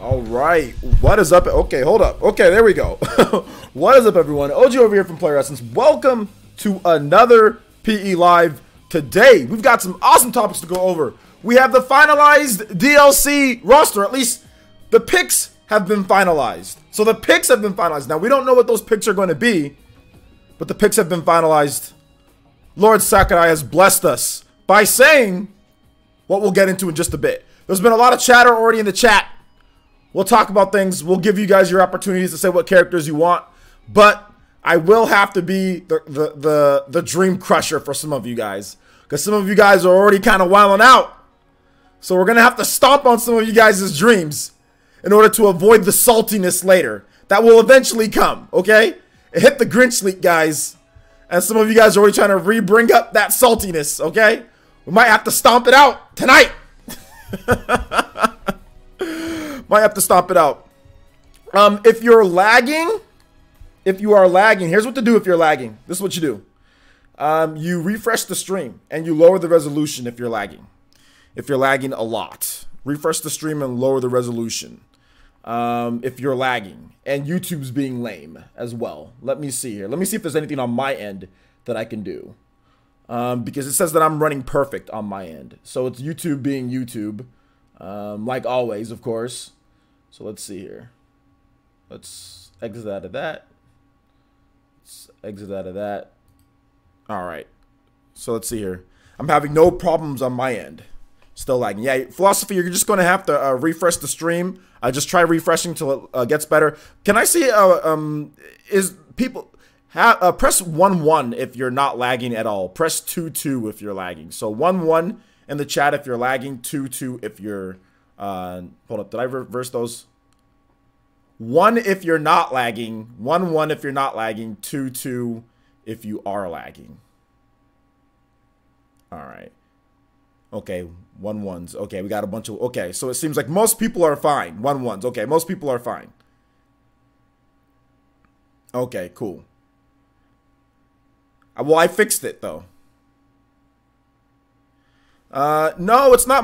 All right, what is up? Okay, hold up. Okay, there we go. What is up, everyone? OG over here from Player Essence. Welcome to another PE Live. Today, we've got some awesome topics to go over. We have the finalized DLC roster. At least the picks have been finalized. So the picks have been finalized. Now, we don't know what those picks are going to be, but the picks have been finalized. Lord Sakurai has blessed us by saying what we'll get into in just a bit. There's been a lot of chatter already in the chat. We'll talk about things. We'll give you guys your opportunities to say what characters you want. But I will have to be the dream crusher for some of you guys. Because some of you guys are already kind of wilding out. So we're going to have to stomp on some of you guys' dreams in order to avoid the saltiness later. That will eventually come, okay? It hit the Grinch leak, guys. And some of you guys are already trying to re-bring up that saltiness, okay? We might have to stomp it out tonight. Might have to stomp it out. If you're lagging, if you are lagging, here's what to do if you're lagging. This is what you do. You refresh the stream and you lower the resolution if you're lagging. If you're lagging a lot. Refresh the stream and lower the resolution. If you're lagging. And YouTube's being lame as well. Let me see here. Let me see if there's anything on my end that I can do. Because it says that I'm running perfect on my end. So it's YouTube being YouTube. Like always, of course. So let's see here. Let's exit out of that. Let's exit out of that. All right. So let's see here. I'm having no problems on my end. Still lagging. Yeah, Philosophy, you're just going to have to refresh the stream. Just try refreshing till it gets better. Can I see, is people... press 1-1 if you're not lagging at all. Press 2-2 if you're lagging. So 1-1 in the chat if you're lagging. 2-2 if you're... hold up. Did I reverse those? 1 if you're not lagging. 1-1 if you're not lagging. 2-2 if you are lagging. All right. Okay. 1-1s. Okay. We got a bunch of... Okay. So it seems like most people are fine. 1-1s. Okay. Most people are fine. Okay. Cool. Well, I fixed it though. No, it's not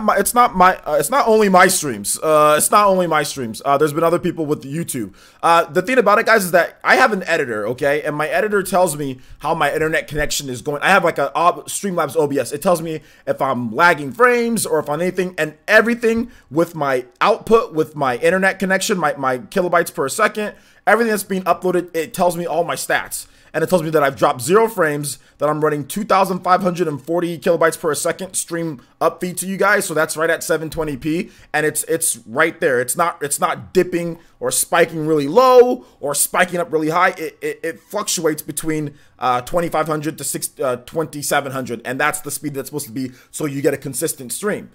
only my streams. It's not only my streams. There's been other people with YouTube. The thing about it, guys, is that I have an editor, okay? And my editor tells me how my internet connection is going. I have like a Streamlabs OBS. It tells me if I'm lagging frames or if I'm anything, and everything with my output, with my internet connection, my kilobytes per second, everything that's being uploaded, it tells me all my stats. And it tells me that I've dropped 0 frames, that I'm running 2,540 kilobytes per second stream up feed to you guys. So that's right at 720p, and it's right there. It's not dipping or spiking really low or spiking up really high. It fluctuates between 2,500 to 2,700, and that's the speed that's supposed to be, so you get a consistent stream.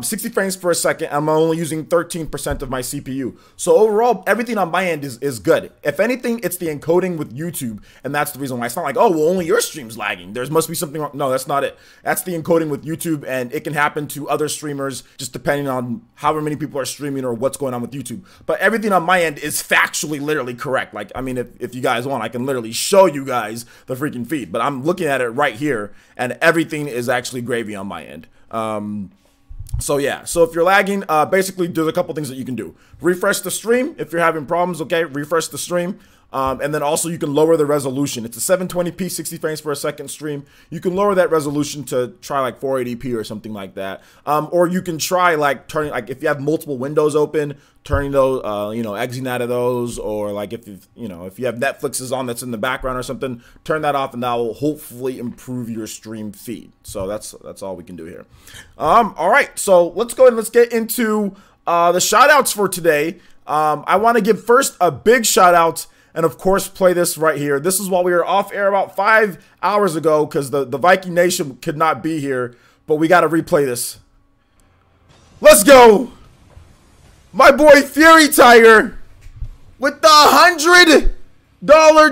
60 frames per second. I'm only using 13% of my CPU. So overall, everything on my end is good. If anything, it's the encoding with YouTube, and that's the reason why. It's not like, oh, well, only your stream's lagging. There must be something wrong. No, that's not it. That's the encoding with YouTube, and it can happen to other streamers just depending on however many people are streaming or what's going on with YouTube. But everything on my end is factually literally correct. Like, I mean, if you guys want, I can literally show you guys the freaking feed. But I'm looking at it right here, and everything is actually gravy on my end. So yeah, so if you're lagging, basically there's a couple things that you can do. Refresh the stream if you're having problems, okay? Refresh the stream. And then also you can lower the resolution. It's a 720p, 60 frames per second stream. You can lower that resolution to try like 480p or something like that. Or you can try like turning, like if you have multiple windows open, turning those, you know, exiting out of those, or like if you know, if you have Netflix's on that's in the background or something, turn that off, and that will hopefully improve your stream feed. So that's all we can do here. All right, so let's go ahead and let's get into the shout outs for today. I want to give first a big shout out, and of course play this right here. This is while we were off air about 5 hours ago, because the Viking Nation could not be here, but we got to replay this. Let's go! My boy Fury Tiger with the $100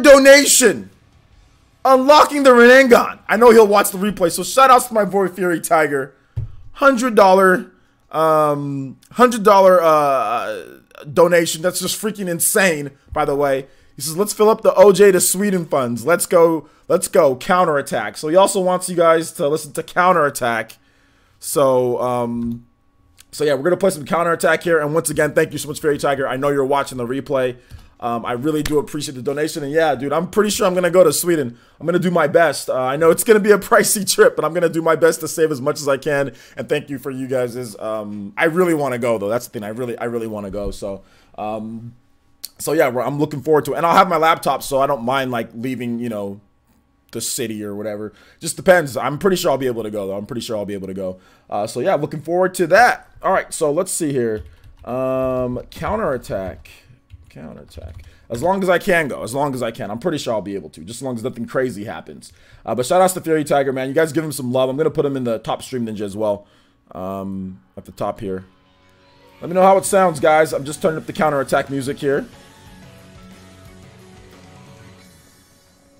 donation, unlocking the Renengan. I know he'll watch the replay, so shout outs to my boy Fury Tiger. $100 donation. That's just freaking insane, by the way. He says, let's fill up the OJ to Sweden funds. Let's go. Let's go. Counterattack. So he also wants you guys to listen to Counterattack. So, So yeah, we're gonna play some counterattack here. And once again, thank you so much, Fairy Tiger. I know you're watching the replay. I really do appreciate the donation. And yeah, dude, I'm pretty sure I'm gonna go to Sweden. I'm gonna do my best. I know it's gonna be a pricey trip, but I'm gonna do my best to save as much as I can. And thank you for you guys. I really want to go though. That's the thing. I really want to go. So so yeah, I'm looking forward to it. And I'll have my laptop, so I don't mind like leaving, you know, the city or whatever. Just depends. I'm pretty sure I'll be able to go though. I'm pretty sure I'll be able to go. So yeah, looking forward to that. All right, so let's see here. Counterattack. As long as I can go. As long as I can. I'm pretty sure I'll be able to. Just as long as nothing crazy happens. But shout outs to Fairy Tiger, man. You guys give him some love. I'm gonna put him in the top stream ninja as well. At the top here. Let me know how it sounds, guys. I'm just turning up the counterattack music here.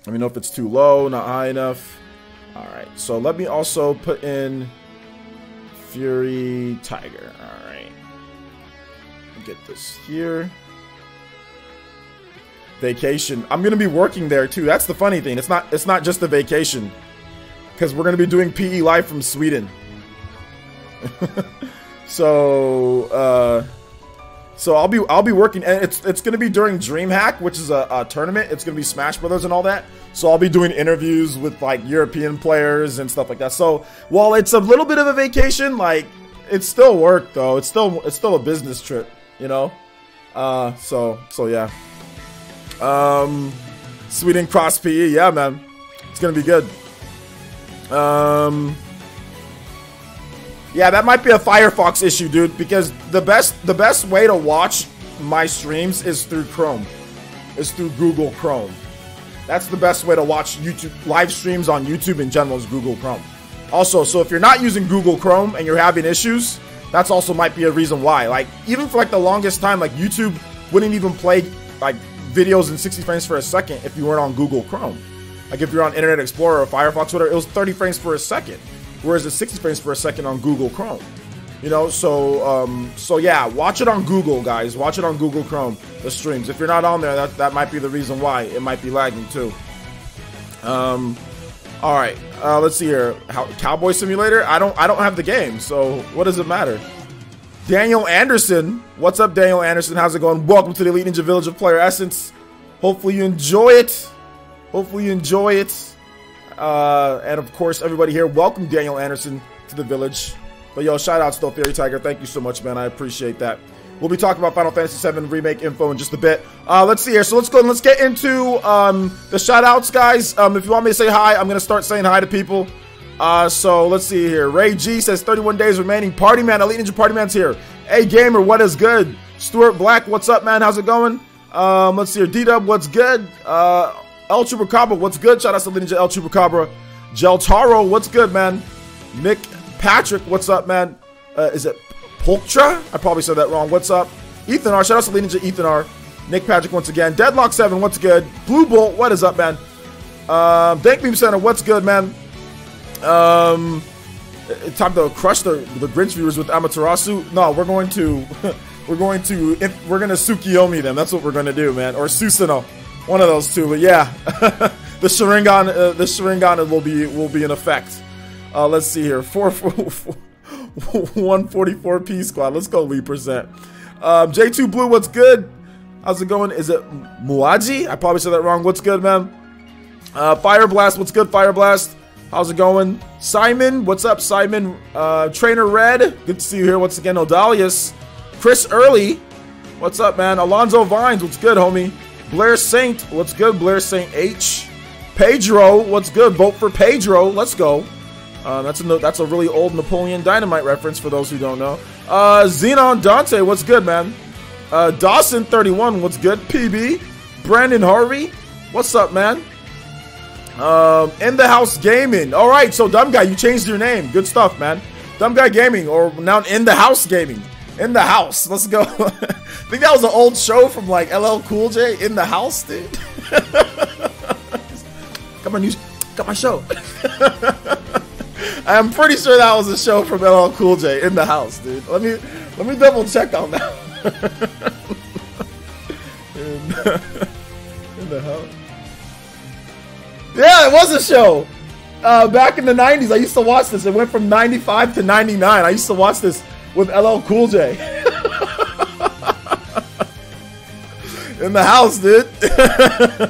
Let me know if it's too low, not high enough. Alright, so let me also put in Fury Tiger. Alright. Get this here. Vacation. I'm gonna be working there too. That's the funny thing. It's not just a vacation. Because we're gonna be doing PE live from Sweden. So I'll be working, and it's gonna be during DreamHack, which is a tournament. It's gonna be Smash Brothers and all that. So I'll be doing interviews with like European players and stuff like that. So while it's a little bit of a vacation, like it's still work though. It's still a business trip, you know. So yeah. Sweden cross PE, yeah, man. It's gonna be good. Yeah, that might be a Firefox issue, dude, because the best way to watch my streams is through Chrome. Is through Google Chrome. That's the best way to watch YouTube live streams on YouTube in general is Google Chrome. Also, so if you're not using Google Chrome and you're having issues, that's also might be a reason why. Like, even for like the longest time, like YouTube wouldn't even play like videos in 60 frames per second if you weren't on Google Chrome. Like if you're on Internet Explorer or Firefox, whatever, it was 30 frames per second. Whereas it's 60 frames per second on Google Chrome. You know, so yeah, watch it on Google, guys. Watch it on Google Chrome, the streams. If you're not on there, that might be the reason why. It might be lagging too. Alright, let's see here. Cowboy Simulator? I don't have the game, so what does it matter? Daniel Anderson. What's up, Daniel Anderson? How's it going? Welcome to the Elite Ninja Village of Player Essence. Hopefully you enjoy it. Hopefully you enjoy it. And of course, everybody here, welcome Daniel Anderson to the village. But yo, shout out still, Fairy Tiger. Thank you so much, man. I appreciate that. We'll be talking about Final Fantasy VII Remake info in just a bit. Let's see here. So let's go and let's get into the shout outs, guys. If you want me to say hi, I'm going to start saying hi to people. So let's see here. Ray G says 31 days remaining. Party Man, Elite Ninja Party Man's here. Hey, Gamer, what is good? Stuart Black, what's up, man? How's it going? Let's see here. D-Dub, what's good? El Chupacabra, what's good? Shout out to Elite Ninja El Chupacabra. Geltaro, what's good, man? Nick Patrick, what's up, man? Is it Polktra? I probably said that wrong. What's up? Ethan R, shout out to Elite Ninja Ethan R. Nick Patrick once again. Deadlock 7, what's good? Blue Bolt, what is up, man? Dank Beam Center, what's good, man? It's time to crush the Grinch viewers with Amaterasu. No, we're going to Tsukiyomi them. That's what we're gonna do, man. Or Susanoo. One of those two, but yeah. the Sharingan will be in effect. Let's see here. 144 P squad. Let's go Lee percent. J2 Blue, what's good? How's it going? Is it Muaji? I probably said that wrong. What's good, man? Fire Blast, what's good, Fire Blast? How's it going? Simon, what's up, Simon? Trainer Red, good to see you here once again. Odalius. Chris Early, what's up, man? Alonzo Vines, what's good, homie? Blair Saint, what's good? Blair Saint H. Pedro, what's good? Vote for Pedro. Let's go. That's a really old Napoleon Dynamite reference for those who don't know. Xenon Dante, what's good, man? Dawson 31, what's good? PB. Brandon Harvey, what's up, man? In the House Gaming. All right, so Dumb Guy, you changed your name. Good stuff, man. Dumb Guy Gaming, or now In the House Gaming. In the House. Let's go. I think that was an old show from like LL Cool J. In the House, dude. Got my show. I'm pretty sure that was a show from LL Cool J. In the House, dude. Let me double check on that. in the House. Yeah, it was a show. Back in the 90s, I used to watch this. It went from 95 to 99. I used to watch this with LL Cool J. In the house, dude.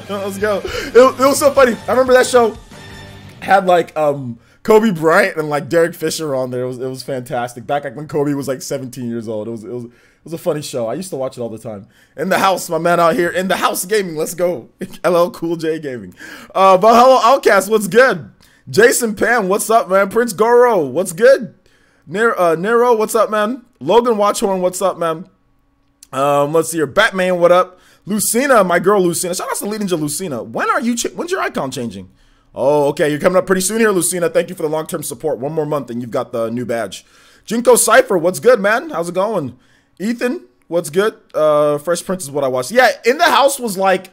Let's go. It was so funny. I remember that show had like Kobe Bryant and like Derek Fisher on there. It was fantastic. Back like when Kobe was like 17 years old. It was a funny show. I used to watch it all the time. In the house, my man out here. In the house gaming. Let's go. LL Cool J gaming. But hello, Outcast. What's good? Jason Pan. What's up, man? Prince Goro. What's good? Nero. What's up, man? Logan Watchhorn. What's up, man? Let's see here. Batman. What up? Lucina, my girl Lucina. Shout out to Lead Ninja Lucina. When's your icon changing? Oh, okay. You're coming up pretty soon here, Lucina. Thank you for the long-term support. One more month and you've got the new badge. Jinko Cypher, what's good, man? How's it going? Ethan, what's good? Fresh Prince is what I watched. Yeah, In the House was like,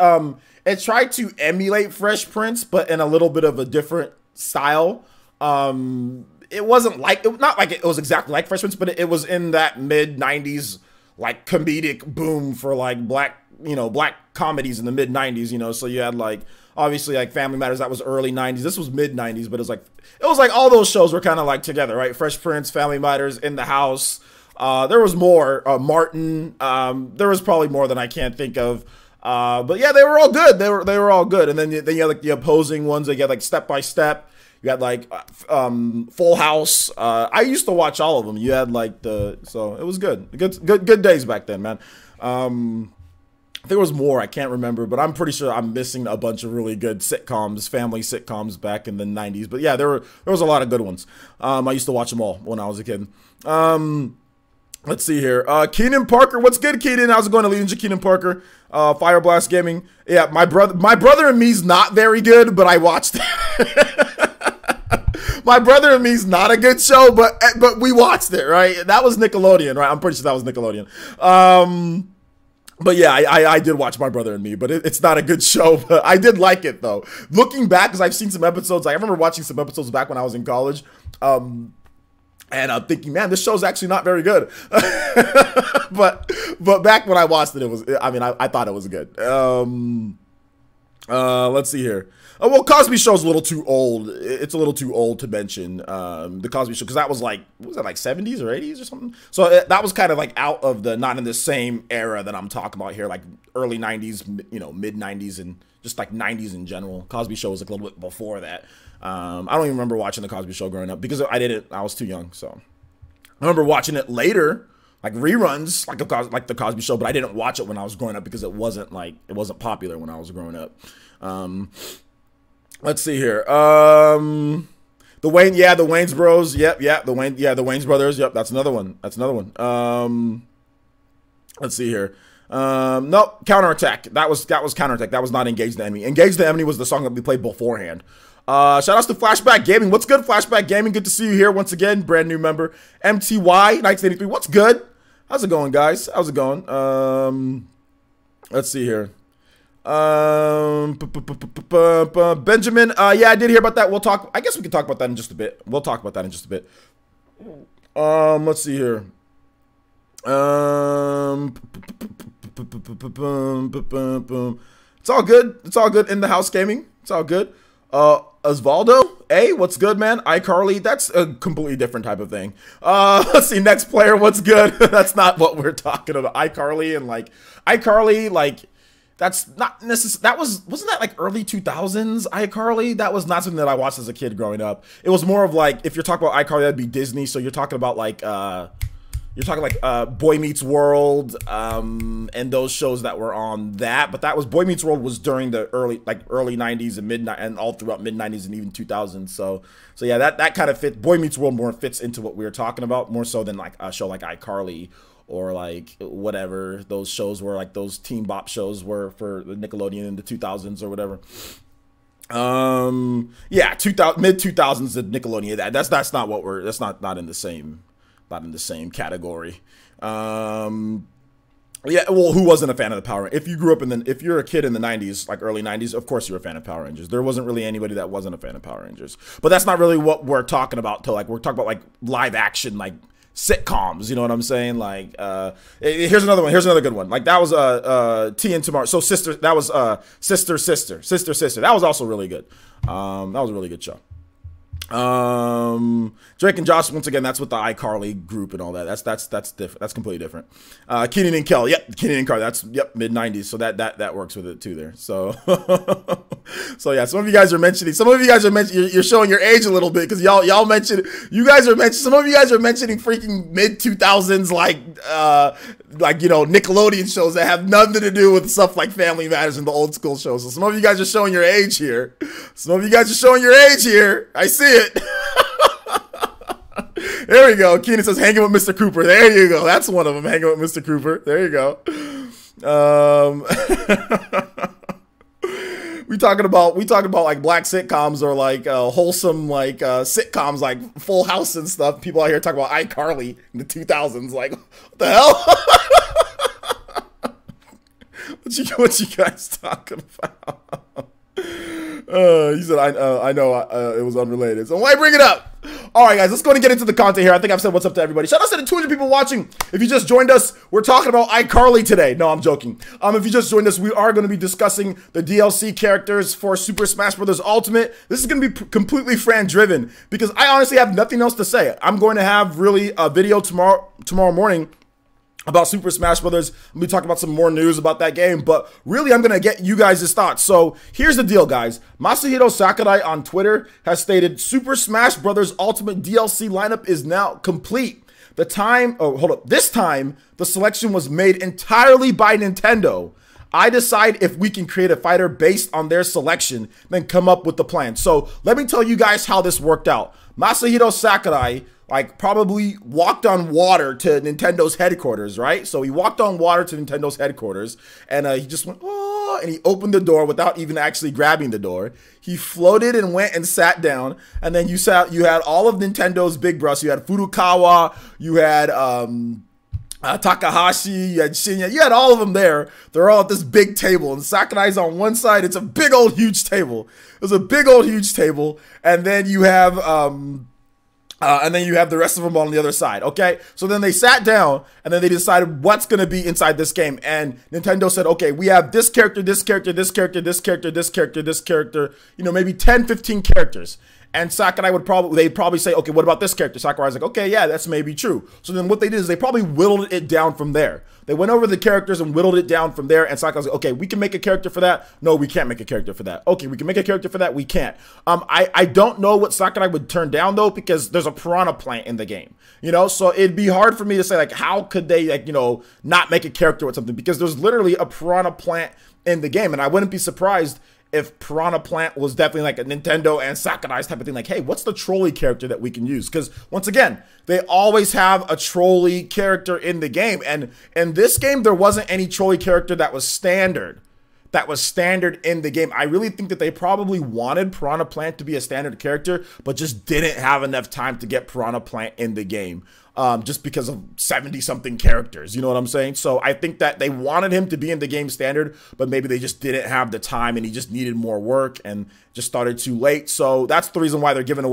it tried to emulate Fresh Prince, but in a little bit of a different style. It wasn't like, not like it was exactly like Fresh Prince, but it was in that mid-90s, like, comedic boom for, like, black comedies in the mid-90s, you know. So you had, like, obviously, like, Family Matters, that was early 90s. This was mid-90s, but it was like all those shows were kind of, like, together, right? Fresh Prince, Family Matters, In the House. There was more. Martin. There was probably more than I can't think of. But, yeah, they were all good. They were all good. And then you had, like, the opposing ones. You had, like, Step by Step. You had, like, Full House. I used to watch all of them. You had, like, so it was good. Good days back then, man. There was more, I can't remember, but I'm pretty sure I'm missing a bunch of really good sitcoms, family sitcoms back in the 90s. But yeah, there was a lot of good ones. I used to watch them all when I was a kid. Let's see here. Keenan Parker, what's good, Keenan? How's it going, Elite Ninja Keenan Parker? Fire Blast Gaming. Yeah, my brother and me's not very good, but I watched it. My Brother and Me's not a good show, but we watched it, right? That was Nickelodeon, right? I'm pretty sure that was Nickelodeon. But yeah, I did watch My Brother and Me, but it's not a good show. But I did like it, though. Looking back, because I've seen some episodes, I remember watching some episodes back when I was in college, and I'm thinking, man, this show's actually not very good. but back when I watched it, I thought it was good. Let's see here. Well, Cosby Show's a little too old. It's a little too old to mention the Cosby Show, because that was like, what was that, like 70s or 80s or something? So that was kind of like out of not in the same era that I'm talking about here, like early 90s, you know, mid 90s, and just like 90s in general. Cosby Show was like a little bit before that. I don't even remember watching the Cosby Show growing up because I was too young. So I remember watching it later, like reruns, like the Cosby Show, but I didn't watch it when I was growing up because it wasn't popular when I was growing up. Let's see here. The Wayans Bros. Yep, the Wayans Brothers. Yep, that's another one. Let's see here. Nope, Counterattack. That was Counterattack. That was not Engage the Enemy. Engage the Enemy was the song that we played beforehand. Shout outs to Flashback Gaming. What's good, Flashback Gaming? Good to see you here once again. Brand new member. MTY 1983. What's good? How's it going, guys? How's it going? Let's see here. Benjamin, yeah, I did hear about that. I guess we can talk about that in just a bit. We'll talk about that in just a bit. Let's see here. It's all good. It's all good in the house gaming. It's all good. Osvaldo, hey, what's good, man? iCarly, that's a completely different type of thing. Let's see, next player, what's good? That's not what we're talking about. iCarly, that's not necessarily, wasn't that like early 2000s iCarly? That was not something that I watched as a kid growing up. It was more of like, if you're talking about iCarly, that'd be Disney. So you're talking about like, Boy Meets World, and those shows that were on that. But that was, Boy Meets World was during the early 90s and all throughout mid 90s and even 2000s. So yeah, that kind of fit. Boy Meets World more fits into what we were talking about, more so than like a show like iCarly, or like whatever those shows were, like those Teen Bop shows were for the Nickelodeon in the 2000s or whatever. Yeah, mid 2000s the Nickelodeon. That's not what we're. That's not in the same category. Yeah, well, who wasn't a fan of the Power Rangers? If you grew up if you're a kid in the 90s, like early 90s, of course you're a fan of Power Rangers. There wasn't really anybody that wasn't a fan of Power Rangers. But that's not really what we're talking about. We're talking about like live action, like sitcoms, you know what I'm saying? Like, here's another one. Here's another good one. Like that was T and Tomorrow. So Sister, that was Sister. That was also really good. That was a really good show. Drake and Josh, once again, that's with the iCarly group and all that. That's different. That's completely different. Keenan and Kel, yep, Keenan and Kel, that's mid 90s. So that works with it too there. So so yeah, some of you guys are mentioning you're showing your age a little bit because y'all mentioned some of you guys are mentioning freaking mid 2000s like Nickelodeon shows that have nothing to do with stuff like Family Matters and the old school shows. So some of you guys are showing your age here. I see it. There we go. Keenan says hanging with Mr. Cooper. There you go. That's one of them. Hanging with Mr. Cooper. There you go. We talking about like black sitcoms or like wholesome like sitcoms like Full House and stuff. People out here talking about iCarly in the 2000s. Like, what the hell? What you guys talking about? He said, I know it was unrelated. So why bring it up? All right, guys, let's go and get into the content here. I think I've said what's up to everybody. Shout out to the 200 people watching. If you just joined us, we're talking about iCarly today. No, I'm joking. If you just joined us, we are going to be discussing the DLC characters for Super Smash Bros. Ultimate. This is going to be completely fan-driven because I honestly have nothing else to say. I'm going to have really a video tomorrow morning about Super Smash Brothers. I'm going to talk about some more news about that game, but really I'm going to get you guys' thoughts. So here's the deal, guys. Masahiro Sakurai on Twitter has stated Super Smash Brothers Ultimate DLC lineup is now complete. This time, the selection was made entirely by Nintendo. I decide if we can create a fighter based on their selection, then come up with the plan. So let me tell you guys how this worked out. Masahiro Sakurai probably walked on water to Nintendo's headquarters, right? So he walked on water to Nintendo's headquarters and he just went, oh, and he opened the door without even actually grabbing the door. He floated and went and sat down. And then you had all of Nintendo's big bros. You had Furukawa, you had Takahashi, you had Shinya, you had all of them there. They're all at this big table, and Sakurai's on one side. It's a big old huge table. It was a big old huge table, and then you have the rest of them on the other side. Okay, so then they sat down, and then they decided what's going to be inside this game. And Nintendo said, okay, we have this character, this character, this character, this character, this character, this character. You know, maybe 10, 15 characters. And Sakurai they'd probably say, okay, what about this character? Sakurai's like, okay, yeah, that's maybe true. So then what they did is they probably whittled it down from there. They went over the characters and whittled it down from there. And Sakurai's like, okay, we can make a character for that. No, we can't make a character for that. Okay, we can make a character for that. We can't. I don't know what Sakurai would turn down though, because there's a piranha plant in the game, you know? So it'd be hard for me to say like, how could they like, you know, not make a character with something, because there's literally a piranha plant in the game. And I wouldn't be surprised if Piranha Plant was definitely like a Nintendo and Sakurai's type of thing, like, hey, what's the trolley character that we can use? Because once again, they always have a trolley character in the game, and in this game there wasn't any trolley character that was standard in the game. I really think that they probably wanted Piranha Plant to be a standard character, but just didn't have enough time to get Piranha Plant in the game. Just because of 70-something characters, you know what I'm saying? So I think that they wanted him to be in the game standard, but maybe they just didn't have the time and he just needed more work and just started too late. So that's the reason why they're giving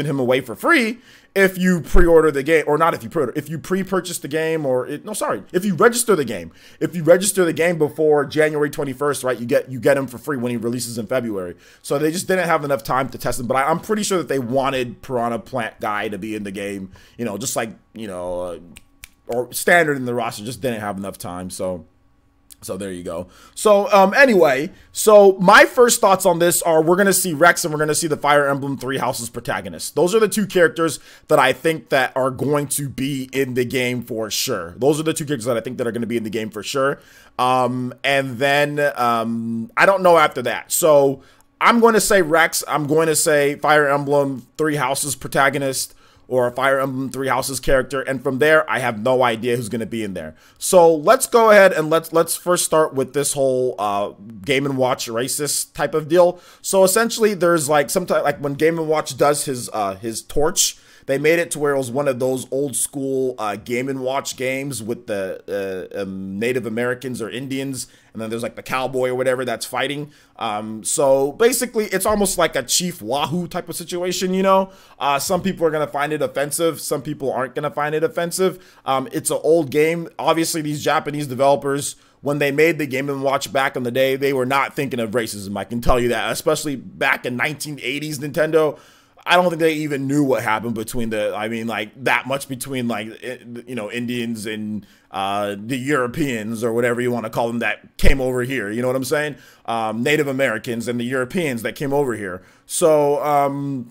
him away for free if you pre-order the game, or not if you pre-order, if you pre-purchase the game, or if you register the game. If you register the game before January 21st, right, you get him for free when he releases in February. So they just didn't have enough time to test him, but I'm pretty sure that they wanted Piranha Plant guy to be in the game, you know, just like, you know, or standard in the roster, just didn't have enough time. So there you go. So anyway, so my first thoughts on this are we're going to see Rex and we're going to see the Fire Emblem Three Houses protagonist. Those are the two characters that I think that are going to be in the game for sure. Those are the two characters that I think that are going to be in the game for sure. And then I don't know after that. So I'm going to say Rex. I'm going to say Fire Emblem Three Houses protagonist, or a Fire Emblem Three Houses character, and from there I have no idea who's going to be in there. So let's go ahead and let's first start with this whole Game & Watch racist type of deal. So essentially there's like sometimes like when Game & Watch does his torch, they made it to where it was one of those old school Game & Watch games with the Native Americans or Indians, and then there's like the cowboy or whatever that's fighting. So basically it's almost like a Chief Wahoo type of situation, you know? Some people are going to find it offensive. Some people aren't going to find it offensive. It's an old game. Obviously these Japanese developers, when they made the Game & Watch back in the day, they were not thinking of racism. I can tell you that, especially back in 1980s Nintendo. I don't think they even knew what happened between like that much between like, you know, Indians and the Europeans or whatever you want to call them that came over here. You know what I'm saying? Native Americans and the Europeans that came over here. So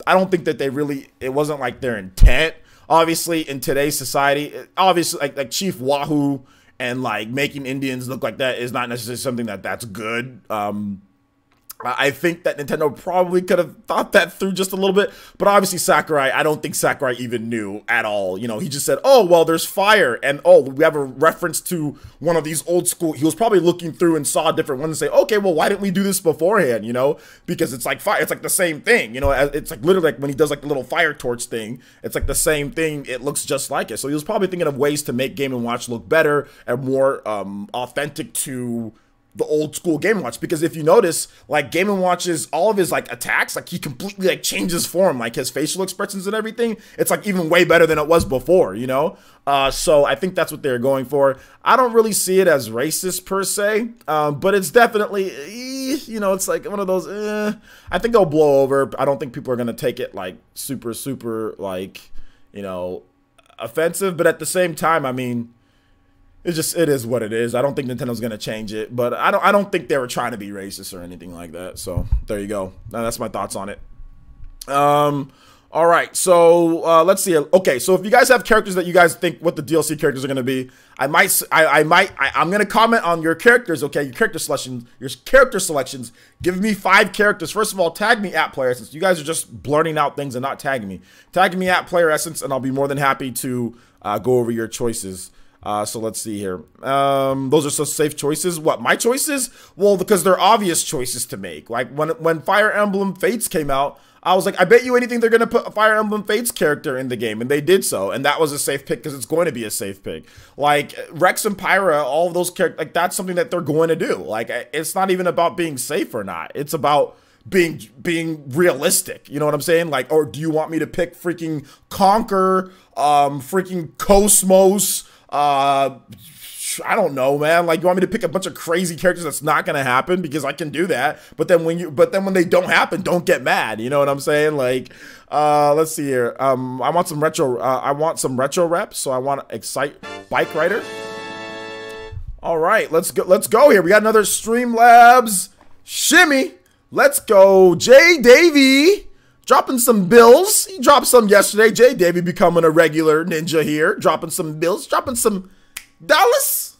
I don't think that it wasn't like their intent. Obviously, in today's society, obviously like Chief Wahoo and like making Indians look like that is not necessarily something that's good. I think that Nintendo probably could have thought that through just a little bit, but obviously Sakurai, I don't think Sakurai even knew at all. You know, he just said, oh, well, there's fire, and oh, we have a reference to one of these old school. He was probably looking through and saw a different one and say, okay, well, why didn't we do this beforehand, you know? Because it's like fire, it's like the same thing, you know? It's like literally like when he does like the little fire torch thing, it's like the same thing, it looks just like it. So he was probably thinking of ways to make Game & Watch look better and more authentic to the old school Game & Watch, because if you notice, like Game & Watch's all of his like attacks, like he completely like changes form, like his facial expressions and everything. It's like even way better than it was before, you know. So I think that's what they're going for. I don't really see it as racist per se, but it's definitely, you know, it's like one of those. I think they'll blow over. I don't think people are gonna take it like super like, you know, offensive. But at the same time, I mean, it is what it is. I don't think Nintendo's gonna change it, but I don't think they were trying to be racist or anything like that. So there you go. That's my thoughts on it. All right, so let's see. Okay, so if you guys have characters that you guys think what the DLC characters are gonna be, I'm gonna comment on your characters. Okay, your character selections. Give me 5 characters. First of all, tag me at Player Essence. You guys are just blurting out things and not tagging me. Tag me at Player Essence, and I'll be more than happy to go over your choices. So let's see here. Those are such safe choices. What, my choices? Well, because they're obvious choices to make. Like when Fire Emblem Fates came out, I was like, I bet you anything they're going to put a Fire Emblem Fates character in the game. And they did so. And that was a safe pick because it's going to be a safe pick. Like Rex and Pyra, all of those characters, like that's something that they're going to do. Like it's not even about being safe or not. It's about being realistic. You know what I'm saying? Like, or do you want me to pick freaking Conquer, freaking Cosmos, I don't know, man. Like, you want me to pick a bunch of crazy characters that's not gonna happen? Because I can do that. But then when they don't happen, don't get mad. You know what I'm saying? Like, let's see here. I want some retro. I want some retro reps. So I want Excite Bike Rider. All right, let's go. Let's go here. We got another Streamlabs shimmy. Let's go, Jay Davy. Dropping some bills. He dropped some yesterday. Jay Davy becoming a regular ninja here. Dropping some bills. Dropping some dollars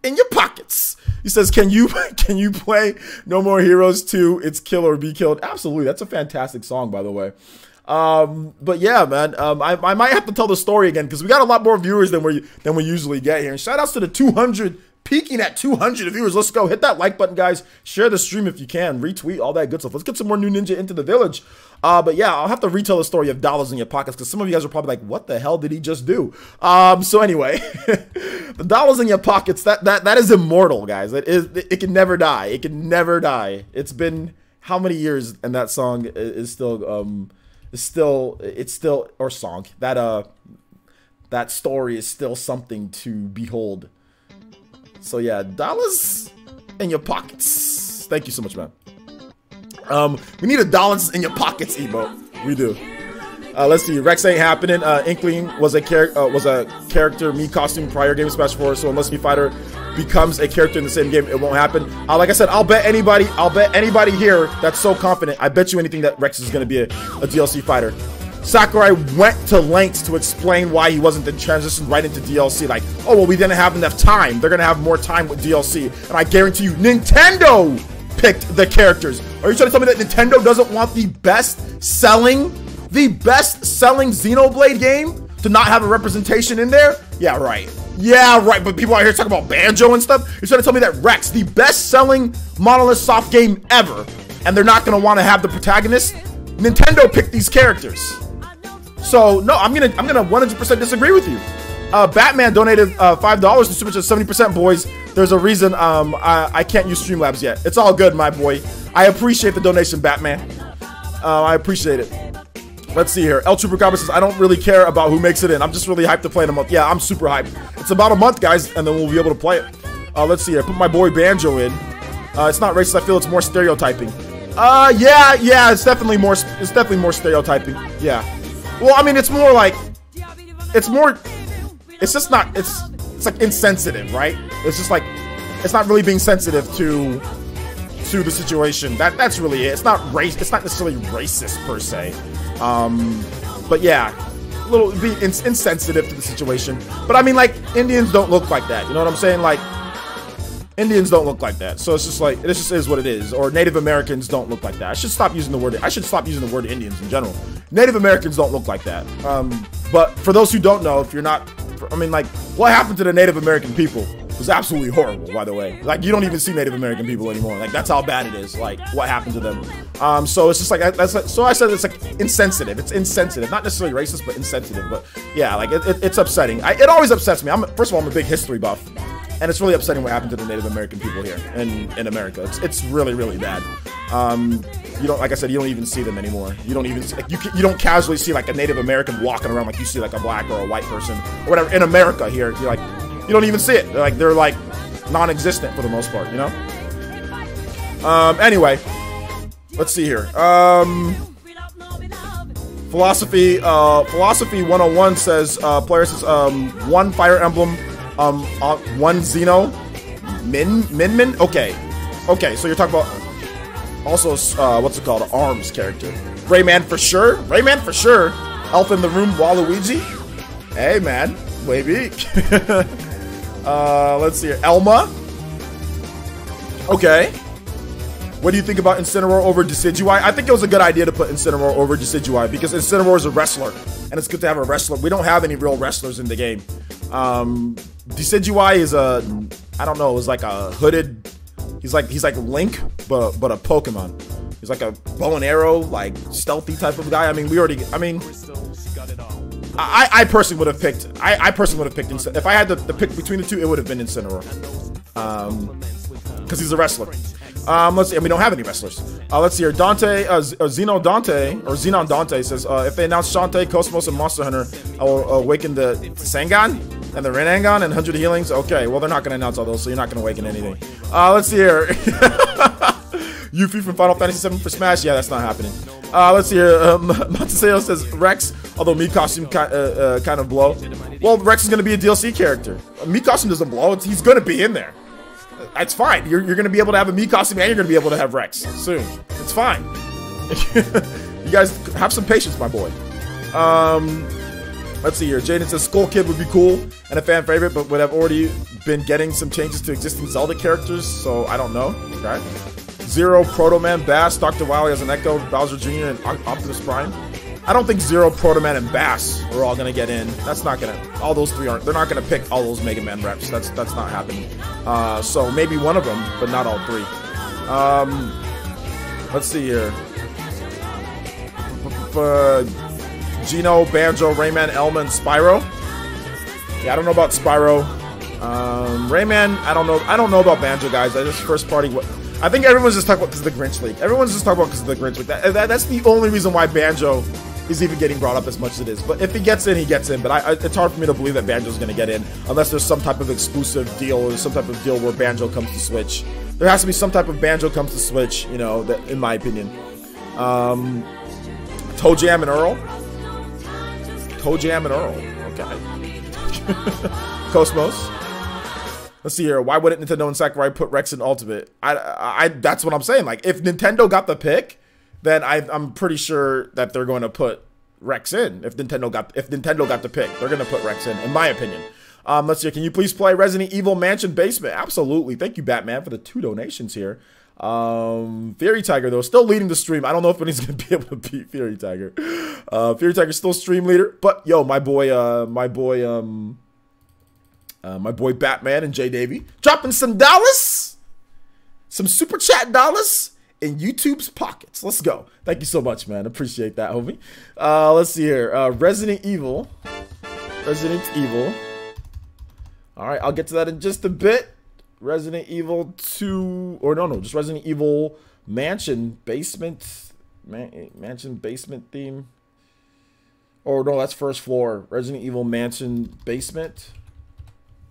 in your pockets. He says, can you play No More Heroes 2? It's Kill or Be Killed. Absolutely. That's a fantastic song, by the way. But yeah, man, I might have to tell the story again because we got a lot more viewers than we usually get here. And shout outs to the 200, peaking at 200 viewers. Let's go. Hit that like button, guys. Share the stream if you can. Retweet, all that good stuff. Let's get some more new ninja into the village. But yeah, I'll have to retell the story of dollars in your pockets because some of you guys are probably like, what the hell did he just do? So anyway, the dollars in your pockets, that is immortal, guys. It can never die. It can never die. It's been how many years, and that song is still or song, that story is still something to behold. So yeah, dollars in your pockets. Thank you so much, man. We need a dollars in your pockets emote. We do. Let's see. Rex ain't happening. Inkling was a character me costume prior game Smash 4. So unless Street Fighter becomes a character in the same game, it won't happen. Like I said, I'll bet anybody here that's so confident. I bet you anything that Rex is going to be a DLC fighter. Sakurai went to lengths to explain why he wasn't then transitioned right into DLC. Like, oh, well, we didn't have enough time. They're going to have more time with DLC. And I guarantee you, Nintendo picked the characters. Are you trying to tell me that Nintendo doesn't want the best-selling Xenoblade game to not have a representation in there? Yeah, right. Yeah, right. But people out here talking about Banjo and stuff. You're trying to tell me that Rex, the best-selling Monolith Soft game ever, and they're not going to want to have the protagonist? Nintendo picked these characters. So no, I'm gonna 100% disagree with you. Batman donated $5 to Super Chat 70%, boys. There's a reason I can't use Streamlabs yet. It's all good, my boy. I appreciate the donation, Batman. I appreciate it. Let's see here. El Trooper Goblin says, I don't really care about who makes it in. I'm just really hyped to play in a month. Yeah, I'm super hyped. It's about a month, guys, and then we'll be able to play it. Let's see here. Put my boy Banjo in. It's not racist. I feel it's more stereotyping. Yeah, it's definitely more stereotyping. Yeah. Well, I mean, it's more like, it's just not, it's like insensitive, right? It's just like, it's not really being sensitive to the situation. That's really it. It's not necessarily racist per se. But yeah, a little insensitive to the situation. But I mean, like, Indians don't look like that. You know what I'm saying? Like, Indians don't look like that. So it's just like, it just is what it is. Or Native Americans don't look like that. I should stop using the word Indians in general. Native Americans don't look like that. But for those who don't know, if you're not, I mean, like, what happened to the Native American people was absolutely horrible, by the way. Like, you don't even see Native American people anymore. Like, that's how bad it is. Like, what happened to them? So it's just like, so I said it's like insensitive. It's insensitive, not necessarily racist, but insensitive. But yeah, like it's upsetting. It always upsets me. First of all, I'm a big history buff, and it's really upsetting what happened to the Native American people here in America. It's really, really bad. You don't, like I said, you don't even see them anymore. You don't even like, you don't casually see like a Native American walking around like you see like a black or a white person or whatever in America here. You're like, you don't even see it. They're like non-existent for the most part, you know? Anyway, let's see here. Philosophy 101 says, player says, 1 Fire Emblem, 1 Xeno, Min? Okay, so you're talking about also, what's it called? ARMS character. Rayman for sure. Elf in the Room, Waluigi. Hey, man. Maybe. Let's see here. Elma. Okay. What do you think about Incineroar over Decidueye? I think it was a good idea to put Incineroar over Decidueye because Incineroar is a wrestler, and it's good to have a wrestler. We don't have any real wrestlers in the game. Decidueye is I don't know, is like a hooded. He's like Link, but a Pokemon. He's like a bow and arrow, like stealthy type of guy. I mean, I personally would have picked. If I had to pick between the two, it would have been Incineroar. Because he's a wrestler. Let's see. And we don't have any wrestlers. Let's see here. Dante, Xenon Dante says, if they announce Shantae, Cosmos, and Monster Hunter, I will awaken the Sangan and the Renangan and 100 healings. Okay, well, they're not going to announce all those, so you're not going to awaken anything. Let's see here. Yuffie from Final Fantasy VII for Smash. Yeah, that's not happening. Let's see here. Mataseo says Rex, although Mii costume kind of blow. Well, Rex is going to be a DLC character. Mii costume doesn't blow. He's going to be in there. It's fine. You're going to be able to have a Mii costume and you're going to be able to have Rex soon. It's fine. You guys have some patience, my boy. Let's see here. Jaden says Skull Kid would be cool and a fan favorite, but would have already been getting some changes to existing Zelda characters, so I don't know. Okay. Zero, Proto Man, Bass, Dr. Wily as an Echo, Bowser Jr., and Optimus Prime. I don't think Zero, Proto Man, and Bass are all gonna get in. That's not gonna. All those three aren't. They're not gonna pick all those Mega Man reps. That's not happening. So maybe one of them, but not all three. Let's see here. Geno, Banjo, Rayman, Elma, and Spyro. Yeah, I don't know about Spyro. Rayman, I don't know. I don't know about Banjo, guys. I just first party. I think everyone's just talking about because of the Grinch League. Everyone's just talking about because of the Grinch League. That's the only reason why Banjo is even getting brought up as much as it is. But if he gets in, he gets in. But it's hard for me to believe that Banjo's going to get in unless there's some type of exclusive deal or some type of deal where Banjo comes to Switch. There has to be some type of Banjo comes to Switch, you know, that, in my opinion. Toe Jam and Earl. Toe Jam and Earl. Okay. Cosmos. Let's see here. Why wouldn't Nintendo and Sakurai put Rex in Ultimate? That's what I'm saying. Like, if Nintendo got the pick, then I'm pretty sure that they're going to put Rex in. If Nintendo got the pick, they're going to put Rex in my opinion. Let's see. Can you please play Resident Evil Mansion Basement? Absolutely. Thank you, Batman, for the 2 donations here. Fury Tiger though still leading the stream. I don't know if anybody's gonna be able to beat Fury Tiger. Fury Tiger's still stream leader, but yo, my boy Batman and J Davy dropping some dollars, some super chat dollars in YouTube's pockets. Let's go. Thank you so much, man. Appreciate that, homie. Let's see here. Resident Evil. All right, I'll get to that in just a bit. Resident Evil 2, or no, just Resident Evil Mansion Basement, Mansion Basement theme. Or no, that's first floor. Resident Evil Mansion Basement.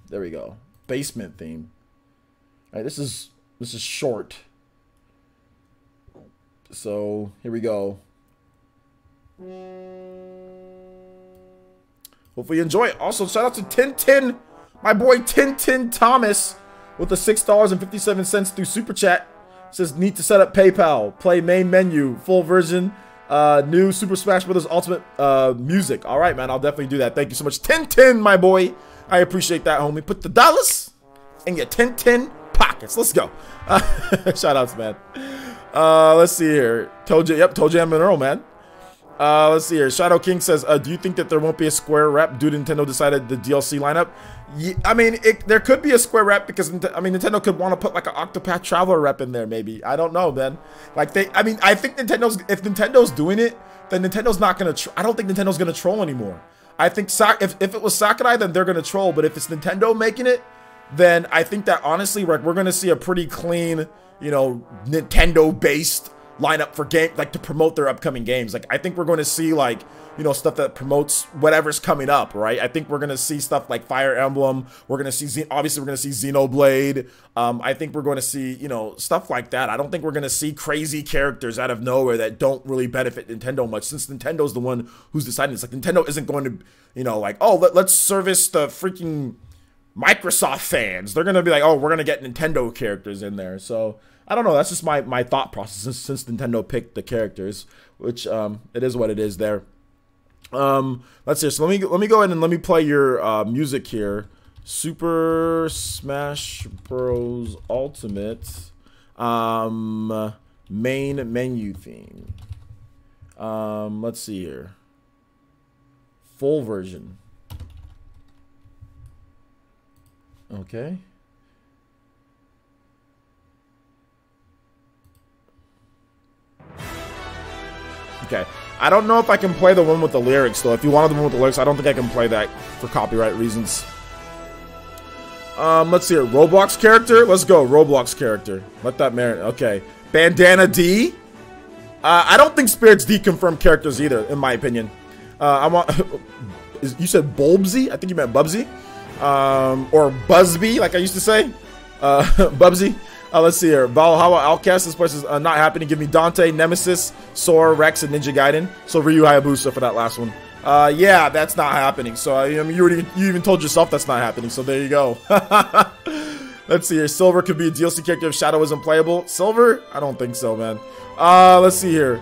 There we go. Basement theme. All right, this is short. So here we go. Hopefully you enjoy it. Also, shout out to Tintin, my boy Tintin Thomas, with the $6.57 through Super Chat. Says, need to set up PayPal. Play main menu. Full version. New Super Smash Bros. Ultimate music. All right, man. I'll definitely do that. Thank you so much. Tintin, my boy. I appreciate that, homie. Put the dollars in your Tintin pockets. Let's go. Shout outs, man. Let's see here. Toe Jam and Earl, man. Let's see here. Shadow King says, do you think that there won't be a Square rep due to Nintendo decided the DLC lineup? Yeah, I mean, there could be a Square rep because, I mean, Nintendo could want to put like an Octopath Traveler rep in there, maybe. I don't know, man. Like, I think if Nintendo's doing it, then Nintendo's not going to, I don't think Nintendo's going to troll anymore. I think, if it was Sakurai, then they're going to troll. But if it's Nintendo making it, then I think that, honestly, we're going to see a pretty clean, you know, Nintendo-based lineup for game, like to promote their upcoming games. Like I think we're going to see like, you know, stuff that promotes whatever's coming up, right? I think we're going to see stuff like Fire Emblem. We're going to see, obviously we're going to see Xenoblade. I think we're going to see, you know, stuff like that. I don't think we're going to see crazy characters out of nowhere that don't really benefit Nintendo much, since Nintendo's the one who's deciding. It's like Nintendo isn't going to, you know, like, oh, let's service the freaking Microsoft fans. They're going to be like, oh, we're going to get Nintendo characters in there. So I don't know. That's just my thought process since Nintendo picked the characters, which it is what it is there. Let's see. So let me go ahead and let me play your music here. Super Smash Bros. Ultimate main menu theme. Let's see here. Full version. Okay. Okay, I don't know if I can play the one with the lyrics, though. If you wanted the one with the lyrics, I don't think I can play that for copyright reasons. Let's see here. Roblox character? Let's go. Roblox character. Let that marinate. Okay. Bandana D? I don't think Spirits D confirmed characters either, in my opinion. I want... you said Bulbsy? I think you meant Bubsy. Or Buzzby, like I used to say. Bubsy. Let's see here. Valhalla Outcast. This place is not happening. Give me Dante, Nemesis, Sora, Rex, and Ninja Gaiden. So Ryu Hayabusa for that last one. Yeah, that's not happening. So I mean, you even told yourself that's not happening. So there you go. Let's see here. Silver could be a DLC character if Shadow isn't playable. Silver? I don't think so, man. Let's see here.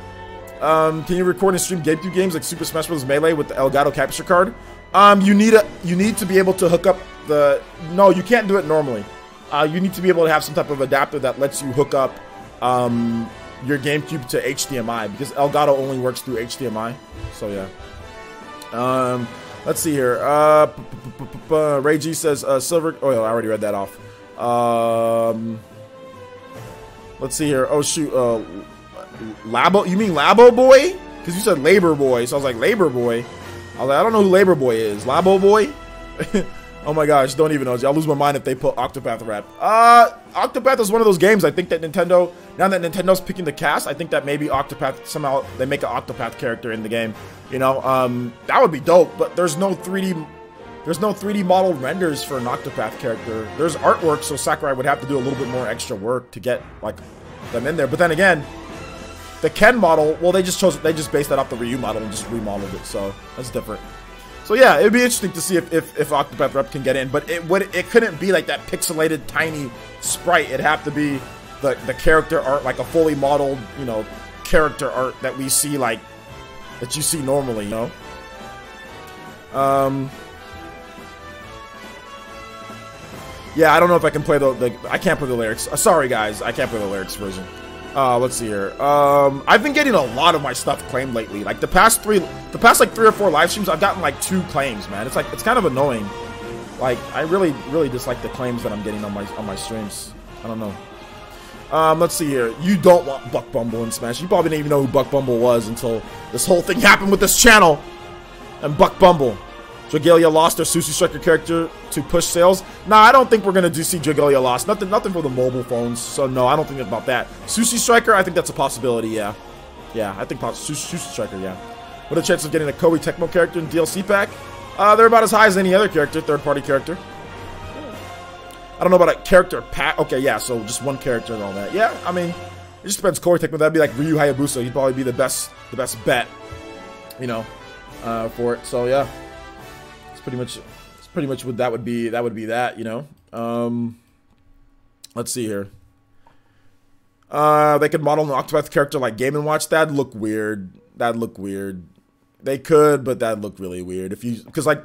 Can you record and stream GameCube games like Super Smash Bros. Melee with the Elgato capture card? You need to be able to hook up the. No, you can't do it normally. You need to be able to have some type of adapter that lets you hook up your GameCube to HDMI, because Elgato only works through HDMI. So yeah. Let's see here. Ray G says Silver. Oh, I already read that off. Let's see here. Oh shoot. Labo. You mean Labo Boy? Because you said Labor Boy, so I was like Labor Boy. I was like, I don't know who Labor Boy is. Labo Boy. Oh my gosh, don't even know. I'll lose my mind if they put Octopath rap. Octopath is one of those games I think that Nintendo, now that Nintendo's picking the cast, I think that maybe Octopath, somehow they make an Octopath character in the game. You know, that would be dope, but there's no 3D model renders for an Octopath character. There's artwork, so Sakurai would have to do a little bit more extra work to get like them in there. But then again, the Ken model, well, they just based that off the Ryu model and just remodeled it, so that's different. So yeah, it'd be interesting to see if Octopath Rep can get in, but it couldn't be like that pixelated tiny sprite. It'd have to be the character art, like a fully modeled, you know, character art that we see, like that you see normally, you know. Yeah, I don't know if I can play I can't play the lyrics. Sorry guys, I can't play the lyrics version. Let's see here. I've been getting a lot of my stuff claimed lately. Like the past like 3 or 4 live streams, I've gotten like 2 claims, man. It's like, it's kind of annoying. Like, I really dislike the claims that I'm getting on my streams. I don't know. Let's see here. You don't want Buck Bumble in Smash. You probably didn't even know who Buck Bumble was until this whole thing happened with this channel. And Buck Bumble. Dragalia lost their Sushi Striker character to push sales. Nah, I don't think we're gonna see Dragalia lost. Nothing for the mobile phones. So no, I don't think about that. Sushi Striker, I think that's a possibility. Yeah, yeah, I think Sushi Striker. Yeah. What are the chances of getting a Koei Tecmo character in DLC pack? They're about as high as any other character, third-party character. I don't know about a character pack. Okay, yeah, so just one character and all that. Yeah, I mean, It just depends core tech, but that'd be like Ryu Hayabusa. He'd probably be the best bet, you know, for it. So yeah, it's pretty much what that would be. That would be that, you know. Let's see here. They could model an Octopath character like Game & Watch. That'd look weird. That'd look weird. They could, but that'd look really weird if you, because like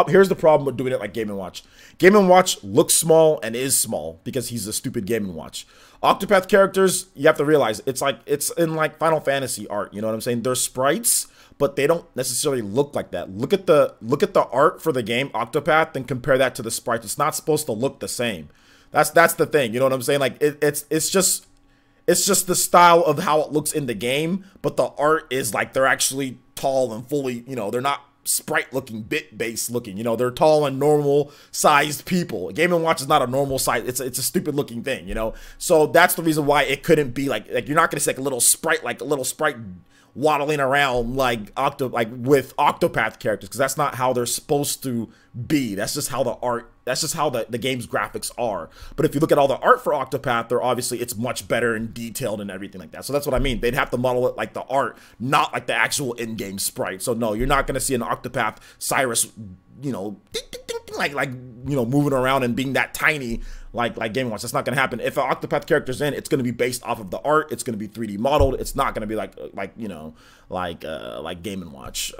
here's the problem with doing it like Game & Watch. Game & Watch looks small and is small because he's a stupid Game & Watch. Octopath characters, you have to realize it's in like Final Fantasy art. You know what I'm saying? They're sprites, but they don't necessarily look like that. Look at the art for the game Octopath and compare that to the sprites. It's not supposed to look the same. That's the thing. You know what I'm saying? Like it's just the style of how it looks in the game, but the art is like they're actually tall and fully, you know, they're not sprite looking, bit based looking, you know, they're tall and normal sized people. Game & Watch is not a normal size, it's a stupid looking thing, you know. So that's the reason why it couldn't be like you're not gonna see like a little sprite waddling around like with Octopath characters, because that's not how they're supposed to be. That's just how the art, that's just how the game's graphics are. But if you look at all the art for Octopath, they're obviously, it's much better and detailed and everything like that. So that's what I mean. They'd have to model it like the art, not like the actual in-game sprite. So no, you're not going to see an Octopath Cyrus, you know, like you know, moving around and being that tiny like Game & Watch. That's not going to happen. If an Octopath character's in, it's going to be based off of the art. It's going to be 3D modeled. It's not going to be like you know, like Game & Watch.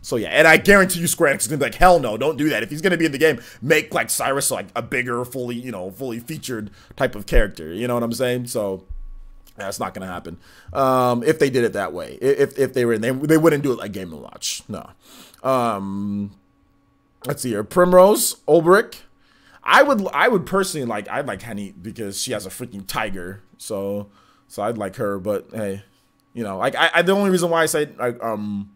So yeah, and I guarantee you Square Enix is going to be like, hell no, don't do that. If he's going to be in the game, make like Cyrus like a bigger, fully featured type of character. You know what I'm saying? So that's not going to happen. If they did it that way, if they were in, they wouldn't do it like Game & Watch. No. Let's see here. Primrose Ulbrich. I would personally like, I'd like Henny because she has a freaking tiger. So I'd like her, but hey, you know, like the only reason why I say like I mean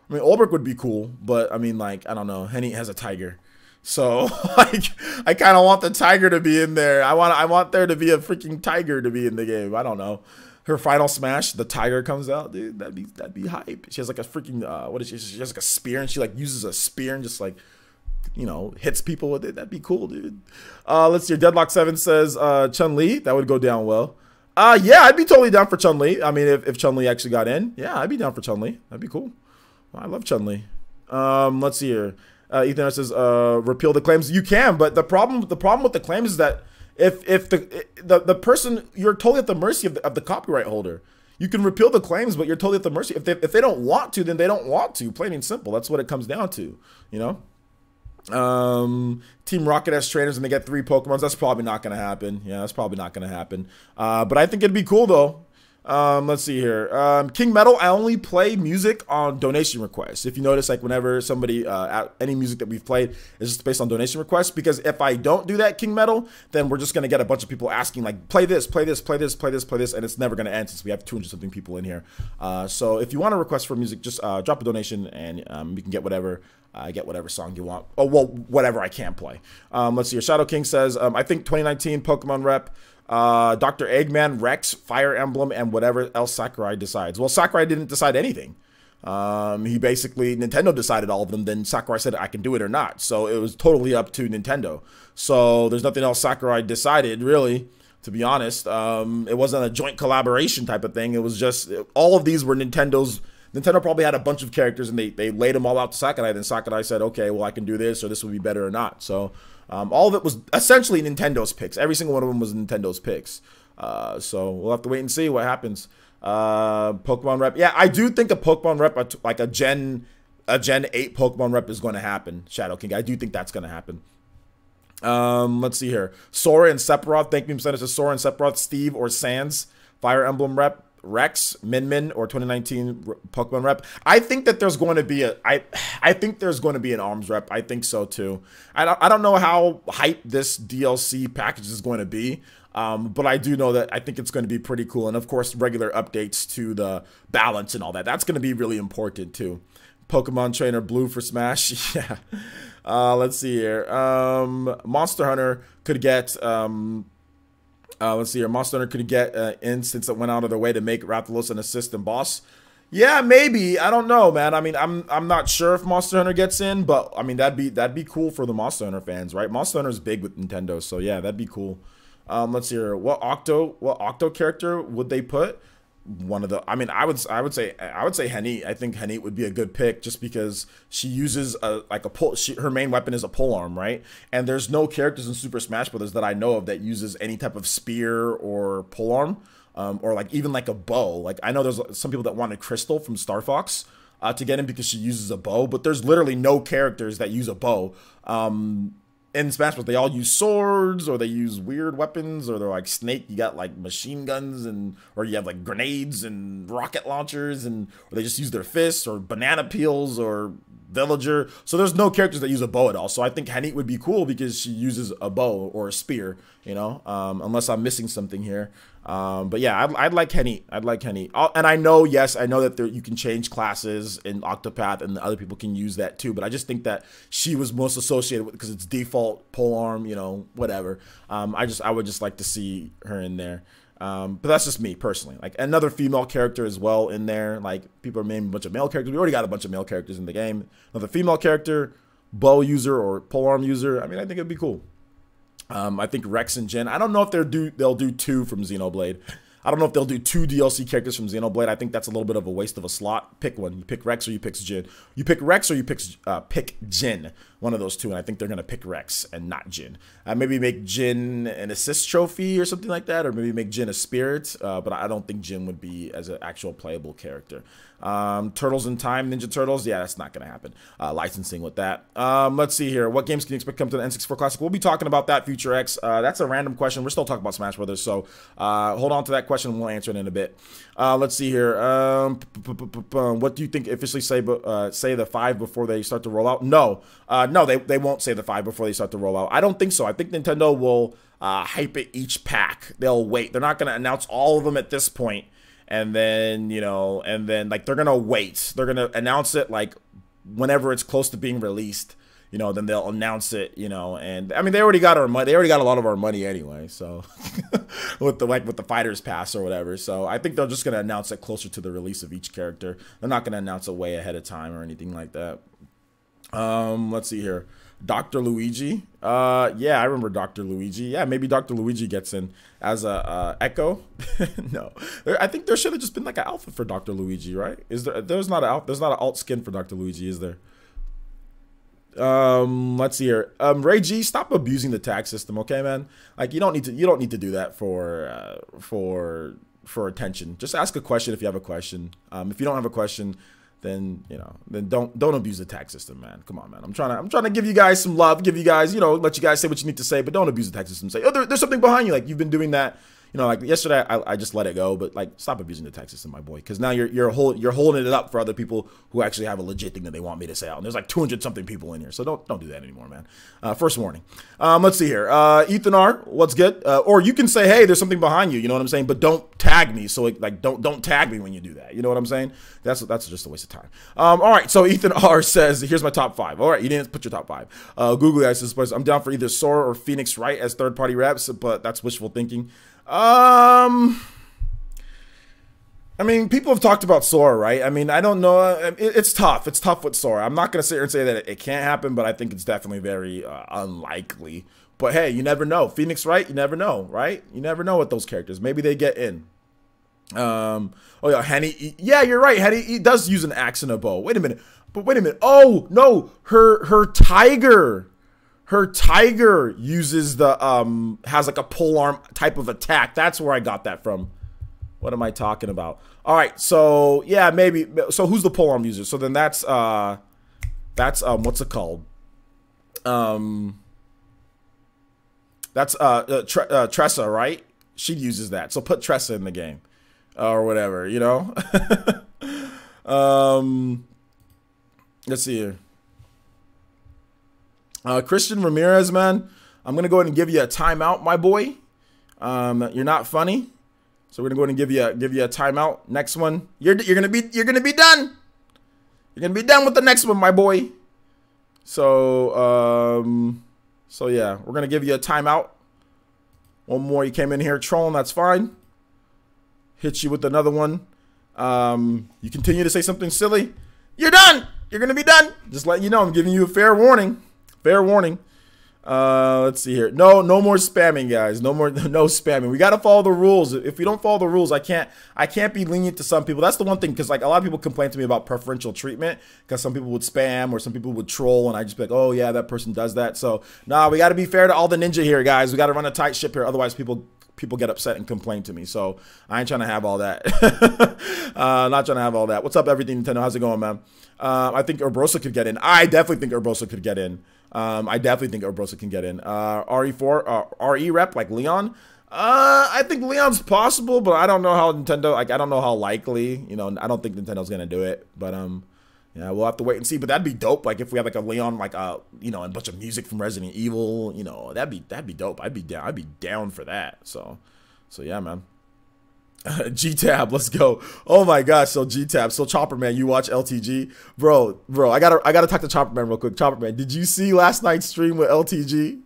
Ulbrich would be cool, but I mean like I don't know, Henny has a tiger. So like I kind of want the tiger to be in there. I want there to be a freaking tiger to be in the game. I don't know. Her final smash, the tiger comes out, dude. That'd be hype. She has like a freaking what is she? She has like a spear, and she like uses a spear and just like, you know, hits people with it. That'd be cool, dude. Let's see. Deadlock 7 says Chun-Li. That would go down well. Yeah, I'd be totally down for Chun-Li. I mean, if Chun-Li actually got in, yeah, I'd be down for Chun-Li. That'd be cool. I love Chun-Li. Let's see here. Ethan says repeal the claims. You can, but the problem with the claims is that if the person, you're totally at the mercy of the copyright holder. You can repeal the claims, but you're totally at the mercy. If they don't want to, then they don't want to. Plain and simple. That's what it comes down to. You know. Team Rocket has trainers and they get 3 Pokemons. That's probably not going to happen. Yeah, that's probably not going to happen. But I think it'd be cool though. Let's see here. King Metal, I only play music on donation requests. If you notice, like whenever somebody, any music that we've played is just based on donation requests, because if I don't do that, King Metal, then we're just going to get a bunch of people asking like, play this, play this, play this, play this, play this, and it's never going to end since we have 200 something people in here. So if you want a request for music, just drop a donation and we can get whatever. Get whatever song you want. Oh, well, whatever I can play. Let's see here. Shadow King says, I think 2019 Pokemon rep, Dr. Eggman, Rex, Fire Emblem, and whatever else Sakurai decides. Well, Sakurai didn't decide anything. He basically, Nintendo decided all of them, then Sakurai said I can do it or not. So it was totally up to Nintendo. So there's nothing else Sakurai decided, really, to be honest. It wasn't a joint collaboration type of thing. It was just, all of these were Nintendo's. Nintendo probably had a bunch of characters and they laid them all out to Sakurai. Then Sakurai said, okay, well, I can do this or this would be better or not. So all of it was essentially Nintendo's picks. Every single one of them was Nintendo's picks. So we'll have to wait and see what happens. Pokemon rep. Yeah, I do think a Pokemon rep, like a Gen 8 Pokemon rep is going to happen, Shadow King. I do think that's going to happen. Let's see here. Sora and Sephiroth. Thank you, Senator. Sora and Sephiroth, Steve or Sans. Fire Emblem rep. Rex, Min or 2019 Pokemon rep. I think that there's going to be I think there's going to be an ARMS rep. I think so too. I don't know how hype this DLC package is going to be, but I do know that I think it's going to be pretty cool. And of course, regular updates to the balance and all that. That's going to be really important too. Pokemon Trainer Blue for Smash. Yeah. Let's see here. Monster Hunter could get let's see here. Monster Hunter could get in since it went out of their way to make Rathalos an assistant boss. Yeah, maybe. I don't know, man. I mean, I'm not sure if Monster Hunter gets in, but I mean that'd be cool for the Monster Hunter fans, right? Monster Hunter's big with Nintendo, so yeah, that'd be cool. Let's see here. What Octo character would they put? One of the, I mean, I would say Henny. I think Henny would be a good pick just because she uses her main weapon is a polearm, right? And there's no characters in Super Smash Bros. That I know of that uses any type of spear or polearm, or like even like a bow. Like I know there's some people that wanted Crystal from Star Fox to get in because she uses a bow, but there's literally no characters that use a bow. In Smash Bros, they all use swords, or they use weird weapons, or they're like Snake. You got like machine guns, or you have like grenades and rocket launchers, or they just use their fists, or banana peels, or villager. So there's no characters that use a bow at all. So I think Henny would be cool because she uses a bow or a spear, you know, unless I'm missing something here. But yeah, I'd like Henny. I'd like Henny. And I know, yes, I know that you can change classes in Octopath and other people can use that too. But I just think that she was most associated with, because it's default polearm, you know, whatever. I would just like to see her in there. But that's just me personally. Like another female character as well in there. Like people are naming a bunch of male characters. We already got a bunch of male characters in the game. Another female character, bow user or polearm user. I mean, I think it'd be cool. I think Rex and Jin. I don't know if they'll do 2 from Xenoblade. I don't know if they'll do 2 DLC characters from Xenoblade. I think that's a little bit of a waste of a slot. Pick one. You pick Rex or you pick Jin. You pick Rex or you pick Jin. One of those two, and I think they're gonna pick Rex and not Jin. Maybe make Jin an assist trophy or something like that, or maybe make Jin a spirit. But I don't think Jin would be as an actual playable character. Turtles in Time, Ninja Turtles. Yeah, that's not gonna happen. Licensing with that. Let's see here. What games can you expect to come to the N64 Classic? We'll be talking about that, Future X. That's a random question. We're still talking about Smash Brothers, so hold on to that question and we'll answer it in a bit. Let's see here. What do you think officially say the 5 before they start to roll out? No. No, they won't say the 5 before they start to roll out. I don't think so. I think Nintendo will hype it each pack. They'll wait. They're not going to announce all of them at this point. And then, you know, like they're going to wait. They're going to announce it like whenever it's close to being released. You know, then they'll announce it, you know, and I mean, they already got our money. They already got a lot of our money anyway. So with the Fighters Pass or whatever. So I think they're just going to announce it closer to the release of each character. They're not going to announce it way ahead of time or anything like that. Let's see here. Dr. Luigi. Yeah, I remember Dr. Luigi. Yeah, maybe Dr. Luigi gets in as a Echo. No, I think there should have just been like an outfit for Dr. Luigi, right? There's not an alt skin for Dr. Luigi, is there? Let's see here. Ray G, stop abusing the tag system, okay, man? Like you don't need to do that for attention. Just ask a question if you have a question. If you don't have a question, then don't abuse the tag system, man. Come on, man. I'm trying to give you guys some love, give you guys, let you guys say what you need to say, but don't abuse the tag system. Say, oh, there's something behind you. Like you've been doing that. Like yesterday, I just let it go, but like stop abusing the tag system, my boy, because now you're holding it up for other people who actually have a legit thing that they want me to say out. And there's like 200 something people in here, so don't do that anymore, man. First warning. Let's see here. Ethan R, what's good? Or you can say, hey, there's something behind you. You know what I'm saying? But don't tag me. So like don't tag me when you do that. You know what I'm saying? That's just a waste of time. All right. So Ethan R says, here's my top 5. All right, you didn't put your top 5. Google guys says, I'm down for either Sora or Phoenix Wright as third-party reps, but that's wishful thinking. I mean, people have talked about Sora, right? I mean, I don't know. It's tough. It's tough with Sora. I'm not going to sit here and say that it can't happen, but I think it's definitely very unlikely. But hey, you never know. Phoenix Wright, you never know, right? You never know with those characters. Maybe they get in. Oh yeah, Henny. Yeah, you're right. Henny does use an axe and a bow. Wait a minute. Oh no, her tiger. Her tiger uses the has like a polearm type of attack. That's where I got that from. What am I talking about? All right, so yeah, maybe. So who's the polearm user? So then that's what's it called? That's Tressa, right? She uses that. So put Tressa in the game or whatever, Let's see here. Christian Ramirez, man, I'm gonna go ahead and give you a timeout, my boy. You're not funny, so we're gonna go ahead and give you a timeout. Next one, you're gonna be done. You're gonna be done with the next one, my boy. So yeah, we're gonna give you a timeout. One more. You came in here trolling. That's fine. Hit you with another one. You continue to say something silly. You're done. You're gonna be done. Just letting you know. I'm giving you a fair warning. Fair warning. Let's see here. No more spamming, guys. No spamming. We gotta follow the rules. If we don't follow the rules, I can't be lenient to some people. That's the one thing, because like a lot of people complain to me about preferential treatment, because some people would spam or some people would troll, and I just be like, oh yeah, that person does that. So nah, we gotta be fair to all the ninja here, guys. We gotta run a tight ship here, otherwise people get upset and complain to me. So I ain't trying to have all that. Not trying to have all that. What's up, everything Nintendo? How's it going, man? I think Urbosa could get in. I definitely think Urbosa could get in. I definitely think Urbosa can get in. RE rep like Leon. I think Leon's possible, but I don't know how Nintendo. Like I don't know how likely. You know, I don't think Nintendo's gonna do it. But yeah, we'll have to wait and see. But that'd be dope. Like if we had like a Leon, like you know, and a bunch of music from Resident Evil. You know, that'd be dope. I'd be down for that. So yeah, man. G-Tab, let's go. Oh my gosh, so G-Tab, so Chopper Man, you watch LTG? Bro, I gotta talk to Chopper Man real quick. Chopper Man, did you see last night's stream with LTG?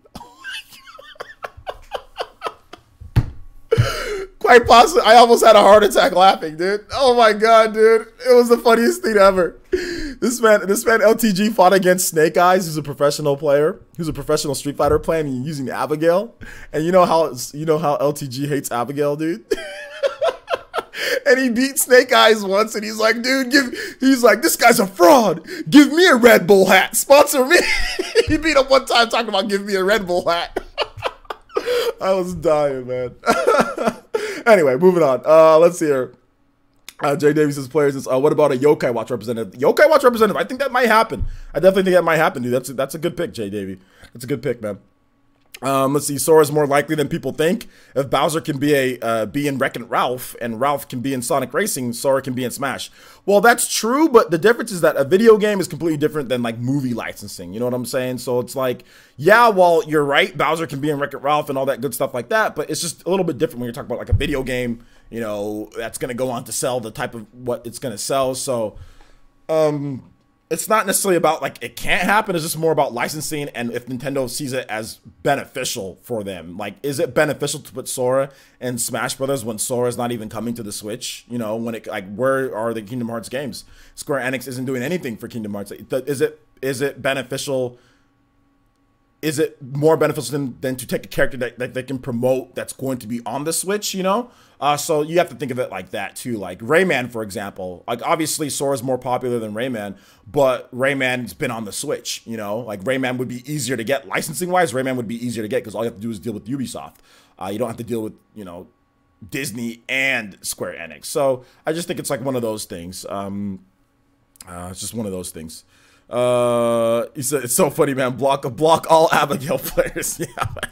Quite possibly, I almost had a heart attack laughing, dude. Oh my god, dude. It was the funniest thing ever. This man LTG fought against Snake Eyes, who's a professional player, who's a professional Street Fighter player, and using Abigail. And you know how LTG hates Abigail, dude? And he beat Snake Eyes once, and he's like, dude, he's like, this guy's a fraud. Give me a Red Bull hat. Sponsor me. He beat him one time talking about give me a Red Bull hat. I was dying, man. Anyway, moving on. Let's see here. Jay Davies says players is, what about a Yokai Watch representative? Yokai Watch representative, I think that might happen. I definitely think that might happen, dude. That's a good pick, Jay Davy. That's a good pick, man. Let's see. Sora's more likely than people think. If Bowser can be in Wreck-It Ralph, and Ralph can be in Sonic Racing, Sora can be in Smash. Well, that's true, but the difference is that a video game is completely different than like movie licensing. You know what I'm saying? So it's like, yeah, well, you're right. Bowser can be in Wreck-It Ralph and all that good stuff like that, but it's just a little bit different when you're talking about like a video game. You know, that's gonna go on to sell the type of what it's gonna sell. So, it's not necessarily about like it can't happen. It's just more about licensing and if Nintendo sees it as beneficial for them. Like, is it beneficial to put Sora in Smash Brothers when Sora's not even coming to the Switch? You know, when it like where are the Kingdom Hearts games? Square Enix isn't doing anything for Kingdom Hearts. Is it beneficial? Is it more beneficial than to take a character that they can promote that's going to be on the Switch, you know? So you have to think of it like that too. Like Rayman, for example, like obviously Sora's more popular than Rayman, but Rayman's been on the Switch, you know? Like Rayman would be easier to get licensing wise. Rayman would be easier to get because all you have to do is deal with Ubisoft. You don't have to deal with, you know, Disney and Square Enix. So I just think it's like one of those things. It's just one of those things. He said it's so funny, man. Block all Abigail players. Yeah, man.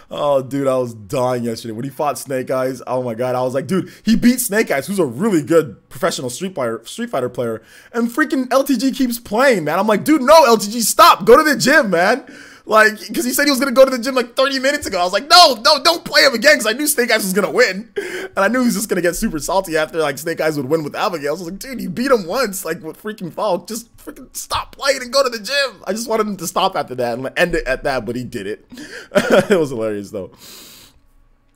Oh, dude, I was dying yesterday when he fought Snake Eyes. Oh my god, I was like, dude, he beat Snake Eyes, who's a really good professional Street Fighter player, and freaking LTG keeps playing, man. I'm like, dude, no, LTG, stop, go to the gym, man. Like, because he said he was going to go to the gym like 30 minutes ago. I was like, no, don't play him again, because I knew Snake Eyes was going to win. And I knew he was just going to get super salty after, like, Snake Eyes would win with Abigail. So I was like, dude, you beat him once, like, with freaking Falk. Just freaking stop playing and go to the gym. I just wanted him to stop after that and end it at that, but he did it. It was hilarious, though.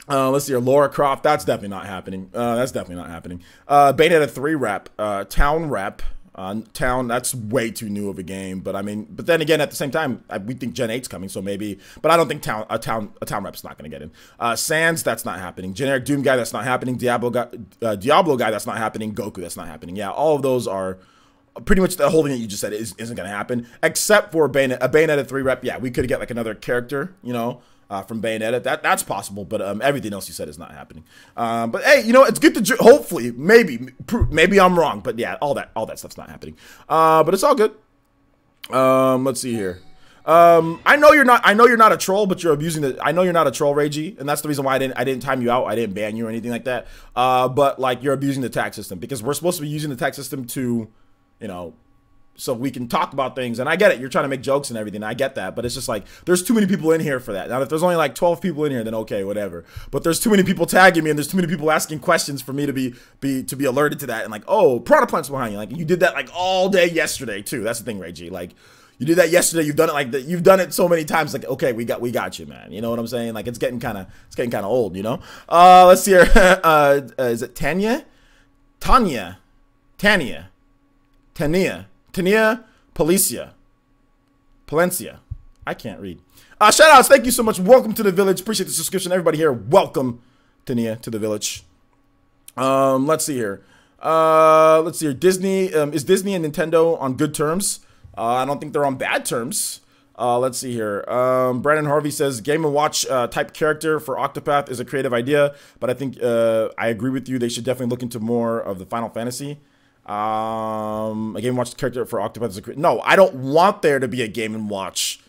Let's see here. Laura Croft, that's definitely not happening. Bayonetta 3 rep, Town rep. Town, that's way too new of a game, but I mean, but then again, at the same time, we think Gen 8's coming, so maybe, but I don't think a town rep's not going to get in. Sans, that's not happening. Generic Doom guy, that's not happening. Diablo guy, that's not happening. Goku, that's not happening. Yeah, all of those are pretty much the whole thing that you just said isn't going to happen, except for a Bayonetta 3 rep. Yeah, we could get like another character, you know, from Bayonetta. That's possible, but everything else you said is not happening. But hey, you know, it's good to hopefully, maybe I'm wrong, but yeah, all that stuff's not happening. But it's all good. Let's see here. I know you're not a troll, but you're abusing the. I know you're not a troll, Reggie, and that's the reason why I didn't time you out. I didn't ban you or anything like that. But like you're abusing the tag system because we're supposed to be using the tag system to, you know, so we can talk about things. And I get it. You're trying to make jokes and everything. I get that. But it's just like, there's too many people in here for that. Now, if there's only like 12 people in here, then okay, whatever. But there's too many people tagging me and there's too many people asking questions for me to be alerted to that. And like, oh, Prada Plant's behind you. Like, you did that like all day yesterday too. That's the thing, Reggie. Like, you did that yesterday. You've done it like that. You've done it so many times. Like, okay, we got you, man. You know what I'm saying? Like, it's getting kind of old, you know? Let's see here. Is it Tanya? Palencia. I can't read. Shout outs. Thank you so much. Welcome to the village. Appreciate the subscription. Everybody here, welcome to the village. Let's see here. Disney, is Disney and Nintendo on good terms? I don't think they're on bad terms. Let's see here. Brandon Harvey says Game & Watch type character for Octopath is a creative idea, but I think I agree with you. They should definitely look into more of the Final Fantasy. A Game & Watch character for Octopath is a no. I don't want there to be a Game & Watch.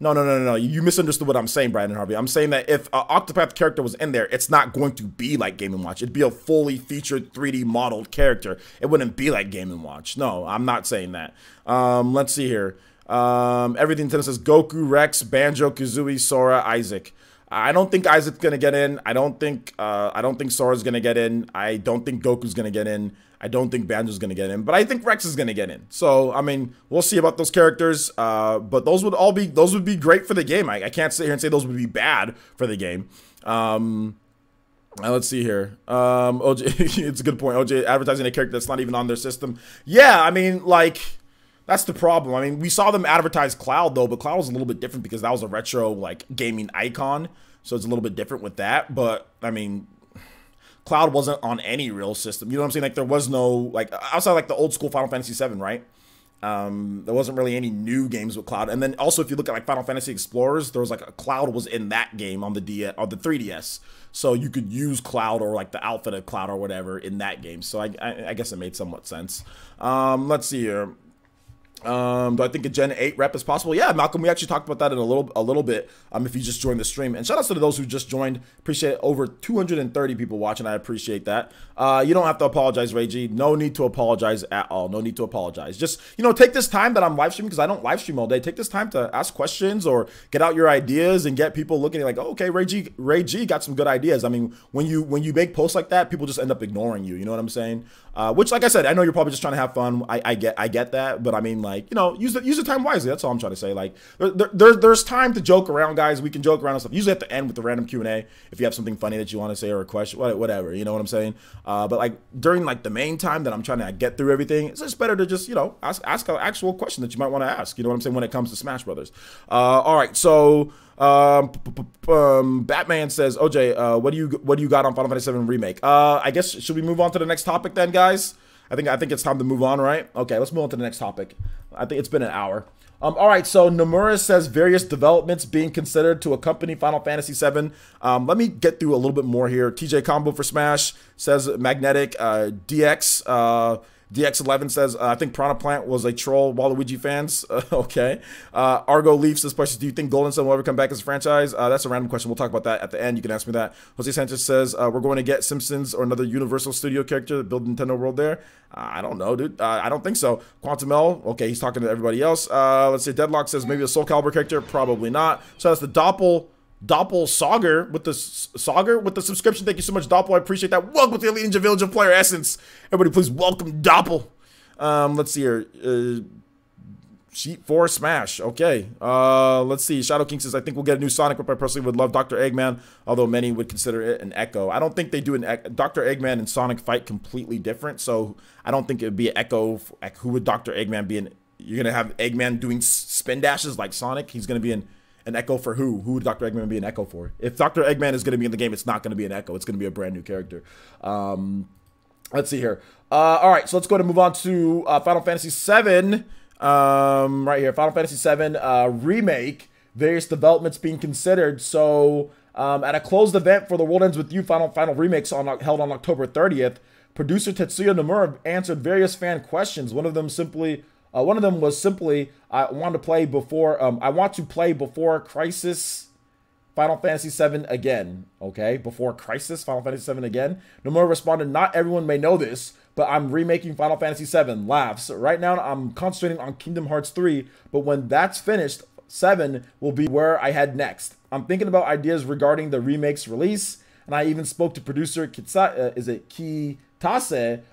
No. You misunderstood what I'm saying, Brandon Harvey. I'm saying that if an Octopath character was in there, it's not going to be like Game & Watch. It'd be a fully featured 3D modeled character. It wouldn't be like Game & Watch. No, I'm not saying that. Let's see here. Everything Nintendo says Goku, Rex, Banjo, Kazooie, Sora, Isaac. I don't think Isaac's gonna get in. I don't think Sora's gonna get in. I don't think Goku's gonna get in. I don't think Banjo's gonna get in, but I think Rex is gonna get in. So I mean, we'll see about those characters. But those would be great for the game. I can't sit here and say those would be bad for the game. Let's see here. OJ, it's a good point. OJ advertising a character that's not even on their system. Yeah, I mean, like, that's the problem. I mean, we saw them advertise Cloud though, but Cloud was a little bit different because that was a retro like gaming icon. So it's a little bit different with that. But I mean, Cloud wasn't on any real system. You know what I'm saying? Like there was no, like, outside like the old school Final Fantasy VII, right? There wasn't really any new games with Cloud. And then also if you look at like Final Fantasy Explorers, there was like a Cloud was in that game on the 3DS. So you could use Cloud or like the outfit of Cloud or whatever in that game. So I guess it made somewhat sense. Let's see here. Do I think a Gen 8 rep is possible? Yeah, Malcolm, we actually talked about that in a little bit. If you just joined the stream, and shout outs to those who just joined. Appreciate it. Over 230 people watching. I appreciate that. You don't have to apologize, Ray G. No need to apologize at all. No need to apologize. Just, you know, take this time that I'm live streaming, because I don't live stream all day. Take this time to ask questions or get out your ideas and get people looking at like, oh, okay, Ray G got some good ideas. I mean, when you make posts like that, people just end up ignoring you. You know what I'm saying? Which, like I said, I know you're probably just trying to have fun. I get that, but I mean, like, you know, use the time wisely. That's all I'm trying to say. Like, there's time to joke around, guys. We can joke around and stuff. Usually at the end with the random Q&A, if you have something funny that you want to say or a question, whatever. You know what I'm saying? But like during like the main time that I'm trying to get through everything, it's just better to just, you know, ask an actual question that you might want to ask. You know what I'm saying? When it comes to Smash Brothers. All right, so. Batman says, OJ, what do you got on Final Fantasy VII Remake? I guess, should we move on to the next topic then, guys? I think it's time to move on, right? Okay, let's move on to the next topic. I think it's been an hour. All right, so Nomura says various developments being considered to accompany Final Fantasy VII. Let me get through a little bit more here. TJ Combo for Smash says Magnetic, DX11 says, I think Piranha Plant was a troll, Waluigi fans. Okay. Argo Leaf says, do you think Golden Sun will ever come back as a franchise? That's a random question. We'll talk about that at the end. You can ask me that. Jose Sanchez says, we're going to get Simpsons or another Universal Studio character to build Nintendo World there. I don't know, dude. I don't think so. Quantum L, okay, he's talking to everybody else. Let's see, Deadlock says maybe a Soul Calibur character. Probably not. So that's the Doppel Sauger with the subscription. Thank you so much, Doppel. I appreciate that. Welcome to the Elite Ninja Village of Player Essence. Everybody, please welcome Doppel. Let's see here. Sheet 4 Smash. Okay. Let's see. Shadow King says, I think we'll get a new Sonic, but I personally would love Dr. Eggman, although many would consider it an Echo. I don't think they do Dr. Eggman and Sonic fight completely different, so I don't think it would be an Echo. Who would Dr. Eggman be in? You're going to have Eggman doing spin dashes like Sonic. He's going to be an Echo for who? Who would Dr. Eggman be an Echo for? If Dr. Eggman is going to be in the game, it's not going to be an Echo. It's going to be a brand new character. Let's see here. All right, so let's go to move on to Final Fantasy VII. Right here, Final Fantasy VII Remake. Various developments being considered. So at a closed event for The World Ends With You Final Remakes held on October 30th, producer Tetsuya Nomura answered various fan questions. One of them was simply, I want to play before Crisis Final Fantasy VII again. Okay, before Crisis Final Fantasy VII again. Nomura responded, not everyone may know this, but I'm remaking Final Fantasy VII. Laughs. Right now I'm concentrating on Kingdom Hearts 3, but when that's finished, 7 will be where I head next. I'm thinking about ideas regarding the remake's release, and I even spoke to producer Kitase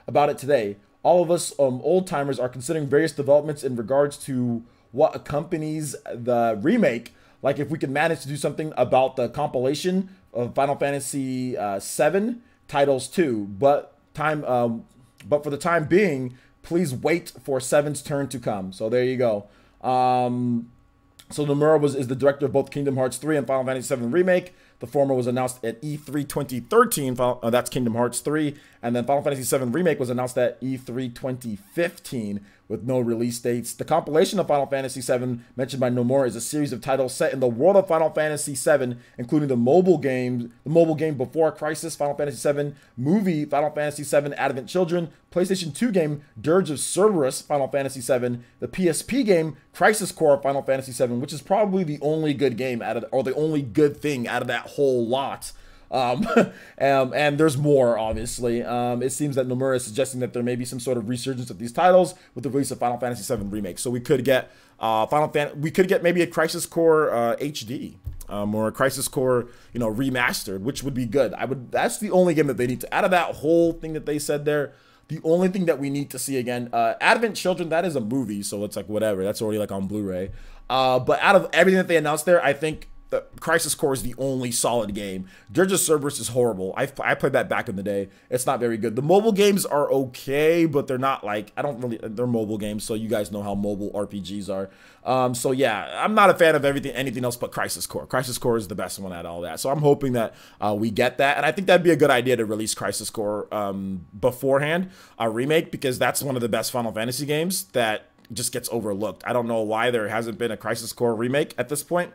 about it today. All of us old timers are considering various developments in regards to what accompanies the remake. Like if we could manage to do something about the compilation of Final Fantasy VII titles too, but for the time being, please wait for 7's turn to come. So there you go. So Nomura is the director of both Kingdom Hearts 3 and Final Fantasy VII Remake. The former was announced at E3 2013. That's Kingdom Hearts 3. And then Final Fantasy VII Remake was announced at E3 2015 with no release dates. The compilation of Final Fantasy VII mentioned by Nomura is a series of titles set in the world of Final Fantasy VII, including the mobile game Before Crisis, Final Fantasy VII movie, Final Fantasy VII Advent Children, PlayStation 2 game Dirge of Cerberus, Final Fantasy VII, the PSP game Crisis Core, Final Fantasy VII, which is probably the only good game or the only good thing out of that whole lot. And there's more, obviously. It seems that Nomura is suggesting that there may be some sort of resurgence of these titles with the release of Final Fantasy VII Remake. So we could get maybe a Crisis Core HD, or a Crisis Core, remastered, which would be good. That's the only game that they need to, out of that whole thing that they said there. The only thing that we need to see again, Advent Children, that is a movie, so it's like whatever. That's already like on Blu-ray. But out of everything that they announced there, I think the Crisis Core is the only solid game. Dirge of Cerberus is horrible. I played that back in the day. It's not very good. The mobile games are okay, but they're not like, they're mobile games, so you guys know how mobile RPGs are. So yeah, I'm not a fan of anything else but Crisis Core. Crisis Core is the best one out of all that. So I'm hoping that we get that, and I think that'd be a good idea to release Crisis Core beforehand, a remake, because that's one of the best Final Fantasy games that just gets overlooked. I don't know why there hasn't been a Crisis Core remake at this point.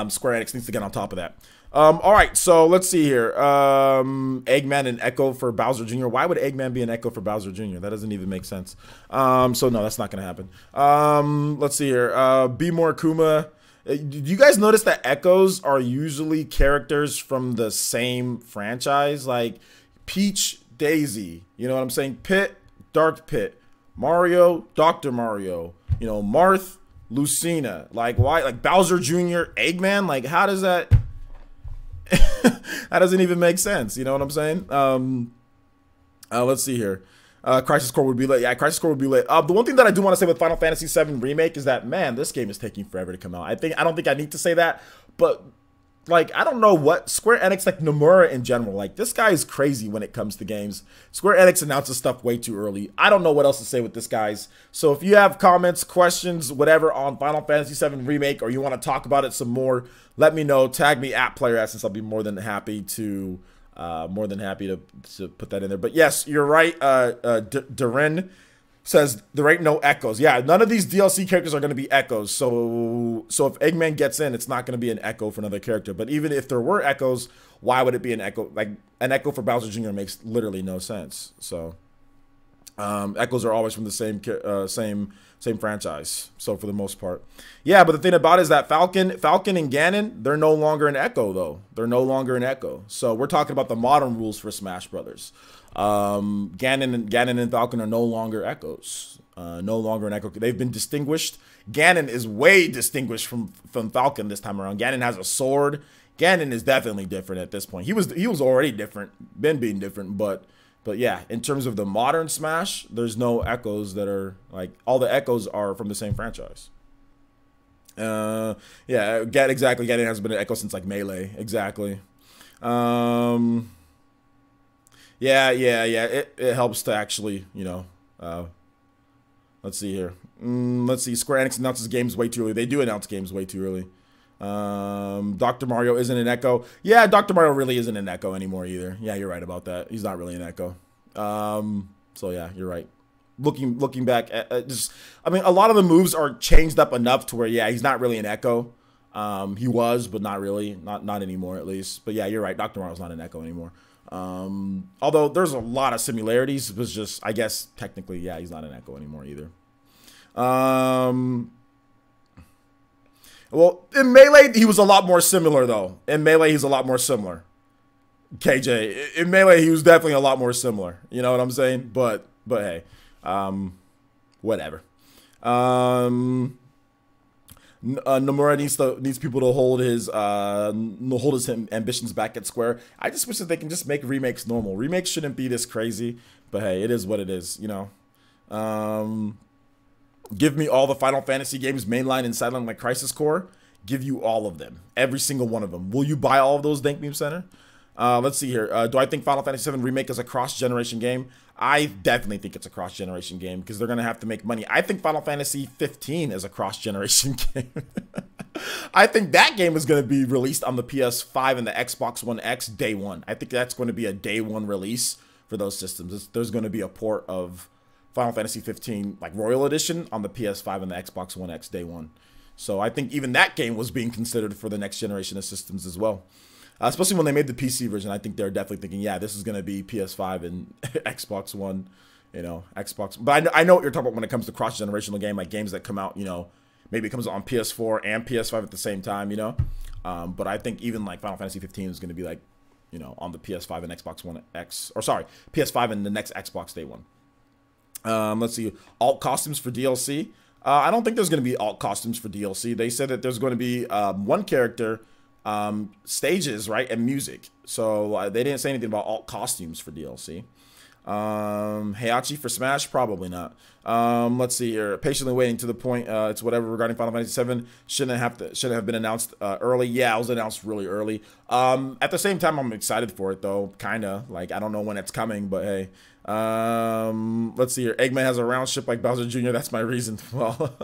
Square Enix needs to get on top of that. All right, so let's see here. Eggman and Echo for Bowser Jr. Why would Eggman be an Echo for Bowser Jr.? That doesn't even make sense. So no, that's not going to happen. Let's see here. Be More Kuma. Did you guys notice that Echoes are usually characters from the same franchise? Like Peach, Daisy. You know what I'm saying? Pit, Dark Pit. Mario, Dr. Mario. Marth, Lucina. Like, why? Like Bowser Jr., Eggman? Like, how does that... that doesn't even make sense. You know what I'm saying? Let's see here. Crisis Core would be lit. Yeah, Crisis Core would be lit. The one thing that I do want to say with Final Fantasy VII Remake is that, man, this game is taking forever to come out. I don't think I need to say that, but like, I don't know what Square Enix, like Nomura in general, like this guy is crazy when it comes to games. Square Enix announces stuff way too early. I don't know what else to say with this, guys. So if you have comments, questions, whatever on Final Fantasy VII Remake, or you want to talk about it some more, let me know. Tag me at PlayerEssence. I'll be more than happy to put that in there. But yes, you're right. Durin says there ain't no Echoes. Yeah, none of these DLC characters are going to be Echoes. So if Eggman gets in, it's not going to be an Echo for another character. But even if there were Echoes, why would it be an Echo? Like an Echo for Bowser Jr. makes literally no sense. So Echoes are always from the same franchise. So for the most part, yeah. But the thing about it is that Falcon and Ganon, they're no longer an Echo though. They're no longer an Echo. So we're talking about the modern rules for Smash Brothers. Ganon and Falcon are no longer Echoes. No longer an Echo. They've been distinguished. Ganon is way distinguished from Falcon this time around. Ganon has a sword. Ganon is definitely different at this point. He was already different, been being different, but yeah, in terms of the modern Smash, there's no Echoes that are like, all the Echoes are from the same franchise. Yeah, exactly. Ganon has been an Echo since like Melee, exactly. Yeah. It helps to actually, let's see here. Let's see. Square Enix announces games way too early. They do announce games way too early. Dr. Mario isn't an Echo. Yeah, Dr. Mario really isn't an Echo anymore either. Yeah, you're right about that. He's not really an Echo. So yeah, you're right. Looking back at I mean, a lot of the moves are changed up enough to where, yeah, he's not really an Echo. He was, but not really. Not anymore, at least. But yeah, you're right. Dr. Mario's not an Echo anymore. Although there's a lot of similarities, it was just, I guess technically, yeah, he's not an Echo anymore either. Well, in Melee, he was a lot more similar though. In Melee, he's a lot more similar. KJ, in Melee, he was definitely a lot more similar. You know what I'm saying? But hey, whatever. Nomura needs people to hold his ambitions back at Square. I just wish that they can just make remakes normal. Remakes shouldn't be this crazy, but hey, it is what it is, Give me all the Final Fantasy games, mainline and sideline, like Crisis Core. Give you all of them, every single one of them. Will you buy all of those, Dank Meme Center? Let's see here. Do I think Final Fantasy VII Remake is a cross-generation game? I definitely think it's a cross-generation game because they're going to have to make money. I think Final Fantasy 15 is a cross-generation game. I think that game is going to be released on the PS5 and the Xbox One X day one. I think that's going to be a day one release for those systems. There's going to be a port of Final Fantasy 15, like Royal Edition, on the PS5 and the Xbox One X day one. So I think even that game was being considered for the next generation of systems as well. Especially when they made the PC version, I think they're definitely thinking, yeah, this is going to be PS5 and Xbox One, you know, Xbox. But I know what you're talking about when it comes to cross-generational game, like games that come out, you know, maybe it comes out on PS4 and PS5 at the same time, you know. But I think even like Final Fantasy 15 is going to be like, you know, on the PS5 and Xbox One X, or sorry, PS5 and the next Xbox day one. Let's see, alt costumes for DLC. I don't think there's going to be alt costumes for DLC. They said that there's going to be one character, stages, right, and music. So they didn't say anything about alt costumes for DLC. Heihachi for Smash, probably not. Let's see here. Patiently waiting to the point. It's whatever regarding Final Fantasy VII. Shouldn't have been announced early. Yeah, it was announced really early. At the same time, I'm excited for it though. Kinda like I don't know when it's coming, but hey. Let's see here. Eggman has a round ship like Bowser Jr. That's my reason. Well,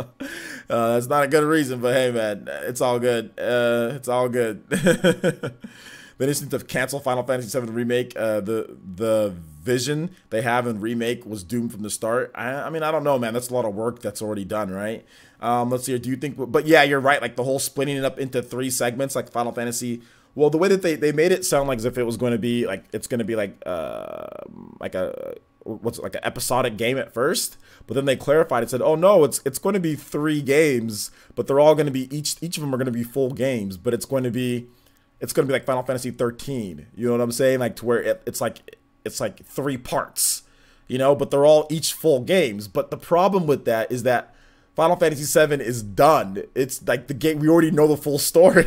that's not a good reason, but hey, man, it's all good. It's all good. They just need to cancel Final Fantasy VII Remake. The vision they have in Remake was doomed from the start. I mean, I don't know, man. That's a lot of work that's already done, right? Let's see. Do you think? But yeah, you're right. Like the whole splitting it up into 3 segments, like Final Fantasy. Well, the way that they made it sound like as if it was going to be like it's going to be like a like an episodic game at first, but then they clarified it, said, oh no, it's going to be 3 games, but they're all going to be each of them are going to be full games, but it's going to be like Final Fantasy 13. You know what I'm saying? Like to where it's like 3 parts, you know, but they're all each full games. But the problem with that is that Final Fantasy 7 is done. It's like the game, we already know the full story.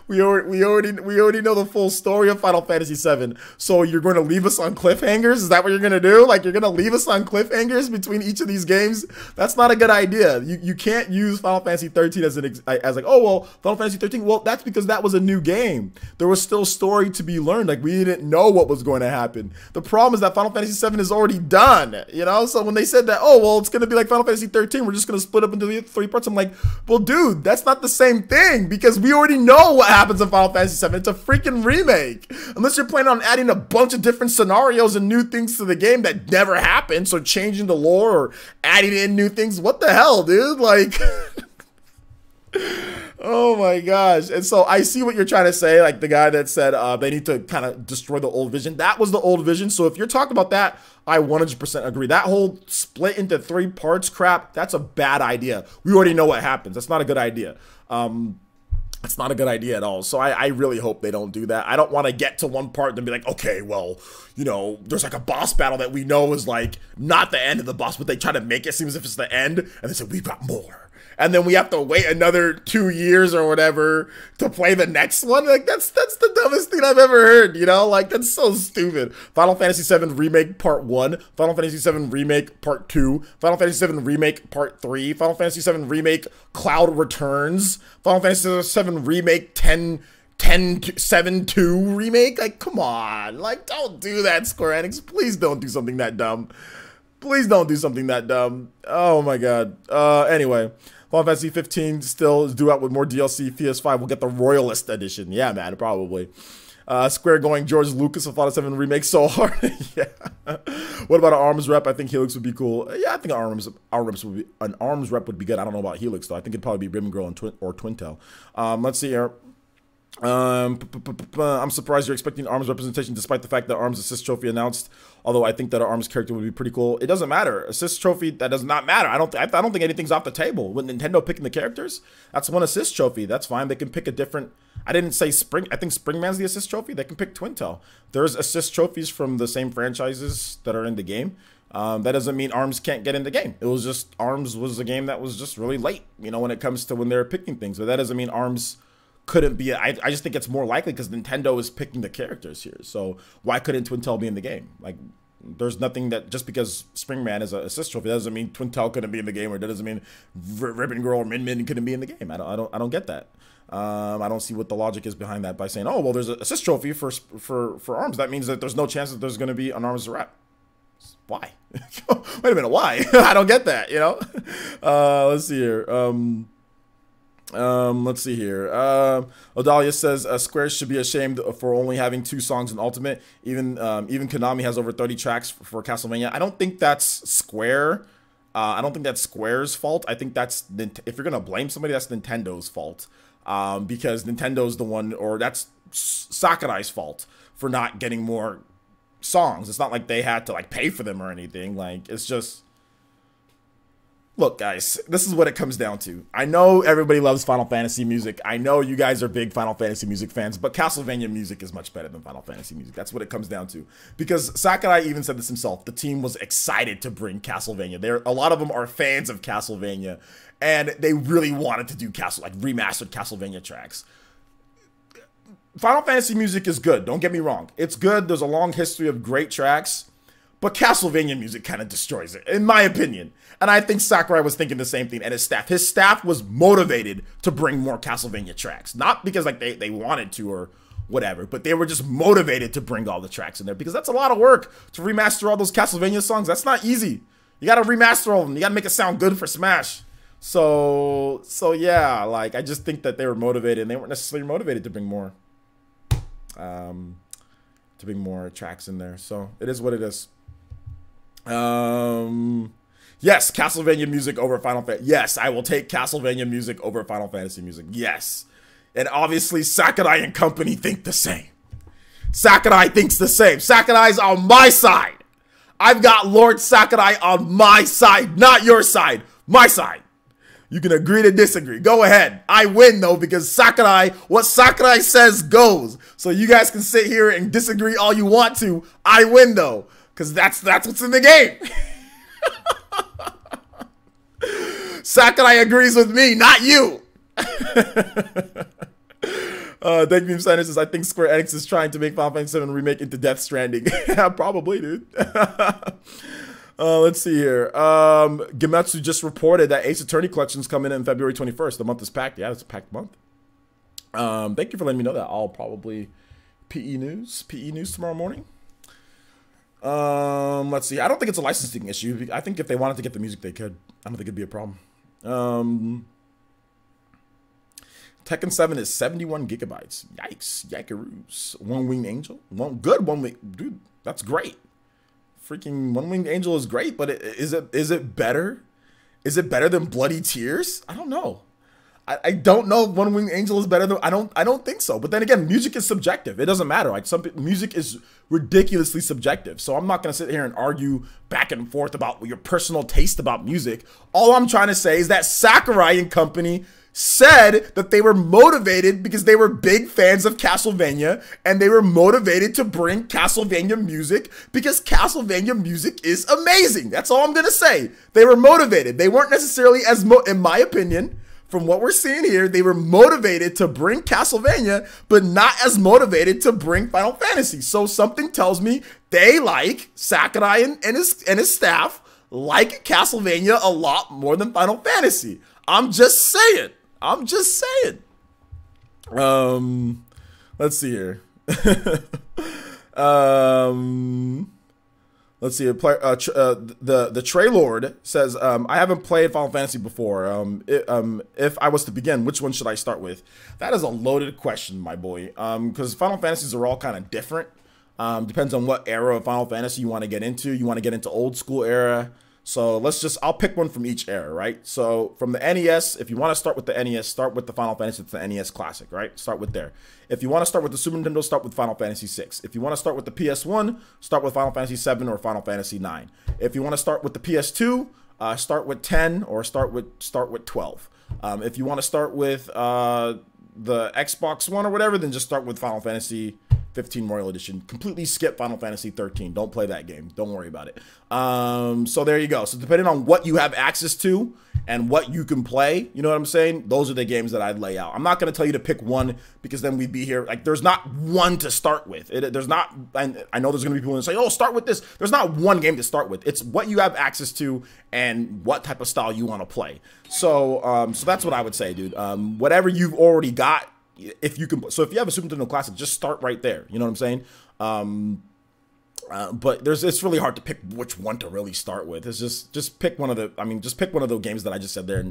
We already know the full story of Final Fantasy VII. So you're going to leave us on cliffhangers? Is that what you're going to do? Like you're going to leave us on cliffhangers between each of these games? That's not a good idea. You can't use Final Fantasy 13 as like, oh well, Final Fantasy 13. Well, that's because that was a new game. There was still story to be learned. Like we didn't know what was going to happen. The problem is that Final Fantasy VII is already done. You know, so when they said that, oh well, it's going to be like Final Fantasy 13, we're just going to split up into 3 parts. I'm like, well, dude, that's not the same thing because we already know what happens in Final Fantasy VII. It's a freaking remake. Unless you're planning on adding a bunch of different scenarios and new things to the game that never happened, so changing the lore or adding in new things. What the hell, dude? Like, oh my gosh. And so I see what you're trying to say, like the guy that said they need to kind of destroy the old vision. That was the old vision. So if you're talking about that, I 100% agree. That whole split into 3 parts crap, that's a bad idea. We already know what happens. That's not a good idea. It's not a good idea at all. So I really hope they don't do that. I don't want to get to one part and be like, okay, well, you know, there's like a boss battle that we know is like not the end of the boss, but they try to make it seem as if it's the end. And they say, we've got more. And then we have to wait another 2 years or whatever to play the next one. Like that's the dumbest thing I've ever heard, you know? Like that's so stupid. Final Fantasy VII Remake Part 1, Final Fantasy VII Remake Part 2, Final Fantasy VII Remake Part 3, Final Fantasy VII Remake Cloud Returns, Final Fantasy VII Remake 7-2 remake. Like come on. Like don't do that, Square Enix. Please don't do something that dumb. Please don't do something that dumb. Oh my god. Anyway, Final Fantasy 15 still is due out with more DLC. PS5 will get the Royalist Edition. Yeah, man, probably. Square going George Lucas of Final 7 remake so hard. Yeah. What about an arms rep? I think Helix would be cool. Yeah, I think an arms rep would be good. I don't know about Helix though. I think it'd probably be Rimgirl and Twintel. Let's see here. I'm surprised you're expecting ARMS representation despite the fact that ARMS assist trophy announced, although I think that an ARMS character would be pretty cool. It doesn't matter. Assist trophy, that does not matter. I don't think anything's off the table. With Nintendo picking the characters, that's one assist trophy. That's fine. They can pick a different, I didn't say Spring. I think Springman's the assist trophy. They can pick Twintel. There's assist trophies from the same franchises that are in the game. That doesn't mean ARMS can't get in the game. It was just, ARMS was a game that was just really late, you know, when it comes to when they're picking things. But that doesn't mean ARMS couldn't be. I just think it's more likely because Nintendo is picking the characters here. So why couldn't Twintel be in the game? Like, There's nothing that just because Springman is a assist trophy doesn't mean Twintel couldn't be in the game, or that doesn't mean Ribbon Girl or Min Min couldn't be in the game. I don't get that. I don't see what the logic is behind that by saying, oh well, there's an assist trophy for arms. That means that there's no chance that there's going to be an arms rep. Why? Wait a minute, why? I don't get that. You know. Let's see here. Let's see here. Odalia says Square should be ashamed for only having 2 songs in Ultimate. Even Konami has over 30 tracks for Castlevania. I don't think that's Square. I don't think that's Square's fault. I think that's if you're gonna blame somebody, that's Nintendo's fault. Because Nintendo's the one, or that's Sakurai's fault for not getting more songs. It's not like they had to like pay for them or anything. Like, it's just, look, guys, this is what it comes down to. I know everybody loves Final Fantasy music. I know you guys are big Final Fantasy music fans, but Castlevania music is much better than Final Fantasy music. That's what it comes down to. Because Sakurai even said this himself. The team was excited to bring Castlevania. A lot of them are fans of Castlevania, and they really wanted to do remastered Castlevania tracks. Final Fantasy music is good. Don't get me wrong. It's good. There's a long history of great tracks. But Castlevania music kind of destroys it, in my opinion. And I think Sakurai was thinking the same thing, and his staff. His staff was motivated to bring more Castlevania tracks. Not because like they wanted to or whatever, but they were just motivated to bring all the tracks in there. Because that's a lot of work to remaster all those Castlevania songs. That's not easy. You got to remaster all of them. You got to make it sound good for Smash. So yeah, like, I just think that they were motivated, and they weren't necessarily motivated to bring more tracks in there. So it is what it is. Yes, Castlevania music over Final Fantasy. Yes, I will take Castlevania music over Final Fantasy music. Yes. And obviously Sakurai and company think the same. Sakurai thinks the same. Sakurai's on my side. I've got Lord Sakurai on my side, not your side. My side. You can agree to disagree. Go ahead. I win, though, because Sakurai, what Sakurai says goes. So you guys can sit here and disagree all you want to. I win, though, because that's what's in the game. Sakurai agrees with me, not you. Thank you, Sanders says, I think Square Enix is trying to make Final Fantasy VII Remake into Death Stranding. Yeah, probably, dude. Let's see here. Gematsu just reported that Ace Attorney Collection's coming in February 21st. The month is packed. Yeah, it's a packed month. Thank you for letting me know that. I'll probably PE News tomorrow morning. Let's see. I don't think it's a licensing issue. I think if they wanted to get the music, they could. I don't think it'd be a problem. Tekken 7 is 71 gigabytes. Yikes. Yikeroos. One Winged Angel. Good One Wing. Dude, that's great. Freaking One Winged Angel is great, but is it better? Is it better than Bloody Tears? I don't know. I don't know if One Winged Angel is better than, I don't think so. But then again, music is subjective. It doesn't matter. Like, music is ridiculously subjective. So I'm not gonna sit here and argue back and forth about your personal taste about music. All I'm trying to say is that Sakurai and company said that they were motivated because they were big fans of Castlevania, and they were motivated to bring Castlevania music because Castlevania music is amazing. That's all I'm gonna say. They were motivated. They weren't necessarily in my opinion, from what we're seeing here, they were motivated to bring Castlevania, but not as motivated to bring Final Fantasy. So something tells me they like Sakurai and his staff like Castlevania a lot more than Final Fantasy. I'm just saying. Let's see here. Let's see. The Trey Lord says, I haven't played Final Fantasy before. If I was to begin, which one should I start with? That is a loaded question, my boy. Because Final Fantasies are all kind of different. Depends on what era of Final Fantasy you want to get into. You want to get into old school era. So I'll pick one from each era, right? So from the NES, if you want to start with the NES, start with the Final Fantasy, it's the NES Classic, right? Start with there. If you want to start with the Super Nintendo, start with Final Fantasy VI. If you want to start with the PS1, start with Final Fantasy VII or Final Fantasy IX. If you want to start with the PS2, start with 10 or start with 12. If you want to start with the Xbox One or whatever, then just start with Final Fantasy 15 Royal Edition. Completely skip Final Fantasy 13. Don't play that game. Don't worry about it. So there you go. So depending on what you have access to and what you can play, you know what I'm saying? Those are the games that I'd lay out. I'm not going to tell you to pick one because then we'd be here. Like, there's not one to start with. There's not, and I know there's going to be people who say, oh, start with this. There's not one game to start with. It's what you have access to and what type of style you want to play. So, so that's what I would say, dude. Whatever you've already got, if you can. So if you have a Super Nintendo Classic, just start right there. You know what I'm saying? But it's really hard to pick which one to really start with. It's just pick one of the, just pick one of the games that I just said there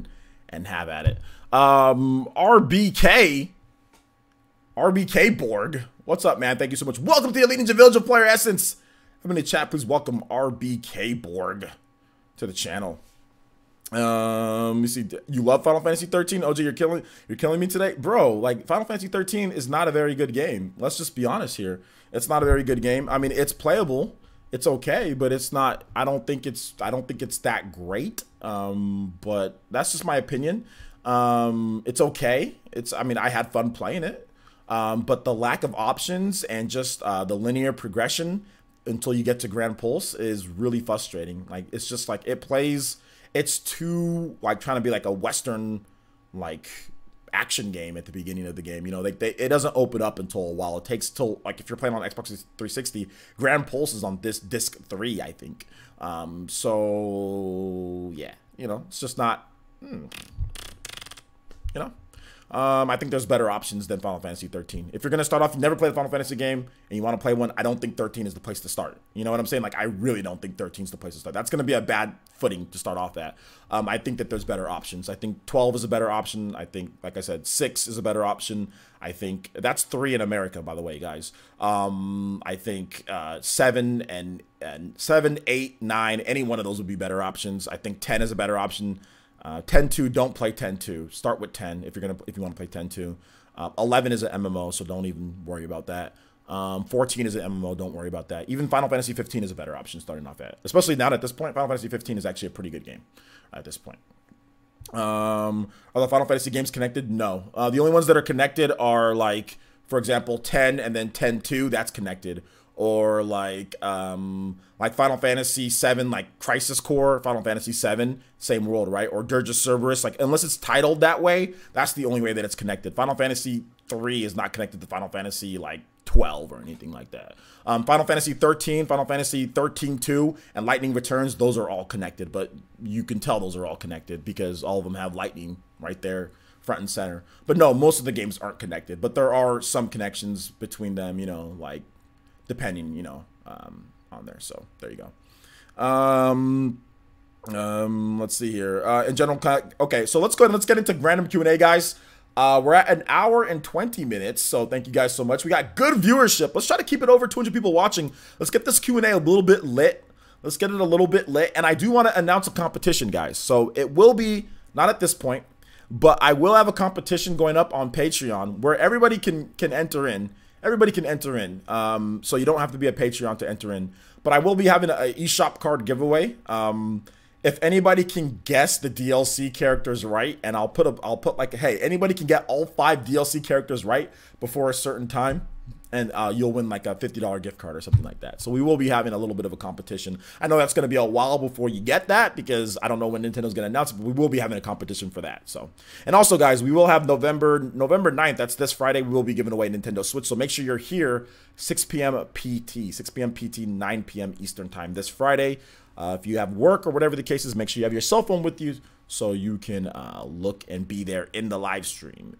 and have at it. RBK Borg, what's up, man? Thank you so much. Welcome to the Elite Ninja Village of Player Essence. I'm in the chat. Please welcome RBK Borg to the channel. Let me see. You love Final Fantasy 13? OG, you're killing me today, bro. Like, Final Fantasy 13 is not a very good game. Let's just be honest here. It's not a very good game. I mean, it's playable. It's okay, but it's not. I don't think it's that great. But that's just my opinion. It's okay. I mean, I had fun playing it. But the lack of options and just the linear progression until you get to Grand Pulse is really frustrating. Like, it's just like it plays. It's too like trying to be like a Western like action game at the beginning of the game. You know, like it doesn't open up until a while. It takes till like if you're playing on Xbox 360, Grand Pulse is on this disc 3, I think. So yeah, you know, it's just not. You know. I think there's better options than Final Fantasy 13. If you're going to start off, you never played a Final Fantasy game, and you want to play one, I don't think 13 is the place to start. You know what I'm saying? Like, I really don't think 13 is the place to start. That's going to be a bad footing to start off at. I think that there's better options. I think 12 is a better option. I think, like I said, 6 is a better option. I think that's 3 in America, by the way, guys. I think 7 and 7, 8, 9, any one of those would be better options. I think 10 is a better option. 10-2, don't play 10-2. Start with 10 if you want to play 10-2. 11 is an MMO, so don't even worry about that. 14 is an MMO, don't worry about that. Even Final Fantasy 15 is a better option starting off at. Especially now at this point, Final Fantasy 15 is actually a pretty good game at this point. Are the Final Fantasy games connected? No. The only ones that are connected are like, for example, 10 and then 10-2, that's connected. Or like Final Fantasy 7, like Crisis Core, Final Fantasy 7, same world, right? Or Dirge Cerberus, like unless it's titled that way, that's the only way that it's connected. Final Fantasy 3 is not connected to Final Fantasy like 12 or anything like that. Final Fantasy 13, Final Fantasy 13-2, and Lightning Returns, those are all connected, but you can tell those are all connected because all of them have lightning right there front and center. But no, most of the games aren't connected, but there are some connections between them, you know, like depending, you know, on there. So there you go. Let's see here. In general, okay, so let's go ahead and let's get into random Q&A, guys. We're at 1 hour and 20 minutes, so thank you guys so much. We got good viewership. Let's try to keep it over 200 people watching. Let's get this Q&A a little bit lit. Let's get it a little bit lit. And I do want to announce a competition, guys. So it will be, not at this point, but I will have a competition going up on Patreon where everybody can enter in. Everybody can enter in, so you don't have to be a Patreon to enter in. But I will be having an eShop card giveaway. If anybody can guess the DLC characters right, and I'll put like, hey, anybody can get all 5 DLC characters right before a certain time, and you'll win like a $50 gift card or something like that. So we will be having a little bit of a competition. I know that's going to be a while before you get that because I don't know when Nintendo's going to announce it, but we will be having a competition for that. So, and also, guys, we will have November 9th. That's this Friday. We will be giving away a Nintendo Switch. So make sure you're here 6 p.m. PT, 6 p.m. PT, 9 p.m. Eastern time this Friday. If you have work or whatever the case is, make sure you have your cell phone with you so you can look and be there in the live stream.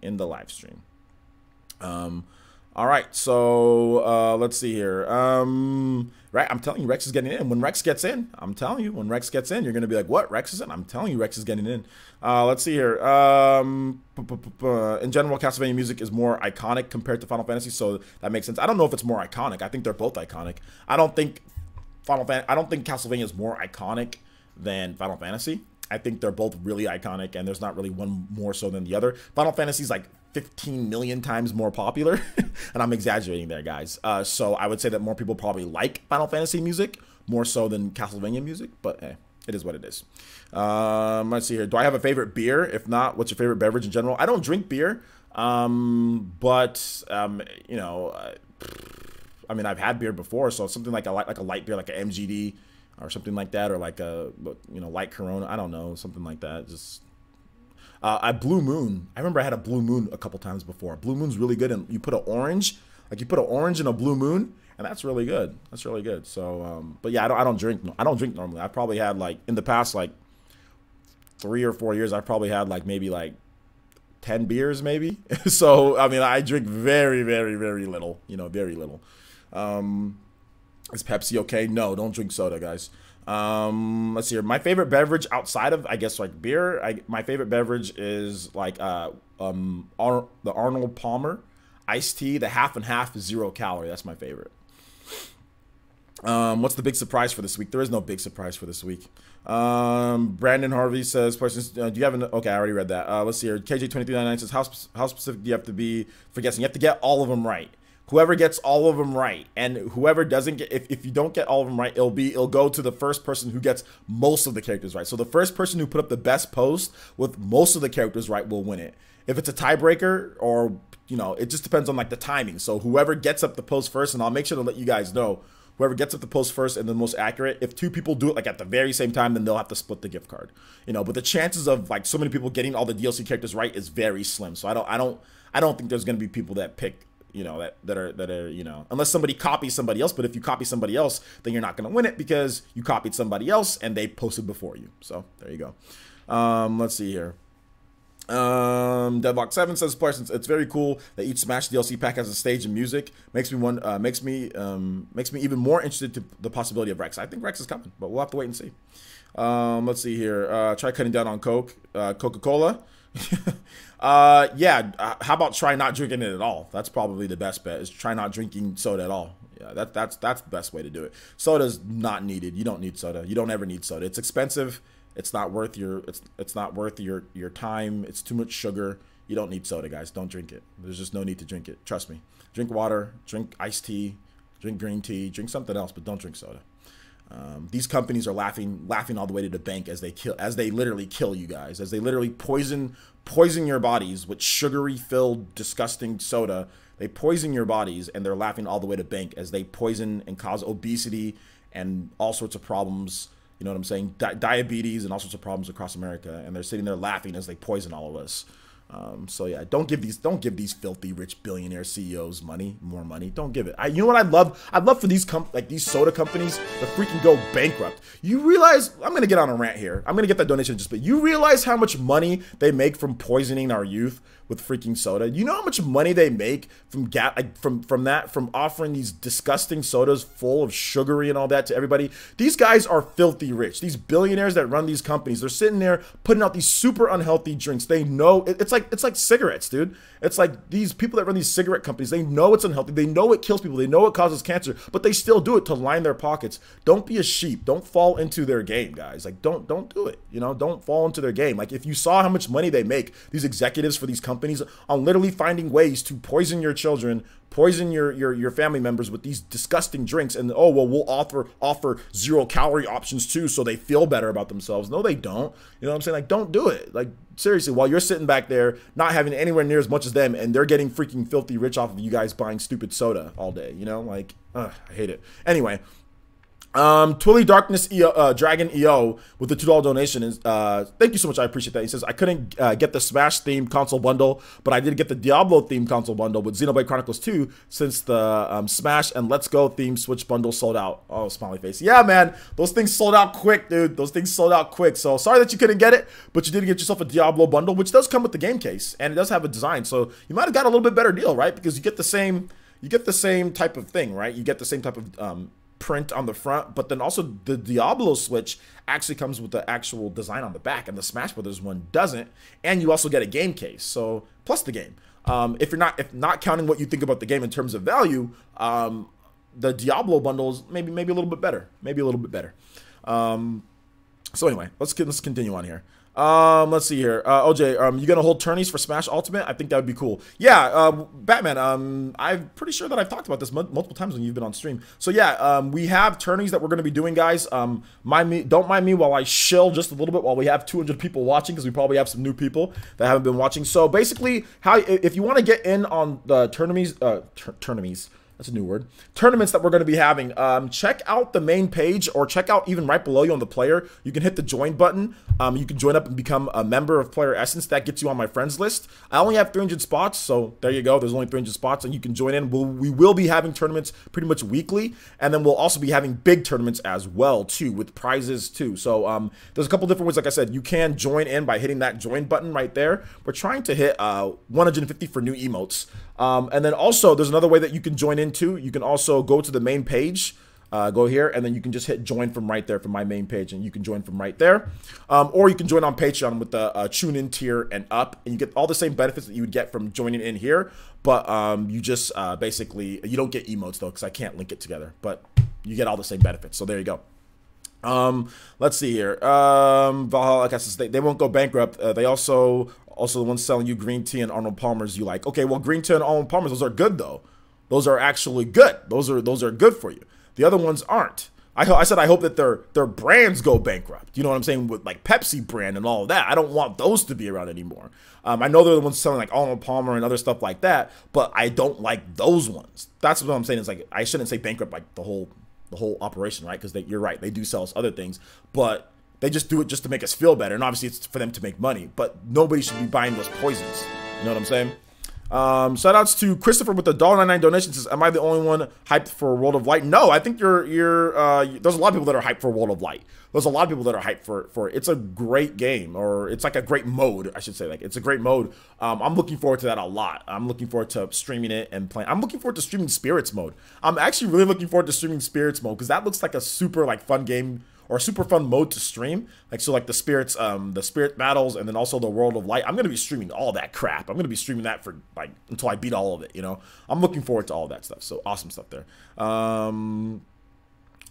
All right, so let's see here. Right, I'm telling you, Rex is getting in. When Rex gets in, I'm telling you, when Rex gets in, you're gonna be like, "What? Rex is in?" I'm telling you, Rex is getting in. Let's see here. In general, Castlevania music is more iconic compared to Final Fantasy, so that makes sense. I don't know if it's more iconic. I think they're both iconic. I don't think Castlevania is more iconic than Final Fantasy. I think they're both really iconic, and there's not really one more so than the other. Final Fantasy is like 15 million times more popular, and I'm exaggerating there, guys. So I would say that more people probably like Final Fantasy music more so than Castlevania music, but hey, it is what it is. Let's see here. Do I have a favorite beer? If not, what's your favorite beverage in general? I don't drink beer, but you know, I mean, I've had beer before, so something like a light beer, like a MGD or something like that, or like a, you know, light Corona. I don't know, something like that. Just I Blue Moon. I remember I had a Blue Moon a couple times before. Blue Moon's really good, and you put an orange, like you put an orange in a Blue Moon, and that's really good. That's really good. So, but yeah, I don't drink. I don't drink normally. I probably had like in the past like 3 or 4 years, I probably had like maybe like 10 beers maybe. So I mean, I drink very, very, very little. You know, very little. Is Pepsi okay? No, don't drink soda, guys. Let's see here. My favorite beverage outside of, I guess, like beer, my favorite beverage is like the Arnold Palmer iced tea, the half and half, 0 calorie. That's my favorite. What's the big surprise for this week? There is no big surprise for this week. Brandon Harvey says, do you have an, okay, I already read that. Let's see here. KJ2399 says, how specific do you have to be for guessing? You have to get all of them right. Whoever gets all of them right, and whoever doesn't get, if you don't get all of them right, it'll go to the first person who gets most of the characters right. So the first person who put up the best post with most of the characters right will win it. If it's a tiebreaker, or you know, it just depends on like the timing. So whoever gets up the post first, and I'll make sure to let you guys know, whoever gets up the post first and the most accurate, if 2 people do it like at the very same time, then they'll have to split the gift card. You know, but the chances of like so many people getting all the DLC characters right is very slim. So I don't think there's gonna be people that pick, you know, that are, you know, unless somebody copies somebody else. But if you copy somebody else, then you're not going to win it because you copied somebody else and they posted before you. So there you go. Let's see here. Deadlock7 says, Parsons, it's very cool that each Smash DLC pack has a stage and music. Makes me even more interested to the possibility of Rex. I think Rex is coming, but we'll have to wait and see. Let's see here. Try cutting down on Coca-Cola. Yeah, how about try not drinking it at all? That's probably the best bet, is try not drinking soda at all. Yeah, that's the best way to do it. Soda's not needed. You don't need soda. You don't ever need soda. It's expensive. It's not worth your your time. It's too much sugar. You don't need soda, guys. Don't drink it. There's just no need to drink it. Trust me. Drink water, drink iced tea, drink green tea, drink something else, but don't drink soda. These companies are laughing all the way to the bank as they literally kill you guys, as they literally poison your bodies with sugary filled disgusting soda. They poison your bodies, and they're laughing all the way to bank as they poison and cause obesity and all sorts of problems. You know what I'm saying? Diabetes and all sorts of problems across America, and they're sitting there laughing as they poison all of us. So yeah, don't give these filthy rich billionaire CEOs more money. Don't give it. You know what I'd love for these these soda companies to freaking go bankrupt. You realize, I'm gonna get on a rant here. I'm gonna get that donation just, but you realize how much money they make from poisoning our youth with freaking soda? You know how much money they make from offering these disgusting sodas full of sugary and all that to everybody? These guys are filthy rich. These billionaires that run these companies, they're sitting there putting out these super unhealthy drinks. They know it's like cigarettes, dude. It's like these people that run these cigarette companies, they know it's unhealthy. They know it kills people. They know it causes cancer, but they still do it to line their pockets. Don't be a sheep. Don't fall into their game, guys. Like, don't do it. You know, don't fall into their game. Like, if you saw how much money they make, these executives for these companies, on literally finding ways to poison your children, poison your family members with these disgusting drinks, and oh well, we'll offer 0 calorie options too, so they feel better about themselves. No, they don't. You know what I'm saying? Like, don't do it. Like, seriously, while you're sitting back there not having anywhere near as much as them, and they're getting freaking filthy rich off of you guys buying stupid soda all day. You know, like, I hate it. Anyway. Twilly Darkness Dragon EO with the $2 donation is thank you so much. I appreciate that. He says, I couldn't get the Smash themed console bundle, but I did get the Diablo themed console bundle with Xenoblade Chronicles 2 since the Smash and Let's Go themed Switch bundle sold out. Oh, smiley face. Yeah, man, those things sold out quick, dude. Those things sold out quick. So sorry that you couldn't get it, but you did get yourself a Diablo bundle, which does come with the game case, and it does have a design. So you might have got a little bit better deal, right? Because you get the same type of thing, right? You get the same type of print on the front, but then also the Diablo Switch actually comes with the actual design on the back, and the Smash Brothers one doesn't. And you also get a game case, so plus the game. If not counting what you think about the game in terms of value, the Diablo bundle is maybe a little bit better, So anyway, let's continue on here. Let's see here. OJ, you gonna hold tourneys for Smash Ultimate? I think that would be cool. Yeah, Batman, I'm pretty sure that I've talked about this multiple times when you've been on stream. So yeah, we have tourneys that we're gonna be doing, guys. Don't mind me while I shill just a little bit while we have 200 people watching, because we probably have some new people that haven't been watching. So basically, if you want to get in on the tourneys, That's a new word. Tournaments that we're going to be having. Check out the main page, or check out even right below you on the player. You can hit the join button. You can join up and become a member of Player Essence. That gets you on my friends list. I only have 300 spots, so there you go. There's only 300 spots, and you can join in. We will be having tournaments pretty much weekly, and then we'll also be having big tournaments as well, too, with prizes, too. So there's a couple different ways. Like I said, you can join in by hitting that join button right there. We're trying to hit 150 for new emotes. And then also, there's another way that you can join into. You can also go to the main page, go here, and then you can just hit join from right there from my main page, and you can join from right there. Or you can join on Patreon with the tune in tier and up, and you get all the same benefits that you would get from joining in here. But you just basically, you don't get emotes though, because I can't link it together, but you get all the same benefits. So there you go. Let's see here. Valhalla, like I said, they won't go bankrupt. They also the ones selling you green tea and Arnold Palmer's you like. Okay, well, green tea and Arnold Palmer's, those are good though. Those are actually good. Those are good for you. The other ones aren't. I said I hope that their brands go bankrupt. You know what I'm saying? With like Pepsi brand and all of that. I don't want those to be around anymore. I know they're the ones selling like Arnold Palmer and other stuff like that, but I don't like those ones. That's what I'm saying. It's like I shouldn't say bankrupt like the whole operation, right? Because you're right, they do sell us other things, but they just do it just to make us feel better, and obviously it's for them to make money. But nobody should be buying those poisons. You know what I'm saying? Shout outs to Christopher with the $1.99 donation. Says, am I the only one hyped for World of Light? No, I think there's a lot of people that are hyped for World of Light. There's a lot of people that are hyped for it. It's a great game, or it's like a great mode, I should say. Like, it's a great mode. I'm looking forward to that a lot. I'm looking forward to streaming it and playing. I'm looking forward to streaming Spirits mode. I'm actually really looking forward to streaming Spirits mode, because that looks like a super like fun game, or a super fun mode to stream. Like, so like the spirit battles, and then also the World of Light. I'm going to be streaming all that crap. I'm going to be streaming that for like until I beat all of it, you know. I'm looking forward to all that stuff. So awesome stuff there.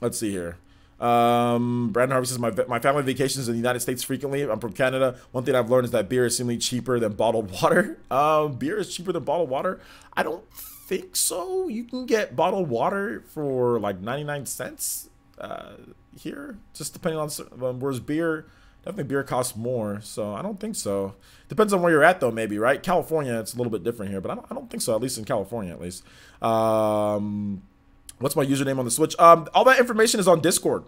Let's see here. Brandon Harvey says, my family vacations in the United States frequently. I'm from Canada. One thing I've learned is that beer is seemingly cheaper than bottled water. Beer is cheaper than bottled water? I don't think so. You can get bottled water for like 99 cents here, just depending on whereas definitely beer costs more, so I don't think so. Depends on where you're at though, maybe, right? California, it's a little bit different here, but I don't think so, at least in California, at least. What's my username on the Switch? All that information is on Discord.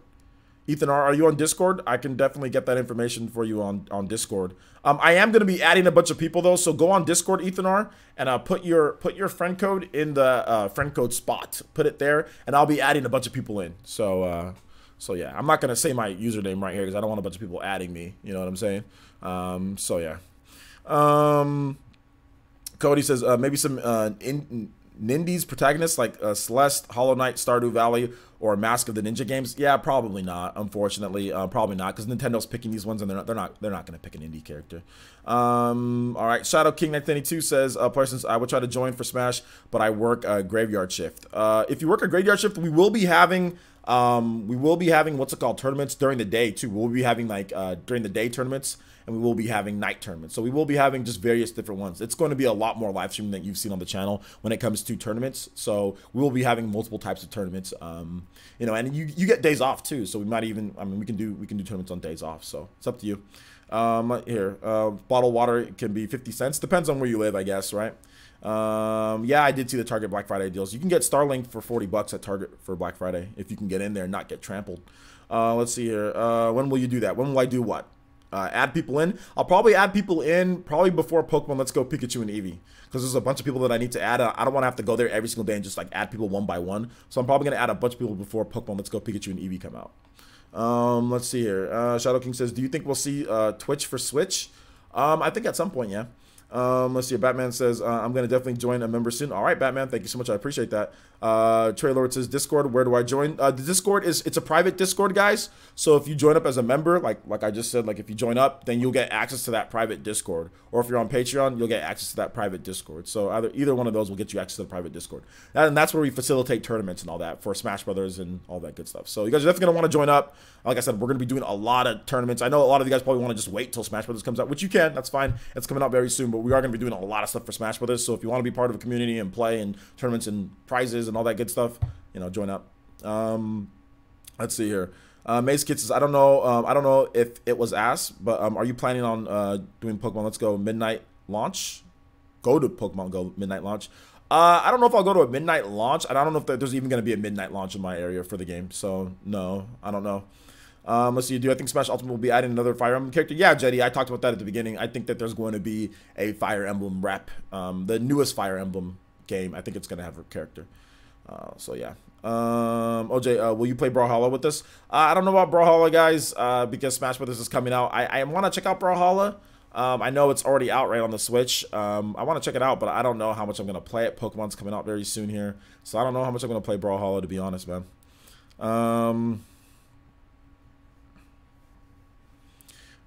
Ethan R, are you on Discord? I can definitely get that information for you on Discord. I am going to be adding a bunch of people though, so go on Discord, Ethan R, and put your friend code in the friend code spot. Put it there, and I'll be adding a bunch of people in. So yeah, I'm not going to say my username right here because I don't want a bunch of people adding me. You know what I'm saying? So yeah. Cody says maybe some Nindies protagonists like Celeste, Hollow Knight, Stardew Valley, or Mask of the Ninja games. Yeah, probably not. Unfortunately, probably not, because Nintendo's picking these ones, and they're not going to pick an indie character. All right, Shadow King 992 says, Parsons, I would try to join for Smash, but I work a graveyard shift. If you work a graveyard shift, we will be having what's it called, tournaments during the day too. We'll be having like during the day tournaments, and we will be having night tournaments. So we will be having just various different ones. It's going to be a lot more live streaming than you've seen on the channel when it comes to tournaments. So we will be having multiple types of tournaments. You know, and you get days off too. So we might even, I mean, we can do tournaments on days off. So it's up to you. Here, bottled water can be 50 cents. Depends on where you live, I guess, right? Yeah, I did see the Target Black Friday deals. You can get Starlink for 40 bucks at Target for Black Friday if you can get in there and not get trampled. Let's see here. When will you do that? When will I do what? Add people in? I'll probably add people in probably before Pokemon Let's Go Pikachu and Eevee, because there's a bunch of people that I need to add. I don't want to have to go there every single day and just like add people one by one. So I'm probably going to add a bunch of people before Pokemon Let's Go Pikachu and Eevee come out. Let's see here. Shadow King says, do you think we'll see Twitch for Switch? I think at some point, yeah. Let's see. Batman says, I'm going to definitely join a member soon. All right, Batman. Thank you so much. I appreciate that. Trey Lord says, Discord, where do I join? The Discord it's a private Discord, guys. So if you join up as a member, like I just said, like if you join up, then you'll get access to that private Discord. Or if you're on Patreon, you'll get access to that private Discord. So either one of those will get you access to the private Discord. And that's where we facilitate tournaments and all that for Smash Brothers and all that good stuff. So you guys are definitely going to want to join up. Like I said, we're going to be doing a lot of tournaments. I know a lot of you guys probably want to just wait till Smash Brothers comes out, which you can. That's fine. It's coming out very soon. But we are going to be doing a lot of stuff for Smash Brothers. So if you want to be part of a community and play and tournaments and prizes and all that good stuff, you know, join up. Let's see here. Maze Kid says, I don't know if it was asked, but are you planning on doing Pokemon Let's Go midnight launch? Go to Pokemon Go midnight launch. I don't know if I'll go to a midnight launch. And I don't know if there's even going to be a midnight launch in my area for the game. So, no, I don't know. Let's see. Do I think Smash Ultimate will be adding another Fire Emblem character? Yeah, Jetty. I talked about that at the beginning. I think that there's going to be a Fire Emblem rep. The newest Fire Emblem game. I think it's going to have a character. So, yeah. OJ, will you play Brawlhalla with us? I don't know about Brawlhalla, guys, because Smash Brothers is coming out. I want to check out Brawlhalla. I know it's already out right on the Switch. I want to check it out, but I don't know how much I'm going to play it. Pokemon's coming out very soon here. So I don't know how much I'm going to play Brawlhalla, to be honest, man.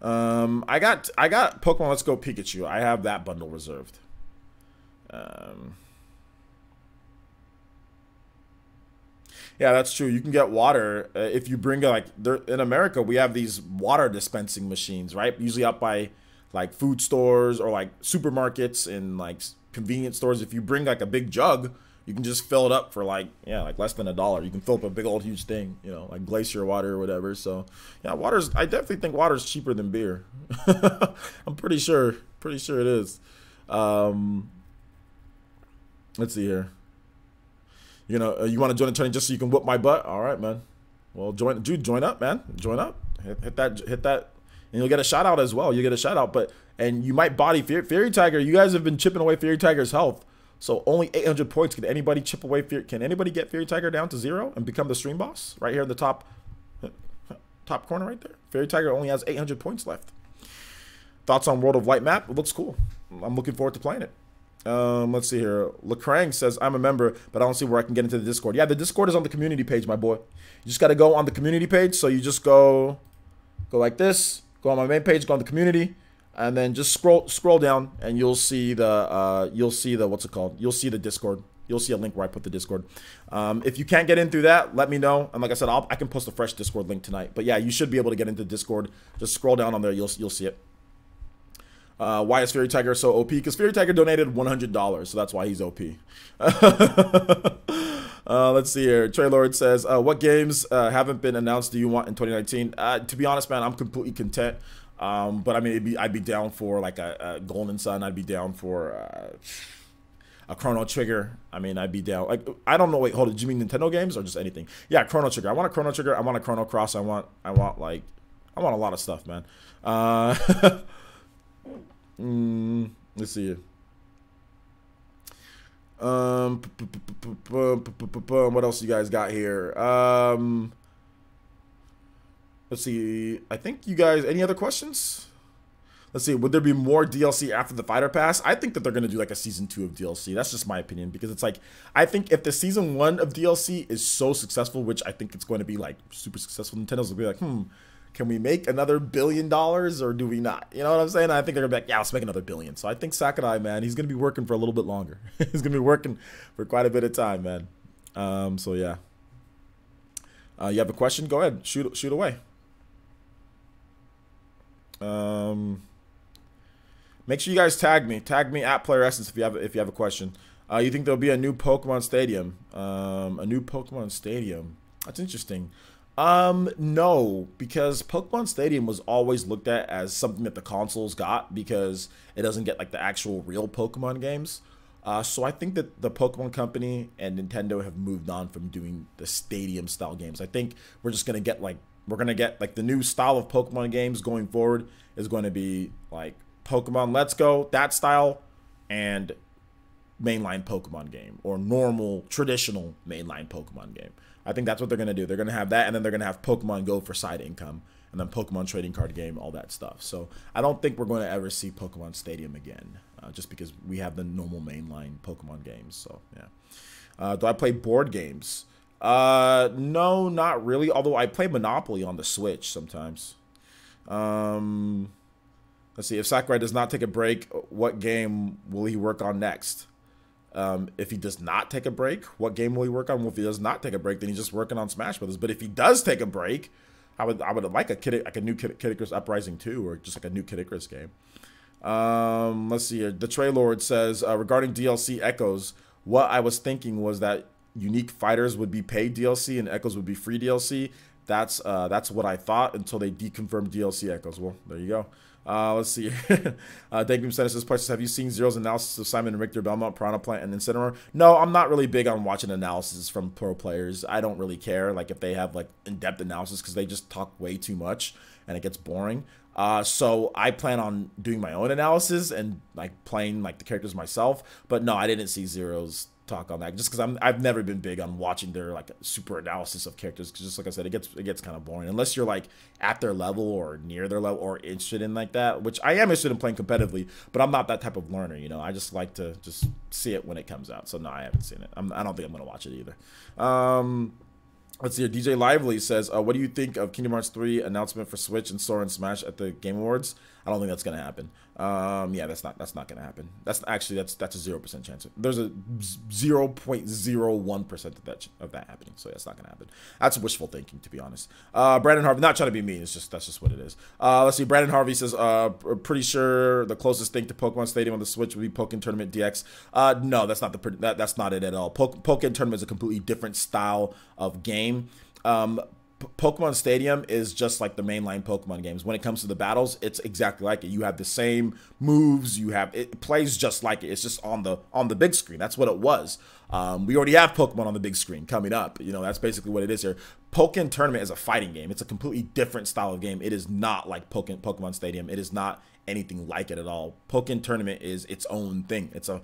I got Pokemon Let's Go Pikachu. I have that bundle reserved. Yeah, that's true. You can get water if you bring in America, we have these water dispensing machines, right? Usually up by like food stores or like supermarkets and like convenience stores. If you bring like a big jug, you can just fill it up for like less than $1. You can fill up a big old huge thing, like glacier water or whatever. So yeah, I definitely think water's cheaper than beer. I'm pretty sure it is. Let's see here. You want to join the tourney just so you can whoop my butt? All right, man. Well, join up, man. Join up. Hit that, and you'll get a shout out as well. You get a shout out, and you might body Fairy Tiger. You guys have been chipping away Fairy Tiger's health, so only 800 points. Can anybody chip away? Can anybody get Fairy Tiger down to 0 and become the stream boss? Right here in the top corner, right there. Fairy Tiger only has 800 points left. Thoughts on World of Light map? It looks cool. I'm looking forward to playing it. Let's see here. Lecrang says, I'm a member, but I don't see where I can get into the Discord. Yeah, the Discord is on the community page, my boy. You just got to go on the community page. So you just go like this, go on my main page, go on the community, and then just scroll down, and you'll see the what's it called? You'll see the Discord. You'll see a link where I put the Discord. If you can't get in through that, let me know. And like I said, I can post a fresh Discord link tonight. But yeah, you should be able to get into Discord. Just scroll down on there. You'll see it. Why is Fairy Tiger so OP? Because Fairy Tiger donated $100, so that's why he's OP. Let's see here. Trey Lord says, what games haven't been announced do you want in 2019? To be honest, man, I'm completely content. But I mean, I'd be down for like a Golden Sun. I'd be down for a Chrono Trigger. I mean, I'd be down. Like, I don't know. Wait, hold it. Do you mean Nintendo games or just anything? Yeah, Chrono Trigger. I want a Chrono Trigger. I want a Chrono Cross. I want a lot of stuff, man. Let's see. What else you guys got here? Let's see. I think you guys. Any other questions? Let's see. Would there be more DLC after the Fighter Pass? I think that they're gonna do like a season 2 of DLC. That's just my opinion, because it's like, I think if the season 1 of DLC is so successful, which I think it's going to be like super successful, Nintendo's will be like, can we make another $1 billion or do we not? You know what I'm saying? I think they're gonna be like, yeah, let's make another $1 billion. So I think Sakurai, man, he's gonna be working for a little bit longer. He's gonna be working for quite a bit of time, man. So yeah. You have a question? Go ahead, shoot away. Make sure you guys tag me at Player Essence if you have a question. You think there'll be a new Pokemon Stadium? A new Pokemon Stadium. That's interesting. No, because Pokemon Stadium was always looked at as something that the consoles got because it doesn't get like the actual real Pokemon games. So I think that the Pokemon Company and Nintendo have moved on from doing the stadium style games. I think we're just gonna get like the new style of Pokemon games going forward is going to be like Pokemon Let's Go, that style, and mainline Pokemon game, or normal traditional mainline Pokemon game. I think that's what they're going to do. They're going to have that, and then they're going to have Pokemon Go for side income, and then Pokemon trading card game, all that stuff. So I don't think we're going to ever see Pokemon Stadium again, just because we have the normal mainline Pokemon games. So yeah. Do I play board games? No, not really. Although I play Monopoly on the Switch sometimes. Let's see. If Sakurai does not take a break, what game will he work on next? If he does not take a break, what game will he work on? Well, if he does not take a break, then he's just working on Smash Brothers. But if he does take a break, I would like a new Kid Icarus Uprising 2, or just like a new Kid Icarus game. Let's see here. The Trey Lord says, regarding DLC Echoes, what I was thinking was that unique fighters would be paid DLC and Echoes would be free DLC. That's what I thought until they deconfirmed DLC Echoes. Well, there you go. Let's see. Dagnum says this question: have you seen Zero's analysis of Simon and Richter, Belmont, Piranha Plant, and Incineroar? No, I'm not really big on watching analysis from pro players. I don't really care, like, if they have like in-depth analysis, because they just talk way too much and it gets boring. So I plan on doing my own analysis and like playing like the characters myself. But no, I didn't see Zero's talk on that, just because I've never been big on watching their like super analysis of characters, because just like I said, it gets kind of boring unless you're like at their level or near their level or interested in like that, which I am interested in playing competitively, but I'm not that type of learner, you know. I just like to just see it when it comes out. So no, I haven't seen it. I don't think I'm gonna watch it either. Let's see here. DJ Lively says, what do you think of Kingdom Hearts 3 announcement for Switch and Sora and Smash at the Game Awards? I don't think that's gonna happen. Yeah, that's not gonna happen. That's a 0% chance. There's a 0.01% of that happening. So that's not gonna happen. That's wishful thinking, to be honest. Brandon Harvey, not trying to be mean. That's just what it is. Let's see. Brandon Harvey says, pretty sure the closest thing to Pokemon Stadium on the Switch would be Pokken Tournament DX. No, that's not that's not it at all. Pokken Tournament is a completely different style of game. Pokemon Stadium is just like the mainline Pokemon games. When it comes to the battles, it's exactly like it. You have the same moves. It plays just like it. It's just on the big screen. That's what it was. We already have Pokemon on the big screen coming up. You know, that's basically what it is here. Pokemon Tournament is a fighting game. It's a completely different style of game. It is not like Pokemon Stadium. It is not anything like it at all. Pokemon Tournament is its own thing. It's a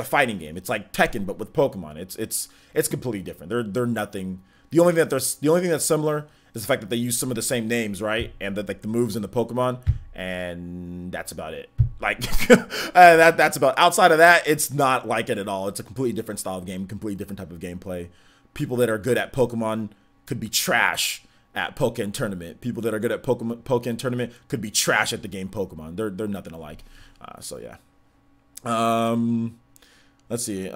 fighting game. It's like Tekken but with Pokemon. It's completely different. They're nothing. The only thing that's similar is the fact that they use some of the same names, right? And that like the moves in the Pokemon, and that's about it. Like that's about. Outside of that, it's not like it at all. It's a completely different style of game, completely different type of gameplay. People that are good at Pokemon could be trash at Pokemon Tournament. People that are good at Pokemon Tournament could be trash at the game Pokemon. They're nothing alike. So yeah. Let's see.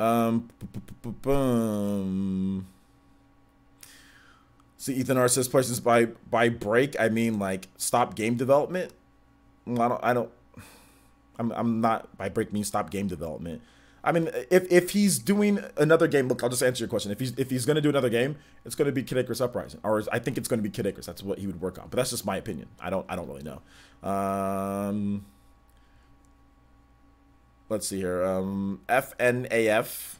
See, Ethan R says places by break. I mean, like, stop game development. I'm not, by break means stop game development. I mean, if he's doing another game, look, I'll just answer your question. If he's gonna do another game, it's gonna be Kid Icarus Uprising, or I think it's gonna be Kid Icarus. That's what he would work on. But that's just my opinion. I don't really know. Let's see here. FNAF.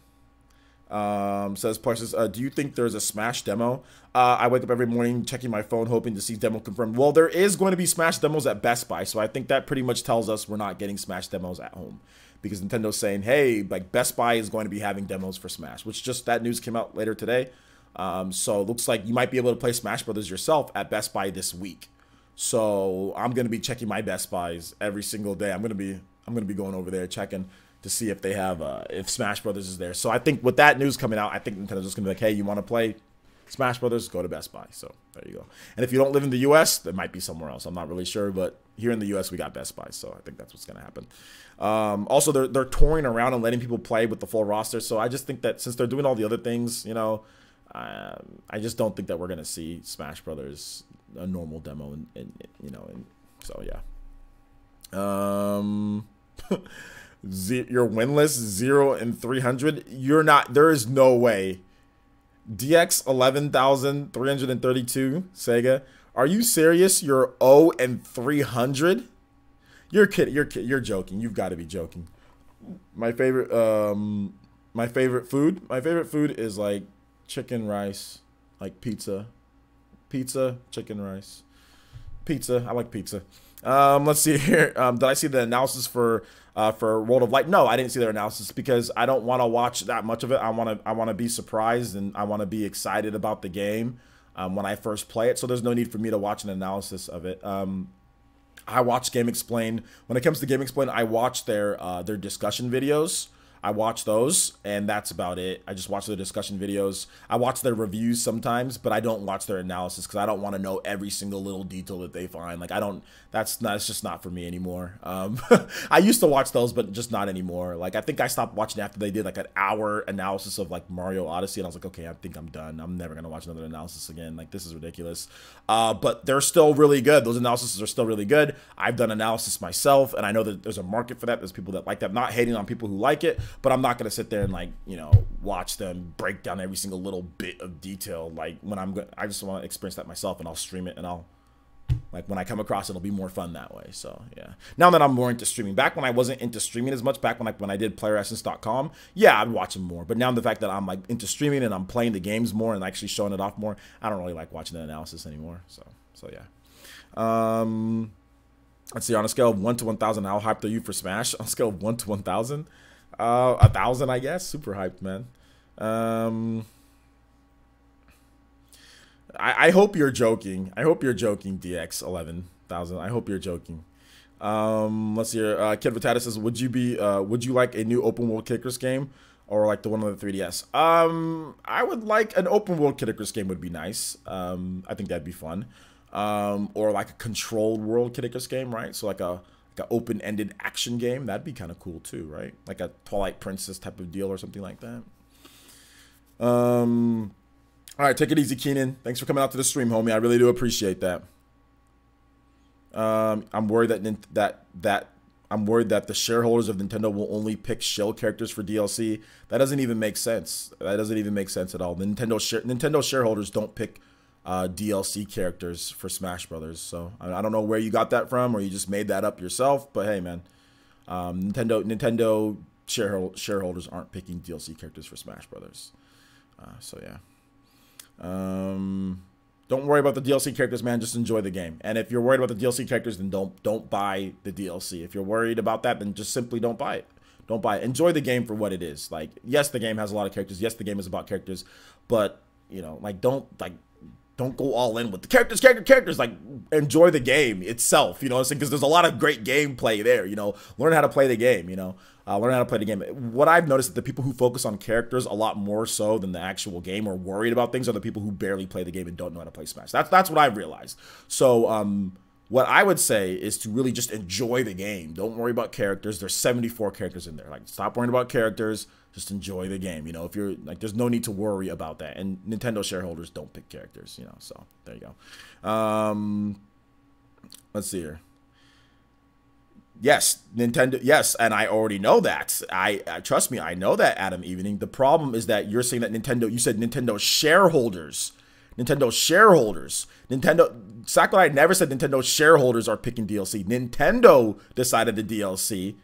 Says Parsons, do you think there's a Smash demo? I wake up every morning checking my phone hoping to see demo confirmed. Well, there is going to be Smash demos at Best Buy, so I think that pretty much tells us we're not getting Smash demos at home, because Nintendo's saying, hey, like, Best Buy is going to be having demos for Smash, which just that news came out later today. So it looks like you might be able to play Smash Brothers yourself at Best Buy this week. So I'm going to be checking my Best Buys every single day. I'm going to be going over there checking to see if they have if Smash Brothers is there. So I think with that news coming out, I think Nintendo's just gonna be like, hey, you want to play Smash Brothers? Go to Best Buy. So there you go. And if you don't live in the U.S., there might be somewhere else. I'm not really sure, but here in the U.S. we got Best Buy, so I think that's what's gonna happen. Also, they're touring around and letting people play with the full roster. So I just think that since they're doing all the other things, you know, I just don't think that we're gonna see Smash Brothers a normal demo, and you know, and so yeah. You're winless, 0 and 300. You're not. There is no way. DX 11,332. Sega, are you serious? You're 0 and 300. You're kidding. You're joking. You've got to be joking. My favorite food. My favorite food is like chicken rice, like pizza, chicken rice, pizza. I like pizza. Let's see here. Did I see the analysis for World of Light? No, I didn't see their analysis because I don't want to watch that much of it. I want to be surprised, and I want to be excited about the game when I first play it. So there's no need for me to watch an analysis of it. I watch Game Explain. When it comes to Game Explain, I watch their discussion videos. I watch those, and that's about it. I just watch their discussion videos. I watch their reviews sometimes, but I don't watch their analysis because I don't want to know every single little detail that they find. Like, it's just not for me anymore. I used to watch those, but just not anymore. Like, I think I stopped watching after they did like an hour analysis of like Mario Odyssey, and I was like, okay, I think I'm done. I'm never gonna watch another analysis again. Like, this is ridiculous. But they're still really good. Those analyses are still really good. I've done analysis myself, and I know that there's a market for that. There's people that like that. I'm not hating on people who like it, but I'm not gonna sit there and, like, you know, watch them break down every single little bit of detail. Like, when I just want to experience that myself, and I'll stream it, and I'll like when I come across it, it'll be more fun that way. So yeah. Now that I'm more into streaming, back when I wasn't into streaming as much, back when I did playeressence.com, yeah, I'd watch them more. But now the fact that I'm like into streaming and I'm playing the games more and actually showing it off more, I don't really like watching the analysis anymore. So yeah. Let's see, on a scale of 1 to 1,000, how hyped are you for Smash? On a scale of 1 to 1,000, 1,000, I guess. Super hyped, man. I hope you're joking. I hope you're joking, DX 11,000. I hope you're joking. Let's see here. Kid Vitata says, would you like a new open world Kid Icarus game or like the one on the 3DS? I would like an open world Kid Icarus game would be nice. I think that'd be fun. Or like a controlled world Kid Icarus game, right? So like a open-ended action game, that'd be kind of cool too, right? Like a Twilight Princess type of deal or something like that. All right, take it easy, Keenan. Thanks for coming out to the stream, homie. I really do appreciate that. I'm worried that the shareholders of Nintendo will only pick shell characters for DLC. That doesn't even make sense. That doesn't even make sense at all. The Nintendo shareholders don't pick DLC characters for Smash Brothers. So I don't know where you got that from, or you just made that up yourself. But hey, man, Nintendo shareholders aren't picking DLC characters for Smash Brothers. So yeah. Don't worry about the DLC characters, man. Just enjoy the game. And if you're worried about the DLC characters, then don't buy the DLC. If you're worried about that, then just simply don't buy it. Don't buy it. Enjoy the game for what it is. Like, yes, the game has a lot of characters. Yes, the game is about characters. But you know, like don't go all in with the characters. Like, enjoy the game itself, you know what I'm saying? Because there's a lot of great gameplay there, you know. Learn how to play the game, you know. Learn how to play the game. What I've noticed is the people who focus on characters a lot more so than the actual game or worried about things are the people who barely play the game and don't know how to play Smash. That's what I've realized. So, what I would say is to really just enjoy the game. Don't worry about characters. There's 74 characters in there. Like, stop worrying about characters. Just enjoy the game. You know, if you're like, there's no need to worry about that. And Nintendo shareholders don't pick characters, you know. So there you go. Let's see here. Yes, Nintendo. Yes, and I already know that. I trust me, I know that, Adam Evening. The problem is that you're saying that Nintendo. You said Nintendo shareholders. Nintendo shareholders. Sakurai never said Nintendo shareholders are picking DLC. Nintendo decided the DLC.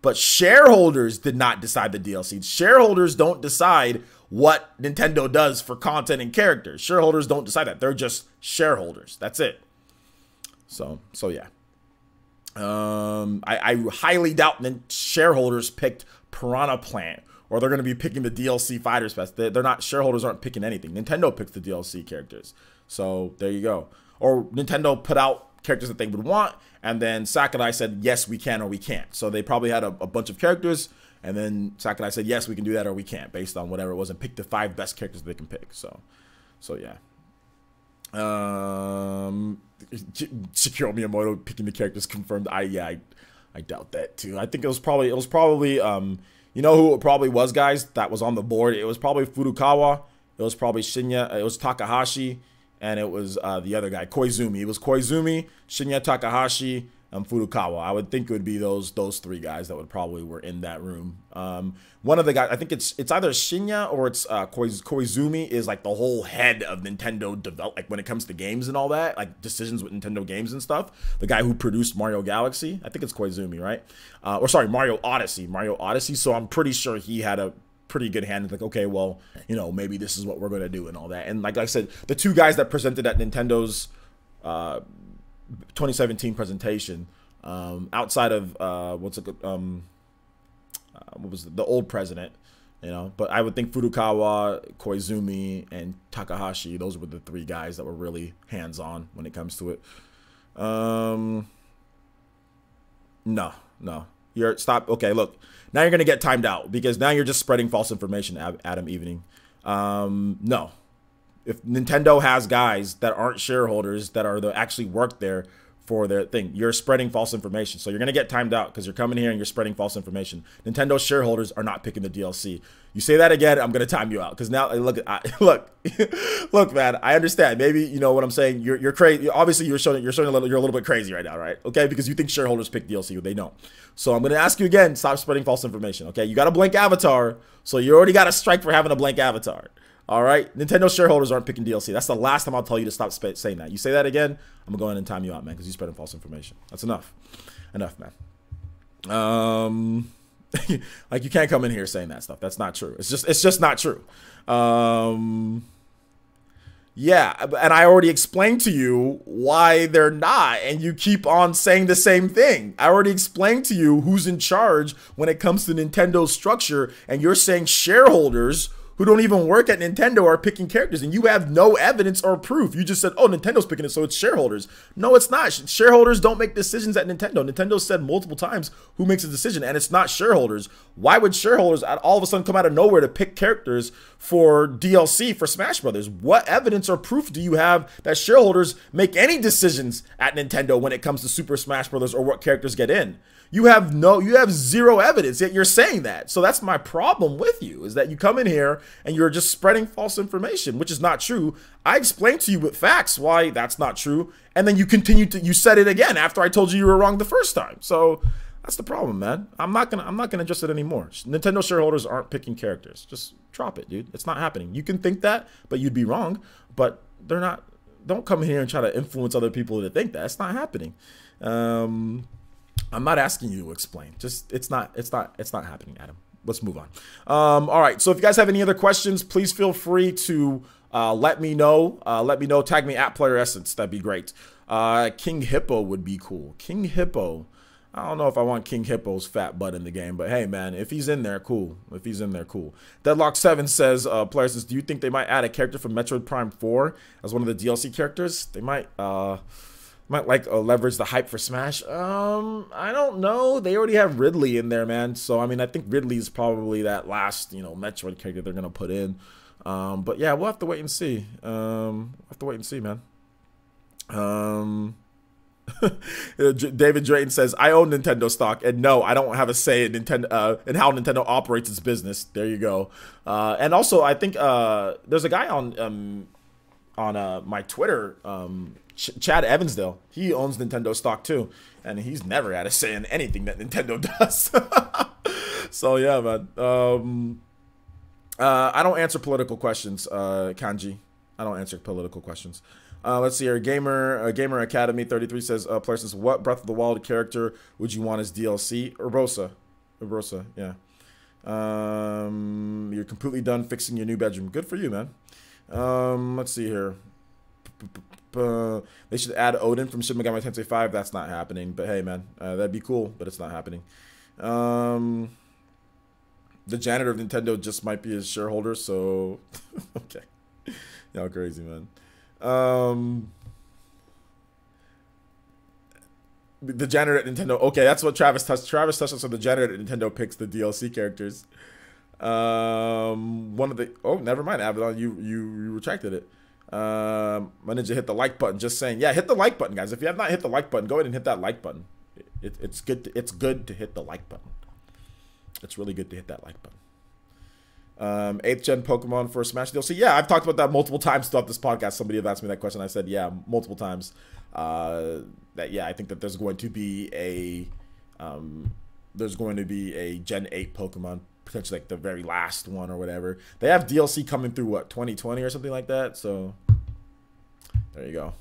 But shareholders did not decide the DLC. Shareholders don't decide what Nintendo does for content and characters. Shareholders don't decide that. They're just shareholders. That's it. So yeah. I highly doubt that shareholders picked Piranha Plant, or they're going to be picking the DLC Fighters Fest. They're not. Shareholders aren't picking anything. Nintendo picks the DLC characters. So there you go. Or Nintendo put out characters that they would want, and then Sakurai said, yes, we can or we can't. So they probably had a bunch of characters, and then Sakurai said, yes, we can do that or we can't, based on whatever it was, and pick the 5 best characters they can pick. So yeah. Shigeru Miyamoto picking the characters confirmed. I doubt that too. I think it was probably you know who it probably was, guys, that was on the board. It was probably Furukawa, it was probably Shinya, it was Takahashi, and it was the other guy, Koizumi. It was Koizumi, Shinya, Takahashi, and Furukawa. I would think it would be those 3 guys that would probably were in that room. One of the guys, I think it's either Shinya or it's Koizumi, is like the whole head of Nintendo like when it comes to games and all that, like decisions with Nintendo games and stuff. The guy who produced Mario Galaxy, I think it's Koizumi, right? Or sorry, Mario Odyssey. So I'm pretty sure he had a pretty good hand. Like, okay, well, you know, maybe this is what we're going to do and all that. And like I said, the 2 guys that presented at Nintendo's 2017 presentation, outside of what was the old president, you know, but I would think Furukawa, Koizumi, and Takahashi, those were the 3 guys that were really hands-on when it comes to it. No, stop. Okay, look, now you're gonna get timed out because now you're just spreading false information, Adam Evening. No, if Nintendo has guys that aren't shareholders that actually work there for their thing, you're spreading false information. So you're gonna get timed out because you're coming here and you're spreading false information. Nintendo shareholders are not picking the DLC. You say that again, I'm gonna time you out because now look, look, man. I understand. Maybe you know what I'm saying. You're crazy. Obviously, you're a little bit crazy right now, right? Okay, because you think shareholders pick DLC, they don't. So I'm gonna ask you again. Stop spreading false information. Okay, you got a blank avatar, so you already got a strike for having a blank avatar. All right, Nintendo shareholders aren't picking DLC. That's the last time I'll tell you to stop saying that. You say that again, I'm gonna go in and time you out, man, because you're spreading false information. That's enough. Enough, man. Like, you can't come in here saying that stuff. That's not true. It's just not true. Yeah, and I already explained to you why they're not, and you keep on saying the same thing. I already explained to you who's in charge when it comes to Nintendo's structure, and you're saying shareholders who don't even work at Nintendo are picking characters, and you have no evidence or proof. You just said, oh, Nintendo's picking it, so it's shareholders. No, it's not. Shareholders don't make decisions at Nintendo. Nintendo said multiple times who makes a decision, and it's not shareholders. Why would shareholders all of a sudden come out of nowhere to pick characters for DLC for Smash Brothers? What evidence or proof do you have that shareholders make any decisions at Nintendo when it comes to Super Smash Brothers or what characters get in? You have zero evidence, yet you're saying that. So that's my problem with you, is that you come in here and you're just spreading false information, which is not true. I explained to you with facts why that's not true, and then you said it again after I told you were wrong the first time. So that's the problem, man. I'm not gonna adjust it anymore. Nintendo shareholders aren't picking characters. Just drop it, dude. It's not happening. You can think that, but you'd be wrong. But they're not. Don't come here and try to influence other people to think that. It's not happening. I'm not asking you to explain. Just it's not happening, Adam. Let's move on. All right. So if you guys have any other questions, please feel free to let me know. Tag me at Player Essence. That'd be great. King Hippo would be cool. King Hippo. I don't know if I want King Hippo's fat butt in the game, but hey, man, if he's in there, cool. If he's in there, cool. Deadlock7 says, Player Essence, do you think they might add a character from Metroid Prime 4 as one of the DLC characters? They might leverage the hype for Smash. I don't know. They already have Ridley in there, man. So I mean, I think Ridley's probably that last, Metroid character they're gonna put in. But yeah, we'll have to wait and see. Man. David Drayton says, I own Nintendo stock, and no, I don't have a say in Nintendo in how Nintendo operates its business. There you go. And also, I think there's a guy on my Twitter, Chad Evansdale. He owns Nintendo stock too, and he's never had a say in anything that Nintendo does. So yeah, man. I don't answer political questions, Kanji. I don't answer political questions. Let's see here. Gamer Academy 33 says, Player says, what Breath of the Wild character would you want as DLC? Urbosa, yeah. You're completely done fixing your new bedroom. Good for you, man. Let's see here. They should add Odin from Shin Megami Tensei 5. That's not happening. But hey, man, that'd be cool, but it's not happening. The janitor of Nintendo just might be his shareholder, so okay. Y'all crazy, man. The janitor at Nintendo. Okay, that's what Travis touched. Travis touched on, so the janitor at Nintendo picks the DLC characters. One of the never mind, Abaddon, you retracted it. My ninja hit the like button. Just saying, yeah, hit the like button, guys. If you have not hit the like button, go ahead and hit that like button. It's good. It's good to hit the like button. It's really good to hit that like button. 8th gen Pokemon for Smash DLC. Yeah, I've talked about that multiple times throughout this podcast. Somebody have asked me that question. I said, yeah, multiple times. Yeah, I think that there's going to be a Gen 8 Pokemon, potentially like the very last one or whatever. They have DLC coming through what, 2020 or something like that. So there you go.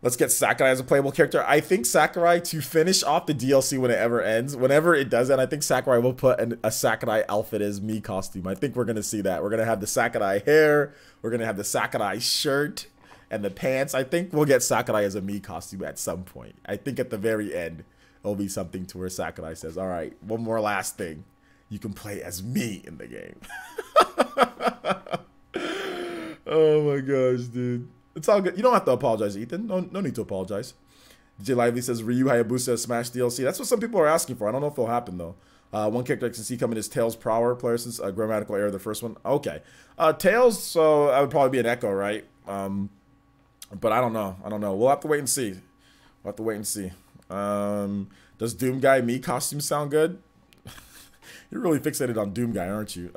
Let's get Sakurai as a playable character. I think Sakurai, to finish off the DLC when it ever ends, whenever it does that, I think Sakurai will put a Sakurai outfit as Mii costume. I think we're going to see that. We're going to have the Sakurai hair. We're going to have the Sakurai shirt and the pants. I think we'll get Sakurai as a Mii costume at some point. I think at the very end, it'll be something to where Sakurai says, all right, one more last thing. You can play as me in the game. Oh my gosh, dude. It's all good. You don't have to apologize, Ethan. No need to apologize. DJ Lively says Ryu Hayabusa Smash DLC. That's what some people are asking for. I don't know if it'll happen though. One character I can see coming is Tails Prower. Player since grammatical error, the first one. Okay. Tails, so that would probably be an Echo, right? But I don't know. We'll have to wait and see. Does Doom Guy Mii costume sound good? You're really fixated on Doom Guy, aren't you?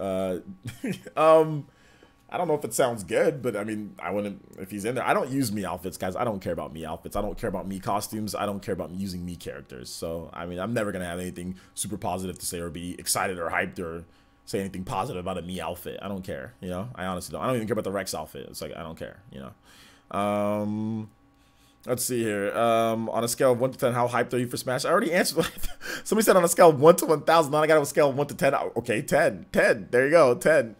I don't know if it sounds good, but I mean, I wouldn't if he's in there. I don't use Mii outfits, guys. I don't care about Mii outfits. I don't care about Mii costumes. I don't care about using Mii characters. So, I mean, I'm never going to have anything super positive to say or be excited or hyped or say anything positive about a me outfit. I don't care, you know. I honestly don't. I don't even care about the Rex outfit. It's like I don't care, you know. Let's see here. On a scale of 1 to 10, how hyped are you for Smash? I already answered. Somebody said on a scale of 1 to 1,000. Now I got a scale of 1 to 10. Okay, 10. 10. There you go. 10.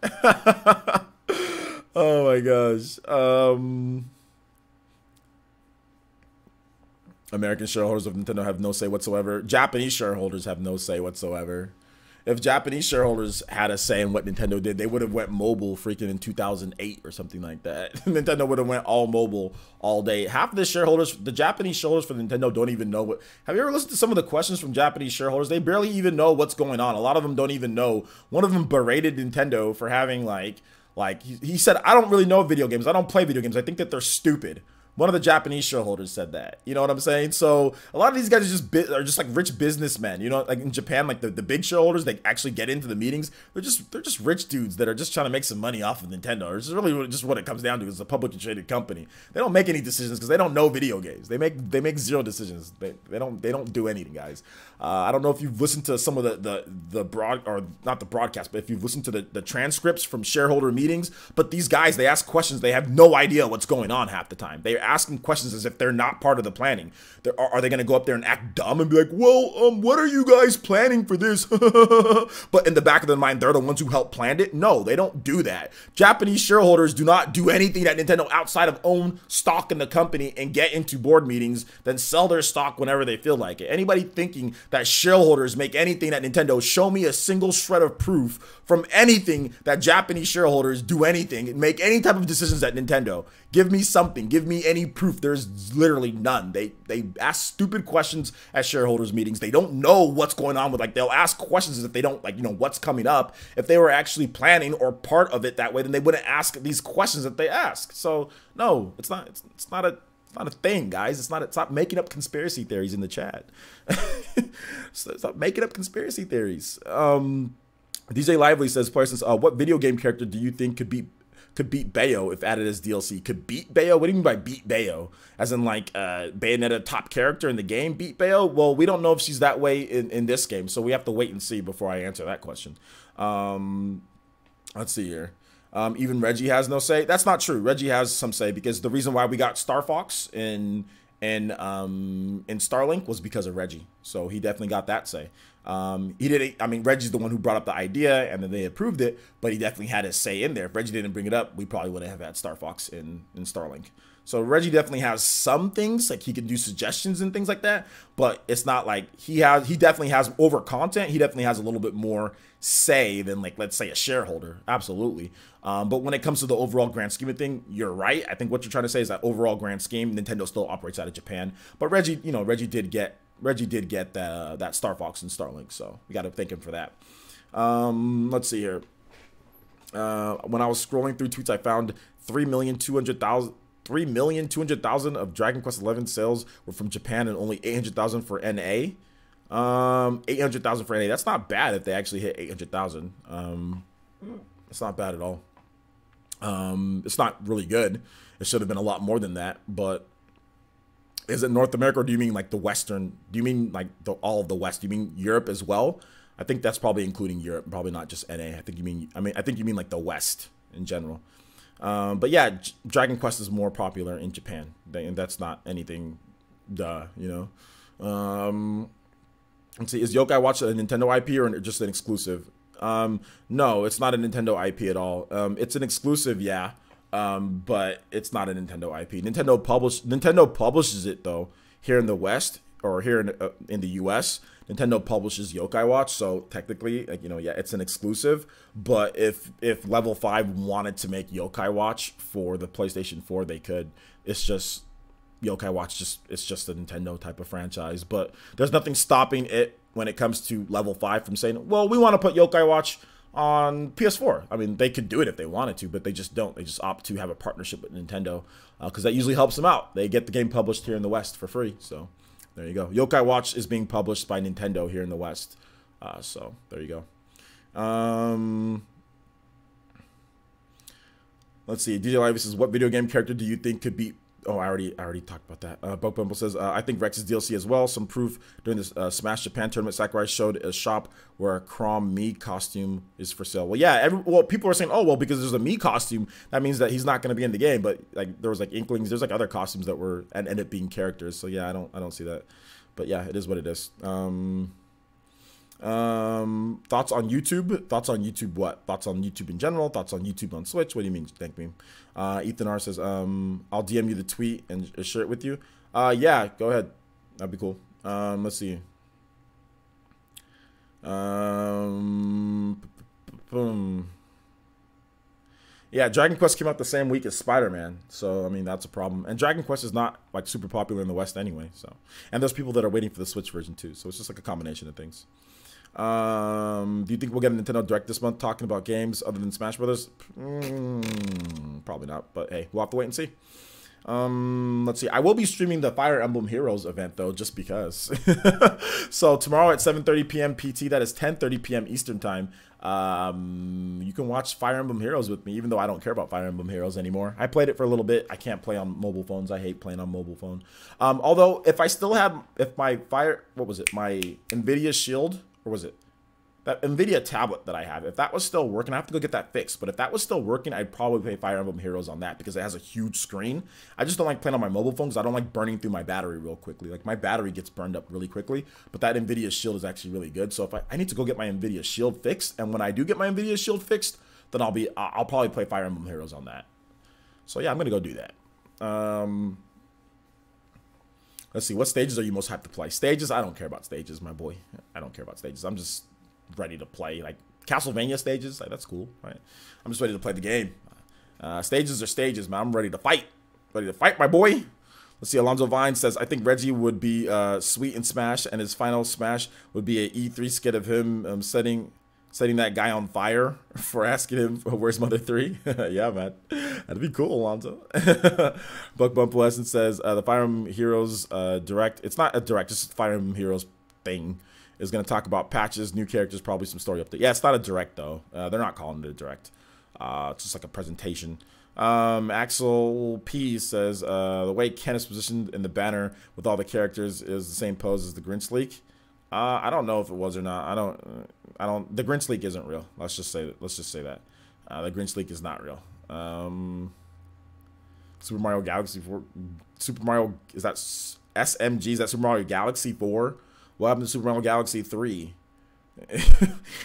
Oh my gosh. American shareholders of Nintendo have no say whatsoever. Japanese shareholders have no say whatsoever. If Japanese shareholders had a say in what Nintendo did, they would have went mobile freaking in 2008 or something like that. Nintendo would have went all mobile all day. Half of the shareholders, the Japanese shareholders for Nintendo don't even know what. Have you ever listened to some of the questions from Japanese shareholders? They barely even know what's going on. A lot of them don't even know. One of them berated Nintendo for having like he said, I don't really know video games. I don't play video games. I think that they're stupid. One of the Japanese shareholders said that. You know what I'm saying? So a lot of these guys are just like rich businessmen. You know, like in Japan, like the big shareholders, they actually get into the meetings. They're just rich dudes that are just trying to make some money off of Nintendo. It's really just what it comes down to. It's a publicly traded company. They don't make any decisions because they don't know video games. They make zero decisions. They don't do anything, guys. I don't know if you've listened to some of the broad, or not the broadcast, but if you've listened to the transcripts from shareholder meetings. But these guys, they ask questions. They have no idea what's going on half the time. They're asking questions as if they're not part of the planning. Are they going to go up there and act dumb and be like, well, what are you guys planning for this? But in the back of their mind, they're the ones who helped plan it? No, they don't do that. Japanese shareholders do not do anything at Nintendo outside of own stock in the company and get into board meetings, then sell their stock whenever they feel like it. Anybody thinking that shareholders make anything at Nintendo, show me a single shred of proof from anything that Japanese shareholders do anything, make any type of decisions at Nintendo. Give me something. Give me any proof. There's literally none. They ask stupid questions at shareholders meetings. They don't know what's going on with, like, they'll ask questions as if they don't, like, you know, what's coming up. If they were actually planning or part of it that way, then they wouldn't ask these questions that they ask. So no, it's not a thing, guys. Stop making up conspiracy theories in the chat. Stop making up conspiracy theories. DJ Lively says, Parsons, what video game character do you think could beat Bayo if added as DLC? Could beat Bayo? What do you mean by beat Bayo? As in, like, Bayonetta top character in the game beat Bayo? Well, we don't know if she's that way in this game, so we have to wait and see before I answer that question. Let's see here. Even Reggie has no say. That's not true. Reggie has some say, because the reason why we got Star Fox in Starlink was because of Reggie. So he definitely got that say. He didn't. I mean, Reggie's the one who brought up the idea, and then they approved it. But he definitely had his say in there. If Reggie didn't bring it up, we probably wouldn't have had Star Fox in Starlink. So Reggie definitely has some things, like he can do suggestions and things like that. But it's not like he definitely has over content. He definitely has a little bit more say than, like, let's say a shareholder. Absolutely. But when it comes to the overall grand scheme of thing, you're right. I think what you're trying to say is that overall grand scheme, Nintendo still operates out of Japan. But Reggie, you know, Reggie did get that Star Fox and Starlink, so we got to thank him for that. Let's see here. When I was scrolling through tweets, I found 3,200,000 of Dragon Quest XI sales were from Japan and only 800,000 for NA. 800,000 for NA. That's not bad if they actually hit 800,000. It's not bad at all. It's not really good. It should have been a lot more than that, but is it North America, or do you mean like the Western? Do you mean like all of the West? Do you mean Europe as well? I think that's probably including Europe, probably not just NA. I think you mean like the West in general. But yeah, Dragon Quest is more popular in Japan, and that's not anything, you know. Let's see, is Yokai Watch a Nintendo IP or just an exclusive? No, it's not a Nintendo IP at all. It's an exclusive, yeah. But it's not a Nintendo IP. Nintendo publishes it though here in the West, or here in the US. Nintendo publishes Yokai Watch, so technically, like, you know, yeah, it's an exclusive. But if Level 5 wanted to make Yokai Watch for the PlayStation 4, they could. It's just Yokai Watch, it's just a Nintendo type of franchise. But there's nothing stopping it when it comes to Level 5 from saying, well, we want to put Yokai Watch on PS4. I mean, they could do it if they wanted to, but they just don't. They just opt to have a partnership with Nintendo, because that usually helps them out. They get the game published here in the West for free. So there you go. Yokai Watch is being published by Nintendo here in the West. So there you go. Let's see. DJ Live says, what video game character do you think could beat Oh, I already talked about that. Buck Bumble says, I think Rex's DLC as well. Some proof during this Smash Japan tournament, Sakurai showed a shop where a Crom Mii costume is for sale. Well, yeah, people are saying, oh, well, because there's a Mii costume, that means that he's not going to be in the game. But like, there was like inklings, there's like other costumes that were and ended up being characters. So yeah, I don't see that. But yeah, it is what it is. Thoughts on YouTube? Thoughts on YouTube what? Thoughts on YouTube in general? Thoughts on YouTube on Switch? What do you mean? Thank me. Ethan R says, I'll DM you the tweet and share it with you. Yeah, go ahead. That'd be cool. Let's see. Yeah, Dragon Quest came out the same week as Spider-Man, so I mean that's a problem. And Dragon Quest is not like super popular in the West anyway, so. And there's people that are waiting for the Switch version too, so it's just like a combination of things. Do you think we'll get a Nintendo Direct this month talking about games other than Smash Brothers? Probably not, but hey, we'll have to wait and see. Let's see. I will be streaming the Fire Emblem Heroes event though, just because. So tomorrow at 7:30 p.m. PT, that is 10:30 p.m. Eastern time. You can watch Fire Emblem Heroes with me, even though I don't care about Fire Emblem Heroes anymore. I played it for a little bit. I can't play on mobile phones. I hate playing on mobile phone. Although if I still had, if my my Nvidia Shield, or was it that Nvidia tablet that I have, if that was still working, I have to go get that fixed. But if that was still working, I'd probably play Fire Emblem Heroes on that because it has a huge screen. I just don't like playing on my mobile phone because I don't like burning through my battery real quickly. Like my battery gets burned up really quickly, but that Nvidia Shield is actually really good. So if I need to go get my Nvidia Shield fixed, and when I do get my Nvidia Shield fixed, then I'll probably play Fire Emblem Heroes on that. So yeah, I'm gonna go do that. Let's see, what stages are you most hyped to play? Stages? I don't care about stages, my boy. I don't care about stages. I'm just ready to play. Like Castlevania stages, like that's cool, right? I'm just ready to play the game. Stages are stages, man. I'm ready to fight. Ready to fight, my boy. Let's see, Alonzo Vine says, I think Reggie would be sweet in Smash, and his final Smash would be an E3 skit of him setting that guy on fire for asking him, where's Mother 3? Yeah, man. That'd be cool, Alonzo. Buck Bump Lesson says, the Fire Emblem Heroes Direct, it's not a Direct, just Fire Emblem Heroes thing, is going to talk about patches, new characters, probably some story update. Yeah, it's not a Direct, though. They're not calling it a Direct. It's just like a presentation. Axel P says, the way Ken is positioned in the banner with all the characters is the same pose as the Grinch leak. I don't know if it was or not. I don't. The Grinch leak isn't real. Let's just say that. The Grinch leak is not real. Super Mario Galaxy 4. Super Mario, is that SMG? Is that Super Mario Galaxy 4? What happened to Super Mario Galaxy 3?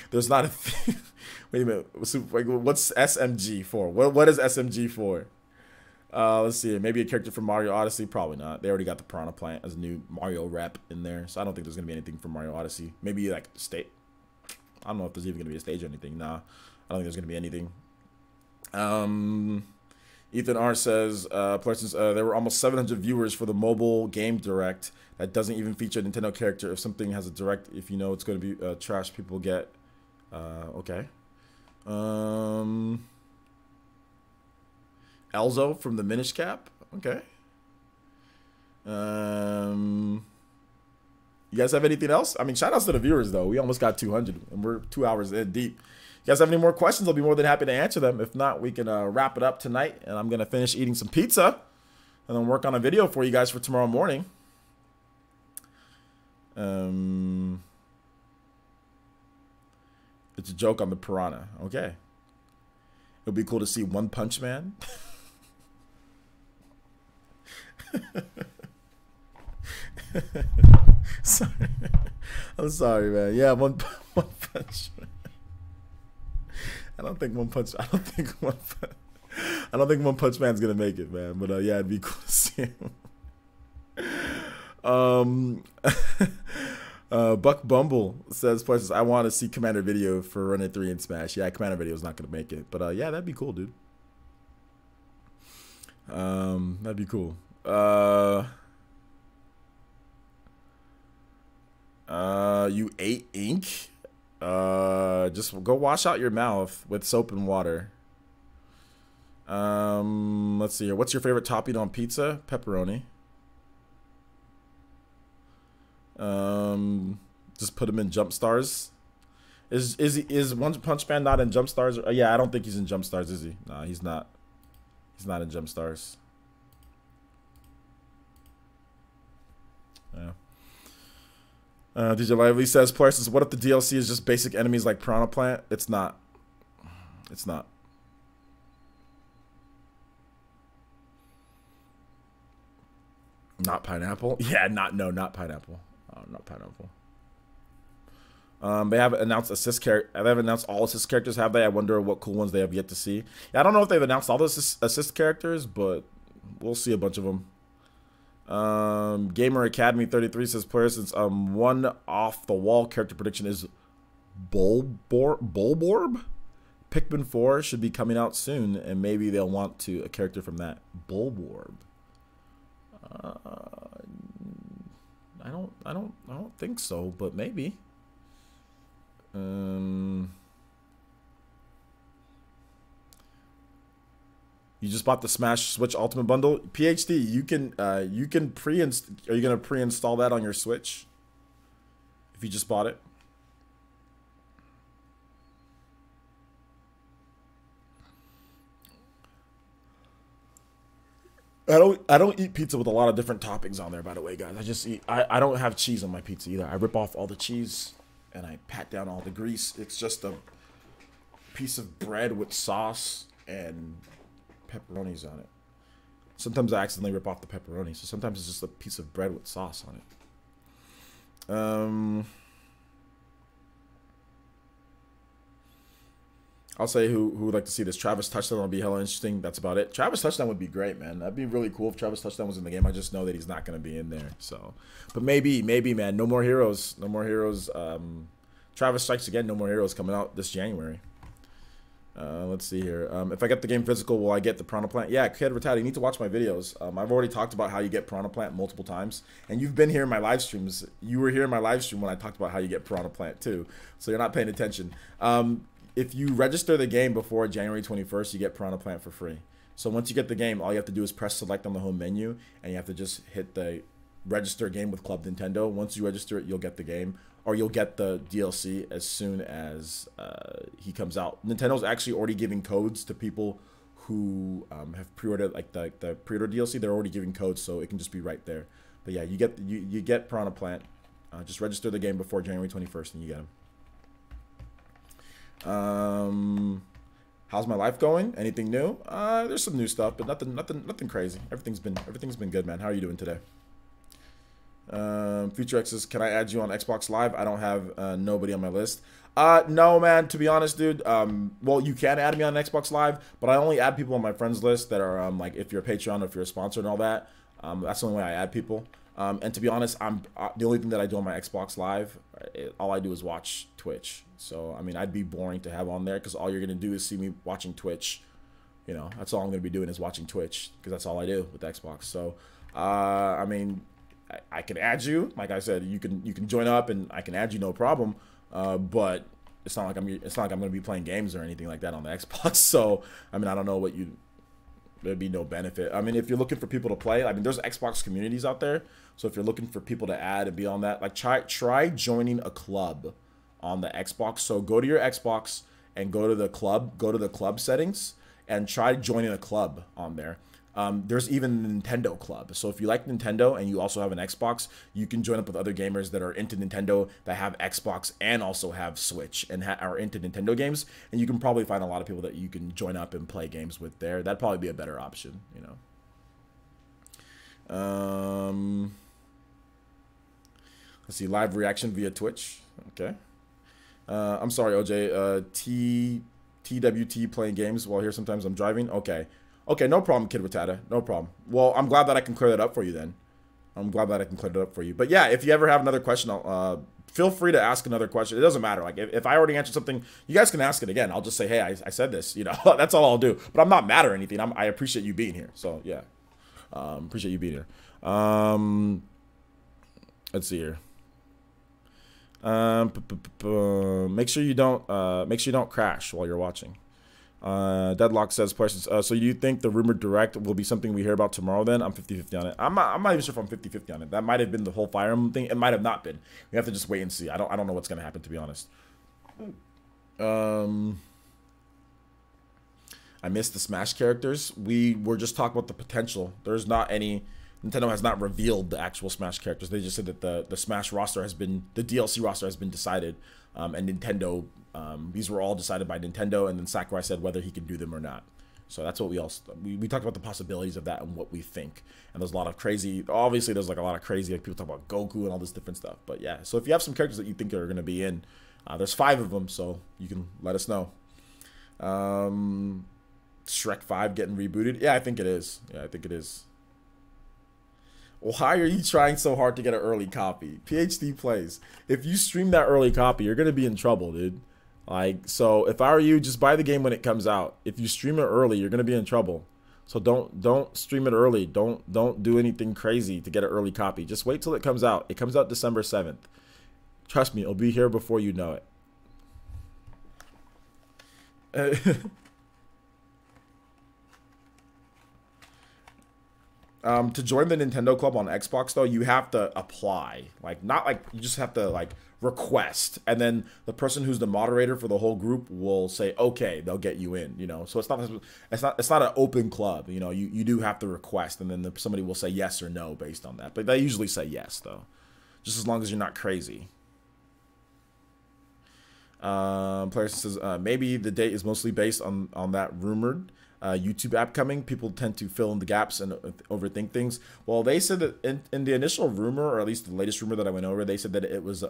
There's not a thing. Wait a minute. What's SMG for? What is SMG for? Let's see. Maybe a character from Mario Odyssey? Probably not. They already got the Piranha Plant as a new Mario rep in there, so I don't think there's gonna be anything from Mario Odyssey. Maybe like state. I don't know if there's even gonna be a stage or anything. Nah, I don't think there's gonna be anything. Ethan R says, there were almost 700 viewers for the mobile game direct that doesn't even feature a Nintendo character. If something has a direct, if you know it's going to be trash, people get. Okay. Elzo from the Minish Cap. Okay. You guys have anything else? I mean, shout outs to the viewers though. We almost got 200 and we're 2 hours in deep. You guys have any more questions? I'll be more than happy to answer them. If not, we can wrap it up tonight, and I'm gonna finish eating some pizza and then work on a video for you guys for tomorrow morning. It's a joke on the Piranha. Okay. It'll be cool to see One Punch Man. Sorry. I'm sorry, man. Yeah, One Punch Man. I don't think One Punch Man's gonna make it, man. But yeah, it'd be cool to see him. Buck Bumble says, I want to see Commander video for Run It 3 in Smash. Yeah, Commander video is not gonna make it, but yeah, that'd be cool, dude. That'd be cool. You ate ink? Just go wash out your mouth with soap and water. Let's see here. What's your favorite topping on pizza? Pepperoni. Just put him in Jump Stars. Is One Punch Man not in Jump Stars? Yeah, I don't think he's in Jump Stars, is he? No, he's not. He's not in Jump Stars. Yeah. DJ Lively says, Parsons, what if the DLC is just basic enemies like Piranha Plant? It's not. It's not. Not pineapple? Yeah, not pineapple. Not pineapple. They haven't announced assist character. They haven't announced all assist characters, have they? I wonder what cool ones they have yet to see. Yeah, I don't know if they've announced all the assist characters, but we'll see a bunch of them. Gamer Academy 33 says, players, since one off the wall character prediction is Bulborb. Pikmin 4 should be coming out soon, and maybe they'll want to a character from that. Bulborb. I don't think so, but maybe. You just bought the Smash Switch Ultimate Bundle. PhD, you can pre-install. Are you gonna pre-install that on your Switch? If you just bought it. I don't eat pizza with a lot of different toppings on there, by the way, guys. I don't have cheese on my pizza either. I rip off all the cheese and I pat down all the grease. It's just a piece of bread with sauce and pepperonis on it. Sometimes I accidentally rip off the pepperoni, so sometimes it's just a piece of bread with sauce on it. I'll say who would like to see this. Travis Touchdown will be hella interesting. That's about it. Travis Touchdown would be great, man. That'd be really cool if Travis Touchdown was in the game. I just know that he's not going to be in there. So, but maybe, man. No More Heroes. No More Heroes. Travis Strikes Again. No More Heroes coming out this January. Let's see here. If I get the game physical, will I get the Piranha Plant? Yeah, Kid Rattata, you need to watch my videos. I've already talked about how you get Piranha Plant multiple times. And you've been here in my live streams. You were here in my live stream when I talked about how you get Piranha Plant too. So you're not paying attention. If you register the game before January 21st, you get Piranha Plant for free. So once you get the game, all you have to do is press select on the home menu, and you have to just hit the register game with Club Nintendo. Once you register it, you'll get the game, or you'll get the DLC as soon as he comes out. Nintendo's actually already giving codes to people who have pre-ordered, like the pre-order DLC. They're already giving codes, so it can just be right there. But yeah, you get Piranha Plant. Just register the game before January 21st, and you get them. How's my life going? Anything new? There's some new stuff, but nothing crazy. Everything's been good, man. How are you doing today? Future X's, can I add you on Xbox Live? I don't have nobody on my list. No, man. To be honest, dude. Well, you can add me on Xbox Live, but I only add people on my friends list that are like if you're a Patreon or if you're a sponsor and all that. That's the only way I add people. And to be honest, the only thing that I do on my Xbox Live, all I do is watch Twitch. So, I mean, I'd be boring to have on there because all you're going to do is see me watching Twitch. You know, that's all I'm going to be doing is watching Twitch because that's all I do with Xbox. So, I mean, I can add you. Like I said, you can join up and I can add you, no problem. But it's not like I'm going to be playing games or anything like that on the Xbox. So, I mean, I don't know what there'd be no benefit. I mean, if you're looking for people to play, I mean, there's Xbox communities out there. So if you're looking for people to add and be on that, like try joining a club on the Xbox. So go to your Xbox and go to the club settings and try joining a club on there. There's even a Nintendo club. So if you like Nintendo and you also have an Xbox, you can join up with other gamers that are into Nintendo, that have Xbox and also have Switch and are into Nintendo games. And you can probably find a lot of people that you can join up and play games with there. That'd probably be a better option, you know. Let's see, live reaction via Twitch. Okay. I'm sorry, OJ. TWT playing games while here. Sometimes I'm driving. Okay. Okay, no problem, Kid Rattata. No problem. Well, I'm glad that I can clear that up for you then. But yeah, if you ever have another question, feel free to ask another question. It doesn't matter. Like, if I already answered something, you guys can ask it again. I'll just say, hey, I said this. You know, that's all I'll do. But I'm not mad or anything. I appreciate you being here. So, yeah. Appreciate you being here. Let's see here. Make sure you don't crash while you're watching. Deadlock says questions. So you think the rumored direct will be something we hear about tomorrow then? I'm 50-50 on it. I'm not even sure if I'm 50-50 on it. That might have been the whole Fire Emblem thing. It might have not been. We have to just wait and see. I don't know what's gonna happen, to be honest. I missed the Smash characters. We were just talking about the potential. There's not any Nintendo has not revealed the actual Smash characters. They just said that the Smash roster has been, the DLC roster has been decided, and Nintendo, these were all decided by Nintendo, and then Sakurai said whether he could do them or not. So that's what we talked about, the possibilities of that and what we think. And there's a lot of crazy, obviously there's like a lot of crazy, like people talk about Goku and all this different stuff. But yeah, so if you have some characters that you think are going to be in, there's 5 of them, so you can let us know. Shrek 5 getting rebooted? Yeah, I think it is. Yeah, I think it is. Why are you trying so hard to get an early copy? PhD plays. If you stream that early copy, you're going to be in trouble, dude. Like, so if I were you, just buy the game when it comes out. If you stream it early, you're going to be in trouble. So don't stream it early. Don't do anything crazy to get an early copy. Just wait till it comes out. It comes out December 7th. Trust me, it'll be here before you know it. To join the Nintendo Club on Xbox, though, you have to apply. Like, not like you just have to like request, and then the person who's the moderator for the whole group will say, okay, they'll get you in. You know, so it's not an open club. You know, you do have to request, and then somebody will say yes or no based on that. But they usually say yes, though, just as long as you're not crazy. Player says maybe the date is mostly based on that rumored YouTube app coming. People tend to fill in the gaps and overthink things. Well, they said that in the initial rumor, or at least the latest rumor that I went over, they said that it was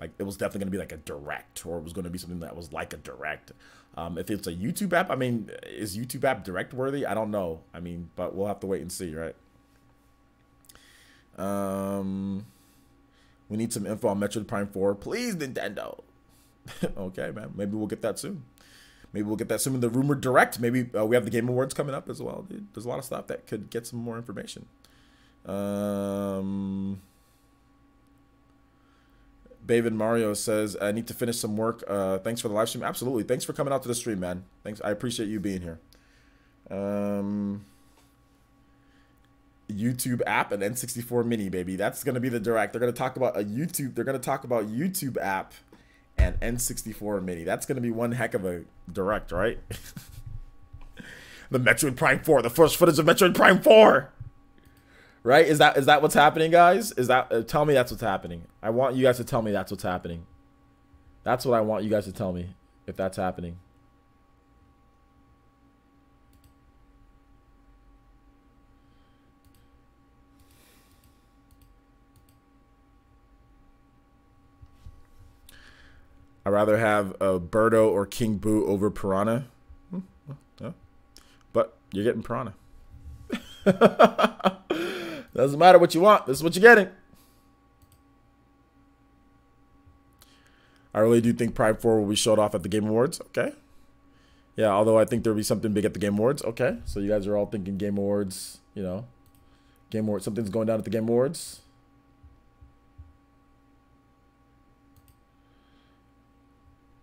like it was definitely going to be like a direct, or it was going to be something that was like a direct. If it's a YouTube app, I mean, is YouTube app direct worthy? I don't know. I mean, but we'll have to wait and see, right? We need some info on Metroid Prime 4, please, Nintendo. Okay, man. Maybe we'll get that soon. Maybe we'll get that soon in the rumored direct. Maybe we have the Game Awards coming up as well, dude. There's a lot of stuff that could get some more information. David Mario says, I need to finish some work. Thanks for the live stream. Absolutely. Thanks for coming out to the stream, man. Thanks. I appreciate you being here. YouTube app and N64 Mini, baby. That's going to be the direct. They're going to talk about a YouTube. They're going to talk about YouTube app and N64 Mini. That's going to be one heck of a direct, right? The Metroid Prime 4, the first footage of Metroid Prime 4. Right? Is that what's happening, guys? Is that tell me that's what's happening. I want you guys to tell me that's what's happening. That's what I want you guys to tell me, if that's happening. I'd rather have a Birdo or King Boo over Piranha. But you're getting Piranha. Doesn't matter what you want. This is what you're getting. I really do think Prime 4 will be showed off at the Game Awards. Okay. Yeah, although I think there'll be something big at the Game Awards. Okay. So you guys are all thinking Game Awards, you know. Game Awards, something's going down at the Game Awards.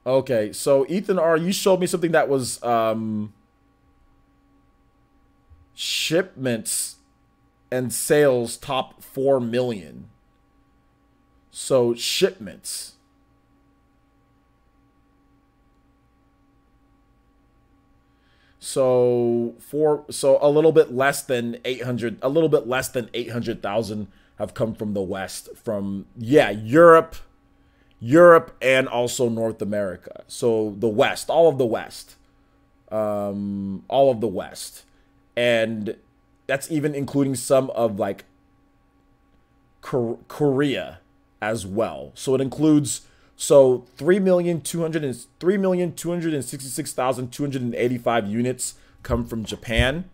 Okay, so Ethan R, you showed me something that was shipments and sales top 4 million. So shipments. So a little bit less than 800, a little bit less than 800,000 have come from the West, from Europe and also North America. So the West, all of the West. And that's even including some of like Korea as well. So it includes 3,266,285 units come from Japan.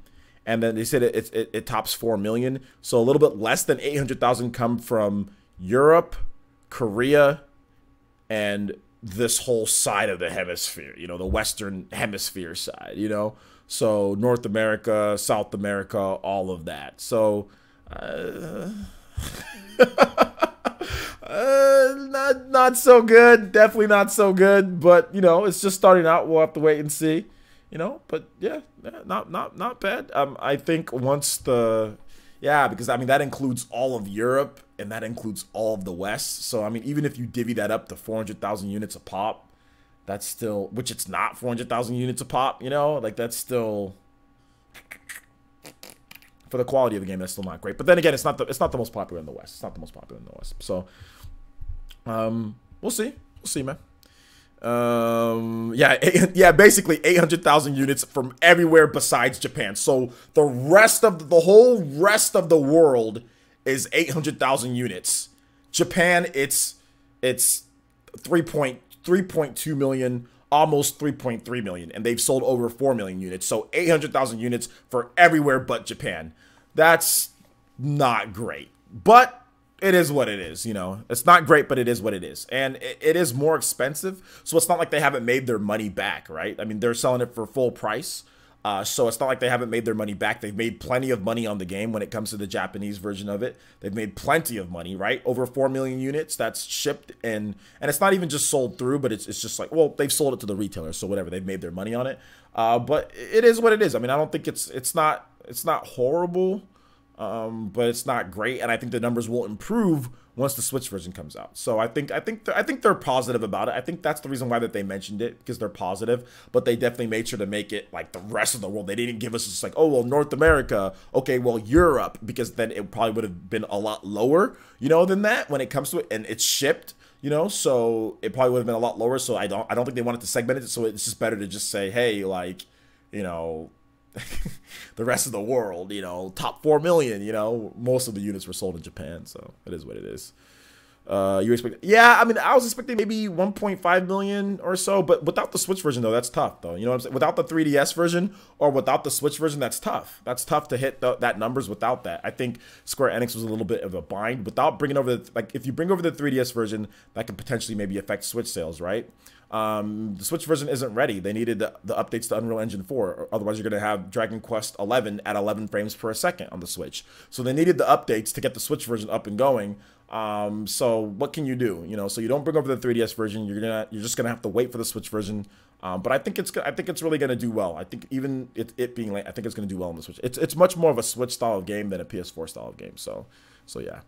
And then they said it tops 4 million. So a little bit less than 800,000 come from Europe, Korea, and this whole side of the hemisphere, you know, the Western hemisphere side, you know, so North America, South America, all of that. So, not so good. Definitely not so good. But you know, it's just starting out. We'll have to wait and see. You know, but yeah, not bad. I think once because I mean that includes all of Europe and that includes all of the West. So I mean, even if you divvy that up to 400,000 units a pop, that's still, which it's not 400,000 units a pop. You know, like that's still For the quality of the game, that's still not great. But then again, it's not the most popular in the West. It's not the most popular in the West. So, we'll see. We'll see, man. Yeah, basically 800,000 units from everywhere besides Japan. So the whole rest of the world is 800,000 units. Japan, it's 3.2 million, almost 3.3 million, and they've sold over 4 million units. So 800,000 units for everywhere but Japan. That's not great, but it is what it is, you know. It's not great, but it is what it is. And it is more expensive, so it's not like they haven't made their money back, right? I mean, they're selling it for full price. So it's not like they haven't made their money back. They've made plenty of money on the game when it comes to the Japanese version of it. They've made plenty of money, right? Over 4 million units that's shipped, and it's not even just sold through, but it's just like, well, they've sold it to the retailers, so whatever, they've made their money on it. But it is what it is. I mean, I don't think it's not horrible. But it's not great, and I think the numbers will improve once the Switch version comes out. So I think they're positive about it. I think that's the reason why that they mentioned it, because they're positive. But they definitely made sure to make it like the rest of the world. They didn't give us just like, oh well, North America, okay, well Europe, because then it probably would have been a lot lower, you know, than that when it comes to it, and it's shipped, you know, so it probably would have been a lot lower. So I don't think they wanted to segment it. So it's just better to just say, hey, like, you know, the rest of the world, you know, top 4 million, you know, most of the units were sold in Japan, so it is what it is. You expect? Yeah, I mean, I was expecting maybe 1.5 million or so, but without the Switch version, though, that's tough, though. You know what I'm saying? Without the 3DS version or without the Switch version, that's tough. That's tough to hit that numbers without that. I think Square Enix was a little bit of a bind without bringing over the, like, if you bring over the 3DS version, that could potentially maybe affect Switch sales, right? The Switch version isn't ready. They needed the updates to Unreal Engine 4, or otherwise you're going to have Dragon Quest 11 at 11 frames per second on the Switch. So they needed the updates to get the Switch version up and going. So what can you do? You know, so you don't bring over the 3DS version. You're just gonna have to wait for the Switch version. But I think it's really gonna do well. I think even it being late, I think it's gonna do well on the Switch. It's much more of a Switch style of game than a PS4 style of game. So yeah.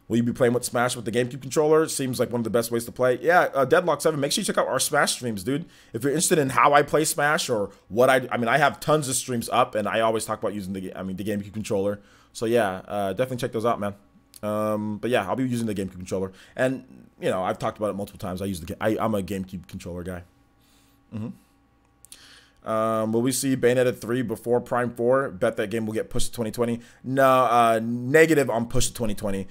Will you be playing with Smash with the GameCube controller? Seems like one of the best ways to play. Yeah, Deadlock7, make sure you check out our Smash streams, dude. If you're interested in how I play Smash or what I mean, I have tons of streams up, and I always talk about using the GameCube controller. So yeah, definitely check those out, man. But yeah, I'll be using the GameCube controller, and you know, I've talked about it multiple times. I'm a GameCube controller guy. Will we see Bayonetta 3 before Prime 4? Bet that game will get pushed to 2020. No, negative on push to 2020.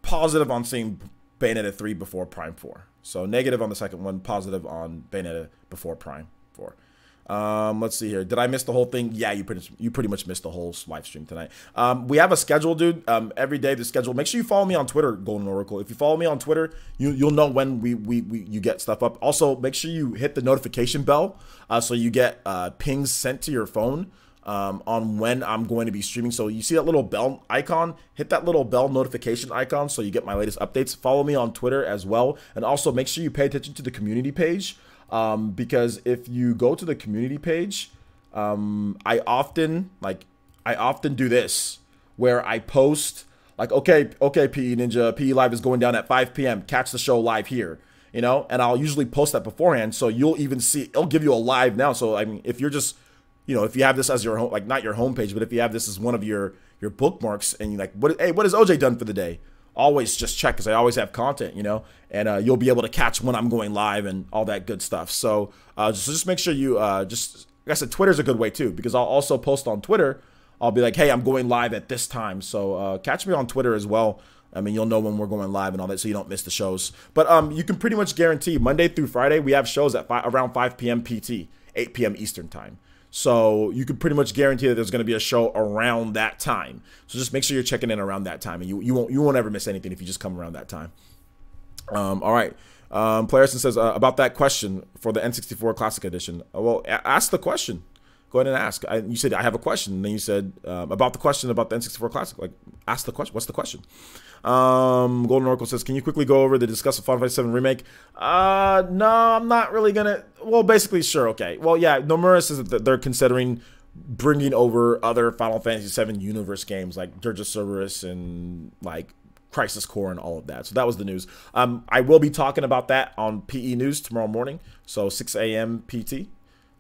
Positive on seeing Bayonetta 3 before Prime 4. So negative on the second one, positive on Bayonetta before Prime 4. Let's see here. Did I miss the whole thing? Yeah, you pretty much missed the whole live stream tonight. We have a schedule, dude. Every day the schedule. Make sure you follow me on Twitter, Golden Oracle. If you follow me on Twitter, you'll know when you get stuff up. Also, make sure you hit the notification bell so you get pings sent to your phone on when I'm going to be streaming. So you see that little bell icon, hit that little bell notification icon so you get my latest updates. Follow me on Twitter as well, and also make sure you pay attention to the community page. Because if you go to the community page, I often do this where I post like, okay, PE Ninja, PE Live is going down at 5 p.m. Catch the show live here, you know, and I'll usually post that beforehand. So you'll even see, it'll give you a live now. So, I mean, if you're just, you know, if you have this as your home, like not your homepage, but if you have this as one of your bookmarks and you're like, what has OJ done for the day? Always just check, because I always have content, you know, and you'll be able to catch when I'm going live and all that good stuff. So just make sure you just, like I said, Twitter's a good way too, because I'll also post on Twitter. I'll be like, hey, I'm going live at this time. So catch me on Twitter as well. I mean, you'll know when we're going live and all that, so you don't miss the shows. But you can pretty much guarantee Monday through Friday we have shows at around 5 p.m. PT, 8 p.m. Eastern time. So you can pretty much guarantee that there's going to be a show around that time. So just make sure you're checking in around that time, and you won't ever miss anything if you just come around that time. All right. Playerson says about that question for the N64 Classic Edition. Well, ask the question. Go ahead and ask. You said I have a question, and then you said about the question about the N64 Classic. Like, ask the question. What's the question? Golden Oracle says, can you quickly go over the discuss the Final Fantasy VII Remake? No, I'm not really gonna. Well, basically, sure, okay. Well, yeah, Nomura says that they're considering bringing over other Final Fantasy VII universe games like Dirge of Cerberus and like Crisis Core and all of that. So that was the news. I will be talking about that on PE News tomorrow morning, so 6 a.m. PT.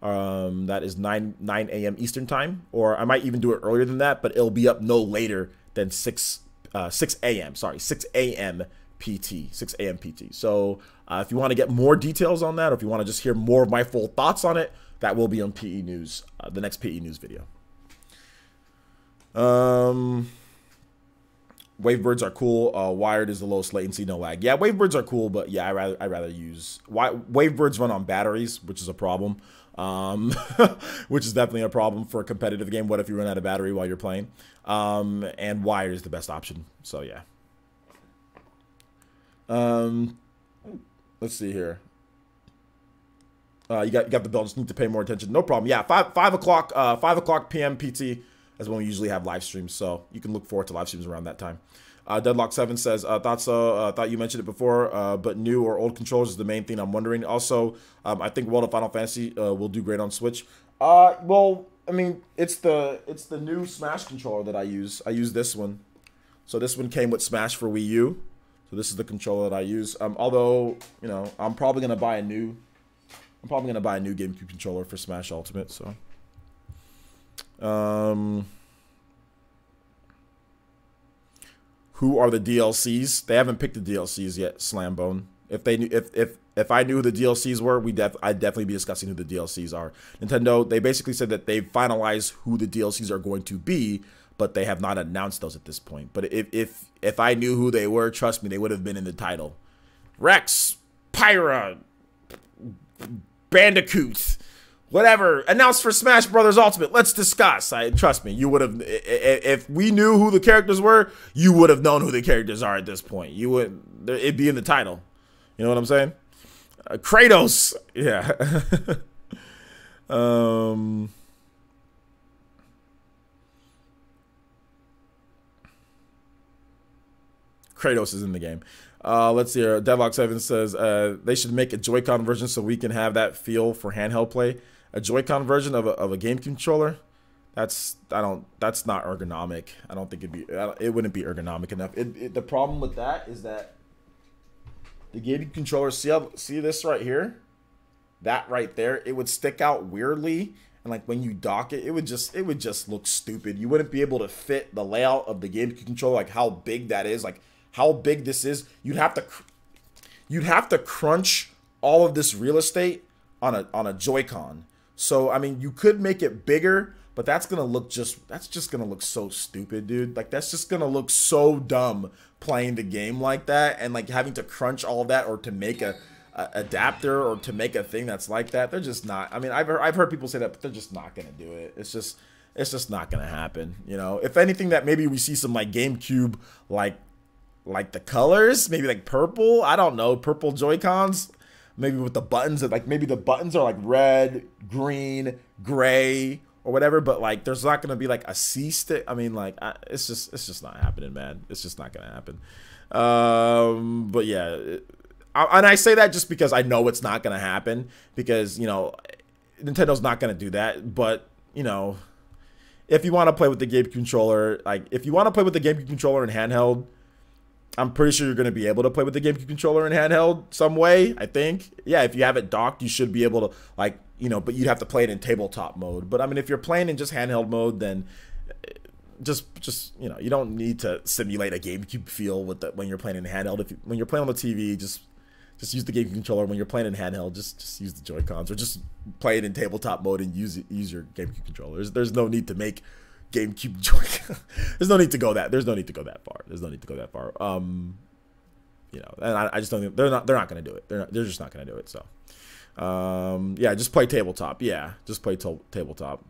That is 9 a.m. Eastern time, or I might even do it earlier than that, but it'll be up no later than 6 a.m. Sorry, 6 a.m. PT, 6 a.m. PT. So if you want to get more details on that, or if you want to just hear more of my full thoughts on it, that will be on PE News, the next PE News video. Wavebirds are cool. Wired is the lowest latency, no lag. Yeah, Wavebirds are cool, but yeah, I rather use Wavebirds run on batteries, which is a problem. Which is definitely a problem for a competitive game. What if you run out of battery while you're playing? And wired is the best option. So yeah. Let's see here. You got the bell. Just need to pay more attention. No problem. Yeah, 5 o'clock p.m. PT is when we usually have live streams. So you can look forward to live streams around that time. Deadlock7 says, thought you mentioned it before, but new or old controllers is the main thing I'm wondering. Also, I think World of Final Fantasy will do great on Switch. Well, I mean, it's the new Smash controller that I use. I use this one. So this one came with Smash for Wii U. So this is the controller that I use. Although, you know, I'm probably gonna buy a new GameCube controller for Smash Ultimate. So, who are the DLCs? They haven't picked the DLCs yet, Slambone. If they knew, if I knew who the DLCs were, I'd definitely be discussing who the DLCs are. Nintendo, they basically said that they've finalized who the DLCs are going to be, but they have not announced those at this point. But if I knew who they were, trust me, they would have been in the title. Rex, Pyra, Bandicoot, whatever, announced for Smash Brothers Ultimate. Let's discuss. Trust me, you would have. If we knew who the characters were, you would have known who the characters are at this point. You would. It'd be in the title. You know what I'm saying? Kratos. Yeah. Kratos is in the game. Let's see here. Deadlock7 says they should make a Joy-Con version so we can have that feel for handheld play. A Joy-Con version of a GameCube controller? That's not ergonomic. I don't think it wouldn't be ergonomic enough. The problem with that is that the GameCube controller, see this right here? That right there, it would stick out weirdly, and like when you dock it, it would just look stupid. You wouldn't be able to fit the layout of the GameCube controller, like how big that is, like how big this is. You'd have to crunch all of this real estate on a Joy-Con. So I mean, you could make it bigger, but that's just gonna look so stupid, dude. Like that's just gonna look so dumb playing the game like that, and like having to crunch all of that, or to make a adapter, or to make a thing that's like that. They're just not. I mean, I've heard people say that, but they're just not gonna do it. It's just not gonna happen. You know, if anything, that maybe we see some like GameCube like the colors, maybe like purple. I don't know, purple Joy-Cons. Maybe with the buttons, like maybe the buttons are like red, green, gray, or whatever. But like, there's not gonna be like a C stick. I mean, like, it's just not happening, man. It's just not gonna happen. But yeah, and I say that just because I know it's not gonna happen, because you know, Nintendo's not gonna do that. But you know, if you want to play with the GameCube controller, like if you want to play with the GameCube controller in handheld, I'm pretty sure you're going to be able to play with the GameCube controller in handheld some way, I think. Yeah, if you have it docked, you should be able to, like, you know, but you'd have to play it in tabletop mode. But I mean, if you're playing in just handheld mode, then just you know, you don't need to simulate a GameCube feel with when you're playing in handheld. When you're playing on the TV, just use the GameCube controller. When you're playing in handheld, just use the Joy-Cons, or just play it in tabletop mode and use your GameCube controller. There's no need to make GameCube Joy-Con. There's no need to go that. There's no need to go that far. There's no need to go that far. You know, and I just don't think they're not going to do it. They're just not going to do it. So, yeah, just play tabletop. Yeah, just play tabletop.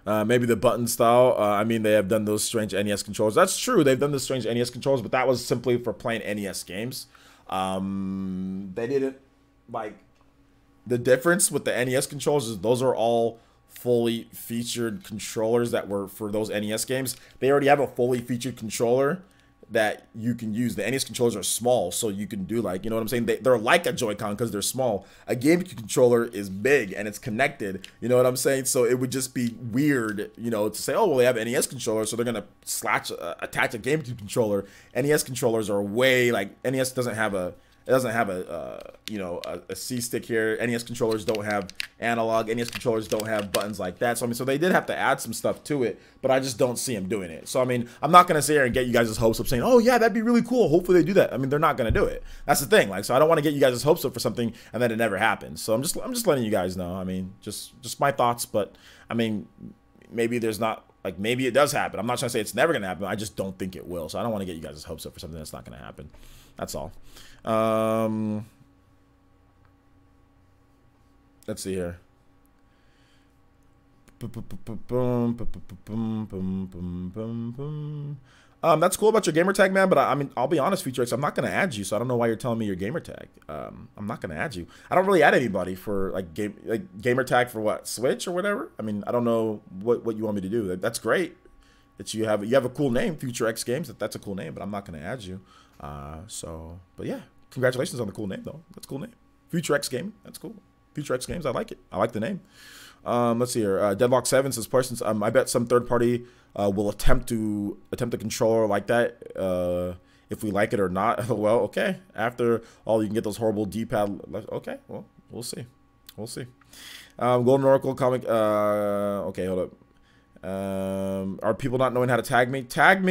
Maybe the button style. I mean, they have done those strange NES controllers. That's true. They've done the strange NES controllers, but that was simply for playing NES games. They didn't like. The difference with the NES controllers is those are all fully featured controllers that were for those NES games. They already have a fully featured controller that you can use. The NES controllers are small, so you can do like, you know what I'm saying? They're like a Joy-Con because they're small. A GameCube controller is big and it's connected. You know what I'm saying? So it would just be weird, you know, to say, oh, well, they have an NES controller, so they're going to attach a GameCube controller. NES controllers are way, like, NES doesn't have a doesn't have a you know, a C stick here. NES controllers don't have analog. NES controllers don't have buttons like that. So I mean, so they did have to add some stuff to it, but I just don't see them doing it. So I mean, I'm not gonna sit here and get you guys' hopes up saying, oh yeah, that'd be really cool. Hopefully they do that. I mean, they're not gonna do it. That's the thing. Like, so I don't want to get you guys' hopes up for something and then it never happens. So I'm just letting you guys know. I mean, just my thoughts, but I mean, maybe there's not. Like, maybe it does happen. I'm not trying to say it's never going to happen. I just don't think it will. So I don't want to get you guys' hopes up for something that's not going to happen. That's all. Let's see here. That's cool about your gamer tag, man. But I mean, I'll be honest, Future X, I'm not going to add you. So I don't know why you're telling me your gamer tag. I'm not going to add you. I don't really add anybody for like gamer tag for what, Switch or whatever. I mean, I don't know what you want me to do. That's great that you have a cool name, Future X Games. That's a cool name, but I'm not going to add you. But yeah, congratulations on the cool name though. That's a cool name, Future X Gaming. That's cool. Future X Games. I like it. I like the name. Let's see here. Deadlock 7 says, questions. I bet some third party will attempt a controller like that if we like it or not. Well, okay. After all, you can get those horrible D-pad. Okay, well, we'll see. We'll see. Golden Oracle comic. Okay, hold up. Are people not knowing how to tag me? Tag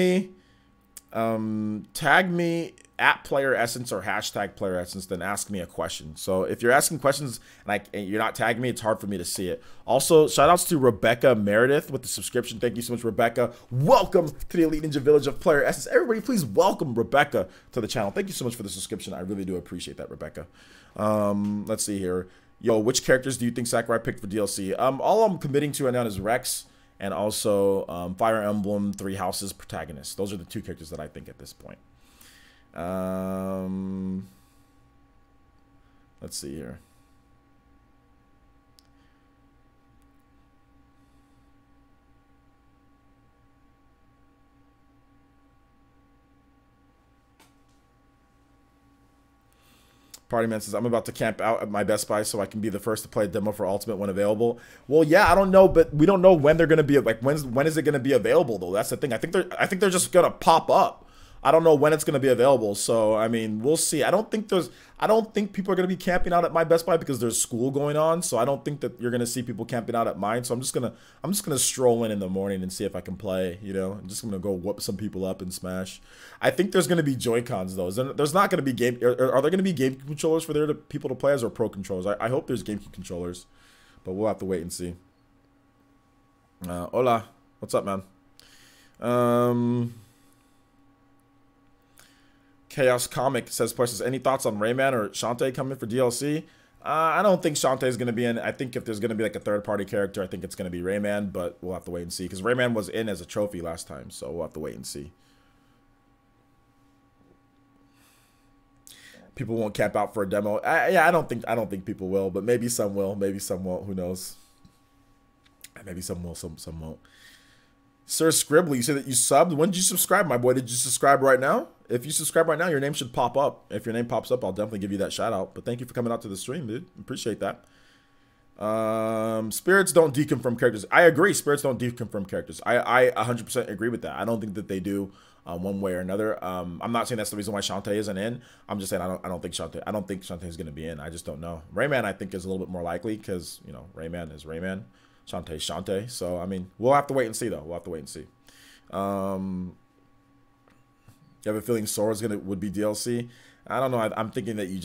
me at Player Essence or hashtag Player Essence, then ask me a question. So if you're asking questions and you're not tagging me, it's hard for me to see it. Also, shout outs to Rebecca Meredith with the subscription. Thank you so much, Rebecca. Welcome to the Elite Ninja Village of Player Essence. Everybody, please welcome Rebecca to the channel. Thank you so much for the subscription. I really do appreciate that, Rebecca. Let's see here. Yo, which characters do you think Sakurai picked for DLC? All I'm committing to right now is Rex and also Fire Emblem 3 Houses protagonist. Those are the two characters that I think at this point. Let's see here. Party Man says, I'm about to camp out at my Best Buy so I can be the first to play a demo for Ultimate when available. Well, yeah, I don't know, but we don't know when they're gonna be, like, when is it gonna be available though? That's the thing. I think they're just gonna pop up. I don't know when it's going to be available, so I mean, we'll see. I don't think people are going to be camping out at my Best Buy because there's school going on, so I don't think that you're going to see people camping out at mine. So I'm just going to stroll in the morning and see if I can play, you know. I'm just going to go whoop some people up and smash. I think there's going to be Joy-Cons though. There's not going to be are there going to be game controllers for people to play as, or pro controllers? I hope there's GameCube controllers, but we'll have to wait and see. Hola, what's up, man? Chaos Comic says, questions, any thoughts on Rayman or Shantae coming for DLC? I don't think Shantae is going to be in. I think if there's going to be like a third-party character, I think it's going to be Rayman, but we'll have to wait and see. Because Rayman was in as a trophy last time, so we'll have to wait and see. People won't camp out for a demo. Yeah, I don't think people will, but maybe some will, maybe some won't. Who knows? Maybe some will, some won't. Sir Scribbly, you said that you subbed. When did you subscribe, my boy? Did you subscribe right now? If you subscribe right now, your name should pop up. If your name pops up, I'll definitely give you that shout out. But thank you for coming out to the stream, dude. Appreciate that. Spirits don't deconfirm characters. I agree. Spirits don't deconfirm characters. I 100% agree with that. I don't think that they do one way or another. I'm not saying that's the reason why Shantae isn't in. I'm just saying I don't think Shantae is going to be in. I just don't know. Rayman, I think, is a little bit more likely because, you know, Rayman is Rayman. Shantae. So I mean, we'll have to wait and see though. We'll have to wait and see. You have a feeling Sora's would be DLC? I don't know. I'm thinking that you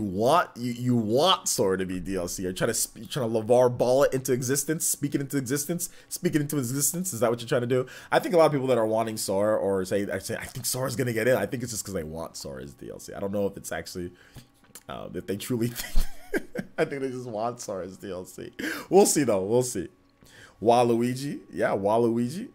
want Sora to be DLC? You're trying to LeVar Ball it into existence, speak it into existence. Is that what you're trying to do? I think a lot of people that are wanting Sora or say I think Sora's gonna get in. I think it's just because they want Sora as DLC. I don't know if it's actually if they truly think. I think they just want Sora as DLC. We'll see though. We'll see. Waluigi, yeah, Waluigi.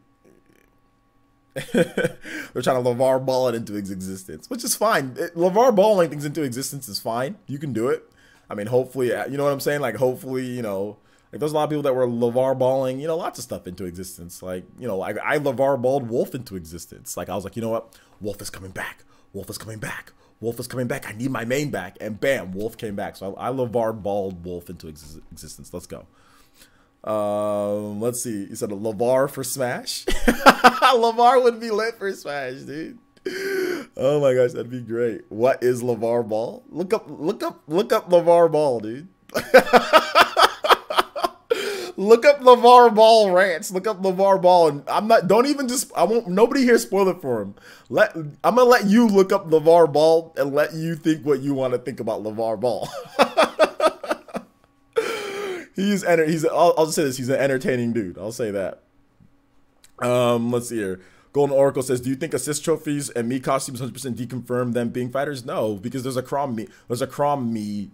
They're trying to LeVar Ball it into existence, which is fine. LeVar Balling things into existence is fine. You can do it. I mean, hopefully, you know what I'm saying? Like, hopefully, you know, like there's a lot of people that were LeVar Balling, you know, lots of stuff into existence. Like, you know, like I LeVar Balled Wolf into existence. Like, I was like, you know what? Wolf is coming back. Wolf is coming back. Wolf is coming back. I need my main back. And bam, Wolf came back. So I LeVar Balled Wolf into existence. Let's go. Let's see. You said a LeVar for Smash? LeVar would be lit for Smash, dude. Oh my gosh, that'd be great. What is LeVar Ball? Look up LeVar Ball, dude. Look up LeVar Ball rants. Look up LeVar Ball, and I won't. Nobody here spoil it for him. I'm gonna let you look up LeVar Ball and let you think what you want to think about LeVar Ball. I'll just say this. He's an entertaining dude. I'll say that. Let's see here. Golden Oracle says, "Do you think assist trophies and me costumes 100% deconfirm them being fighters?" No, because there's a Crom me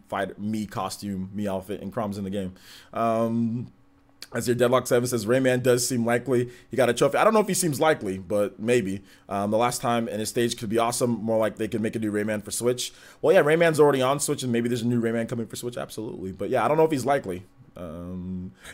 fighter, me costume, me outfit, and Crom's in the game. As your Deadlock 7 says, Rayman does seem likely. He got a trophy. I don't know if he seems likely, but maybe. The last time in his stage could be awesome. More like they could make a new Rayman for Switch. Well, yeah, Rayman's already on Switch, and maybe there's a new Rayman coming for Switch. Absolutely. But yeah, I don't know if he's likely.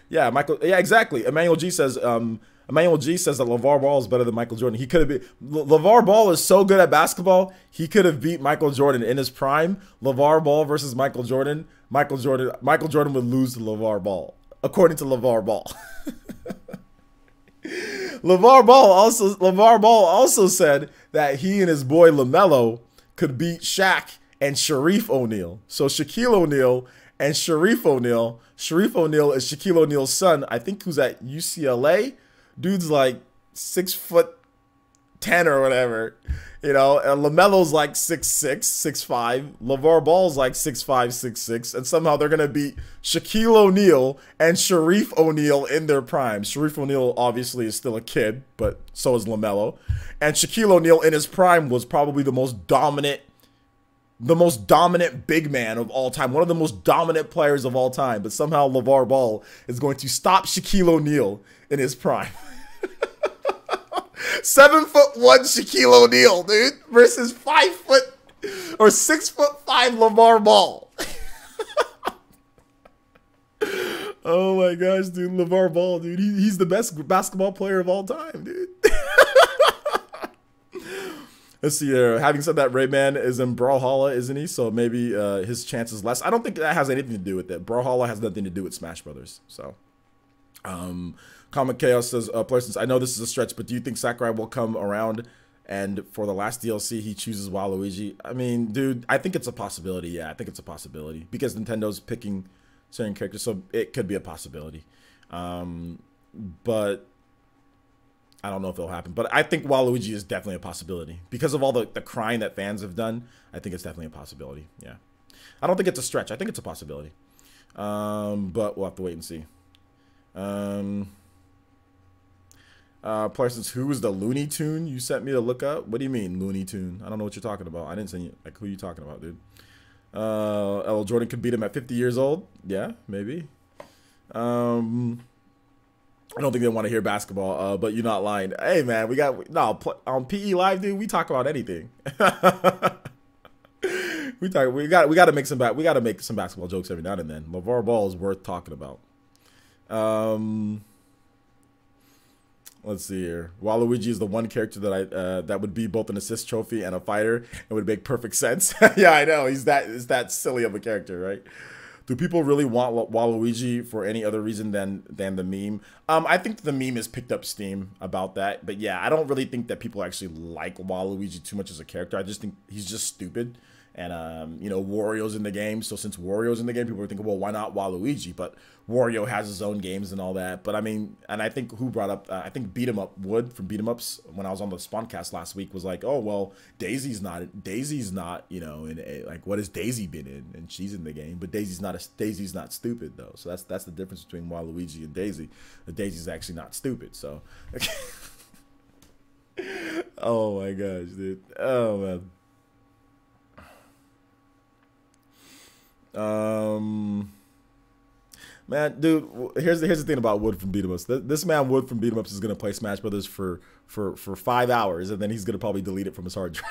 Yeah, Michael. Yeah, exactly. Emmanuel G says that LeVar Ball is better than Michael Jordan. He could have been. LeVar Ball is so good at basketball. He could have beat Michael Jordan in his prime. LeVar Ball versus Michael Jordan. Michael Jordan would lose to LeVar Ball, according to LeVar Ball. LeVar Ball also said that he and his boy LaMelo could beat Shaq and Shareef O'Neal. So Shaquille O'Neal and Shareef O'Neal. Shareef O'Neal is Shaquille O'Neal's son, I think, who's at UCLA. Dude's like 6'10" or whatever, you know. And LaMelo's like 6'6", 6'5". LeVar Ball's like 6'5", 6'6", and somehow they're gonna beat Shaquille O'Neal and Shareef O'Neal in their prime. Shareef O'Neal obviously is still a kid, but so is LaMelo. And Shaquille O'Neal in his prime was probably the most dominant big man of all time, one of the most dominant players of all time. But somehow LeVar Ball is going to stop Shaquille O'Neal in his prime. 7'1" Shaquille O'Neal, dude, versus 6'5" LeVar Ball. Oh my gosh, dude, LeVar Ball, dude, he's the best basketball player of all time, dude. Let's see here. Having said that, Rayman is in Brawlhalla, isn't he? So maybe his chance is less. I don't think that has anything to do with it. Brawlhalla has nothing to do with Smash Brothers. So, Comic Chaos says, Parsons, I know this is a stretch, but do you think Sakurai will come around and for the last DLC he chooses Waluigi? I mean, dude, I think it's a possibility. Yeah, I think it's a possibility because Nintendo's picking certain characters, so it could be a possibility. But I don't know if it'll happen, but I think Waluigi is definitely a possibility because of all the crying that fans have done. I think it's definitely a possibility. Yeah, I don't think it's a stretch. I think it's a possibility, but we'll have to wait and see. Parsons, who is the Looney Tune you sent me to look up? What do you mean Looney Tune? I don't know what you're talking about. I didn't send you. Like, who are you talking about, dude? L. Jordan could beat him at 50 years old. Yeah, maybe. I don't think they want to hear basketball, but you're not lying. Hey, man, on PE Live, dude, we talk about anything. we gotta make some basketball jokes every now and then. LeVar Ball is worth talking about. Let's see here. Waluigi is the one character that that would be both an assist trophy and a fighter. It would make perfect sense. Yeah, I know. He's that silly of a character, right? Do people really want Waluigi for any other reason than the meme? I think the meme has picked up steam about that. But yeah, I don't really think that people actually like Waluigi too much as a character. I just think he's just stupid. And, you know, Wario's in the game. So since Wario's in the game, people are thinking, well, why not Waluigi? But Wario has his own games and all that. But I mean, and I think who brought up, I think Beat 'em Up Wood from Beat 'em Ups when I was on the Spawncast last week was like, oh, well, Daisy's not, you know, like, what has Daisy been in? And she's in the game. But Daisy's not stupid, though. So that's the difference between Waluigi and Daisy. Daisy's actually not stupid. So, oh my gosh, dude. Oh, man. Man, dude, here's the thing about Wood from Beat 'em Ups. This man Wood from Beat 'em Ups is gonna play Smash Brothers for 5 hours, and then he's gonna probably delete it from his hard drive.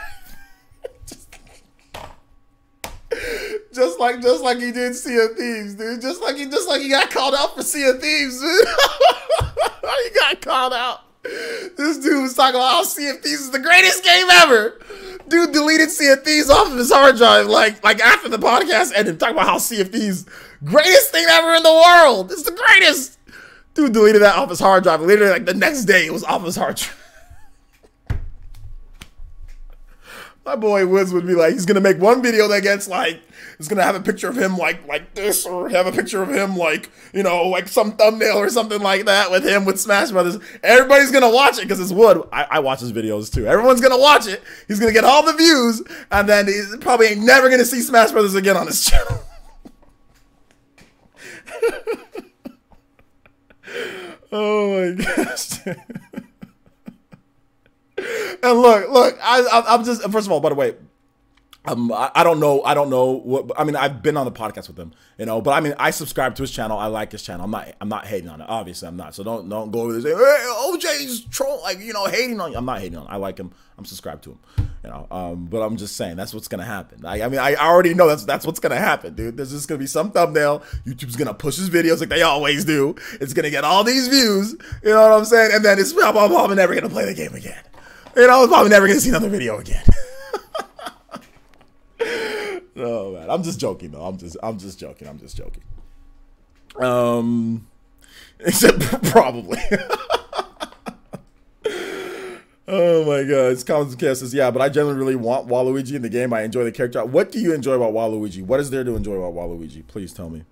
just like he did Sea of Thieves, dude. Just like he got called out for Sea of Thieves, dude. He got called out. This dude was talking about how Sea of Thieves is the greatest game ever. Dude deleted Sea of Thieves off of his hard drive, like after the podcast ended, talking about how Sea of Thieves, greatest thing ever in the world. It's the greatest. Dude deleted that off his hard drive. Literally, like the next day, it was off his hard drive. My boy Woods would be like, he's gonna make one video that gets like, it's gonna have a picture of him like this, or have a picture of him like, you know, like some thumbnail or something like that with him with Smash Brothers. Everybody's gonna watch it because it's Wood. I watch his videos too. Everyone's gonna watch it. He's gonna get all the views, and then he's probably ain't never gonna see Smash Brothers again on his channel. Oh my gosh. And look, I'm just, first of all, by the way, I don't know what, I mean, I've been on the podcast with him, you know, but I mean, I subscribe to his channel. I like his channel. I'm not hating on it. Obviously I'm not. So don't go over there and say, hey, OJ's troll, like, you know, hating on you. I'm not hating on him. I like him. I'm subscribed to him, you know, but I'm just saying that's what's going to happen. I mean, I already know that's what's going to happen, dude. There's just going to be some thumbnail. YouTube's going to push his videos like they always do. It's going to get all these views. You know what I'm saying? And then it's probably never going to play the game again. You know, I'm probably never going to see another video again. Oh man, I'm just joking though. I'm just joking. Except probably. Oh my god, it's Collins Cast says, yeah, but I generally really want Waluigi in the game. I enjoy the character. What do you enjoy about Waluigi? What is there to enjoy about Waluigi? Please tell me.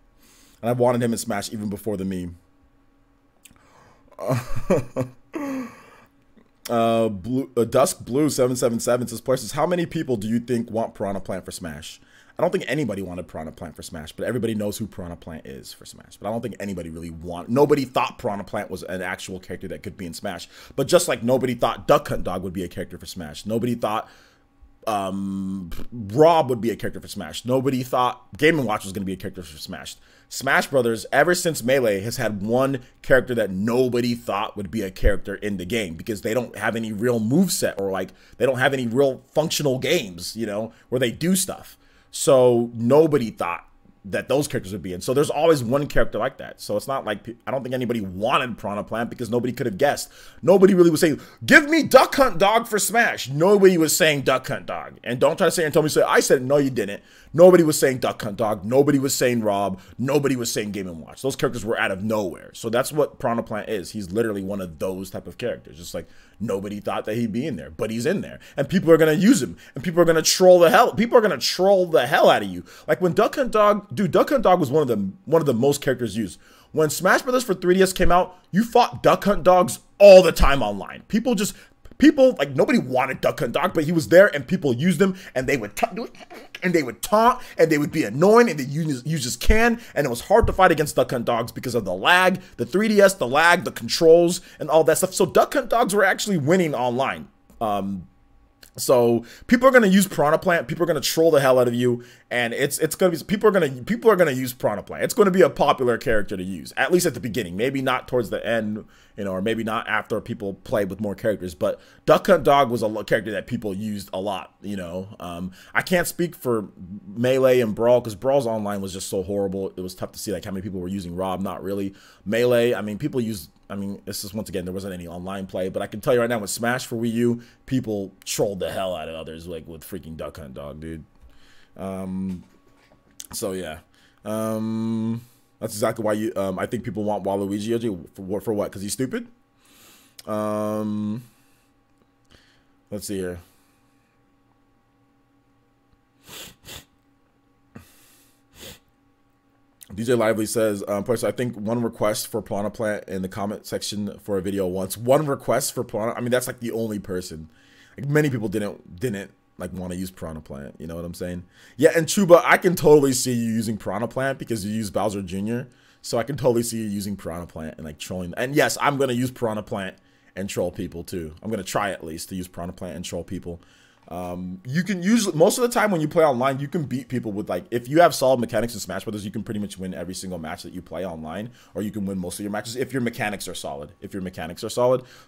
And I've wanted him in Smash even before the meme. Dusk Blue 777 says, places, how many people do you think want Piranha Plant for Smash? I don't think anybody wanted Piranha Plant for Smash, but everybody knows who Piranha Plant is for Smash. But I don't think anybody really nobody thought Piranha Plant was an actual character that could be in Smash. But just like nobody thought Duck Hunt Dog would be a character for Smash. Nobody thought Rob would be a character for Smash. Nobody thought Game & Watch was going to be a character for Smash. Smash Brothers, ever since Melee, has had one character that nobody thought would be a character in the game because they don't have any real moveset, or like they don't have any real functional games, you know, where they do stuff. So nobody thought that those characters would be in. So there's always one character like that. So it's not like, I don't think anybody wanted Piranha Plant because nobody could have guessed. Nobody really was saying, give me Duck Hunt Dog for Smash. Nobody was saying Duck Hunt Dog. And don't try to say and tell me, say, I said it. No, you didn't. Nobody was saying Duck Hunt Dog. Nobody was saying Rob. Nobody was saying Game & Watch. Those characters were out of nowhere. So that's what Piranha Plant is. He's literally one of those type of characters. Just like nobody thought that he'd be in there, but he's in there. And people are going to use him. And people are going to troll the hell. People are going to troll the hell out of you. Like when Duck Hunt Dog, dude, Duck Hunt Dog was one of the most characters used. When Smash Brothers for 3DS came out, you fought Duck Hunt Dogs all the time online. People like nobody wanted Duck Hunt Dog, but he was there and people used him and they would taunt and they would be annoying and they use his can, and it was hard to fight against Duck Hunt Dogs because of the lag, the 3DS, the lag, the controls, and all that stuff. So Duck Hunt Dogs were actually winning online. So people are gonna use Piranha Plant. People are gonna troll the hell out of you, and it's gonna be people are gonna use Piranha Plant. It's gonna be a popular character to use, at least at the beginning. Maybe not towards the end, you know, or maybe not after people play with more characters. But Duck Hunt Dog was a character that people used a lot. You know, I can't speak for Melee and Brawl because Brawl's online was just so horrible. It was tough to see like how many people were using Rob. Not really. Melee, I mean, people used. I mean, this is once again, there wasn't any online play, but I can tell you right now with Smash for Wii U, people trolled the hell out of others, like with freaking Duck Hunt Dog, dude. So yeah, that's exactly why you. I think people want Waluigi for what? Because he's stupid. Let's see here. DJ Lively says, I think one request for Piranha Plant in the comment section for a video once. One request for Piranha. I mean, that's like the only person. Like many people didn't like want to use Piranha Plant. You know what I'm saying? Yeah, and Chuba, I can totally see you using Piranha Plant because you use Bowser Jr. So I can totally see you using Piranha Plant and like trolling. And yes, I'm gonna use Piranha Plant and troll people too. I'm gonna try at least to use Piranha Plant and troll people. You can usually, most of the time when you play online, you can beat people with like, if you have solid mechanics in Smash Brothers, you can pretty much win every single match that you play online, or you can win most of your matches if your mechanics are solid.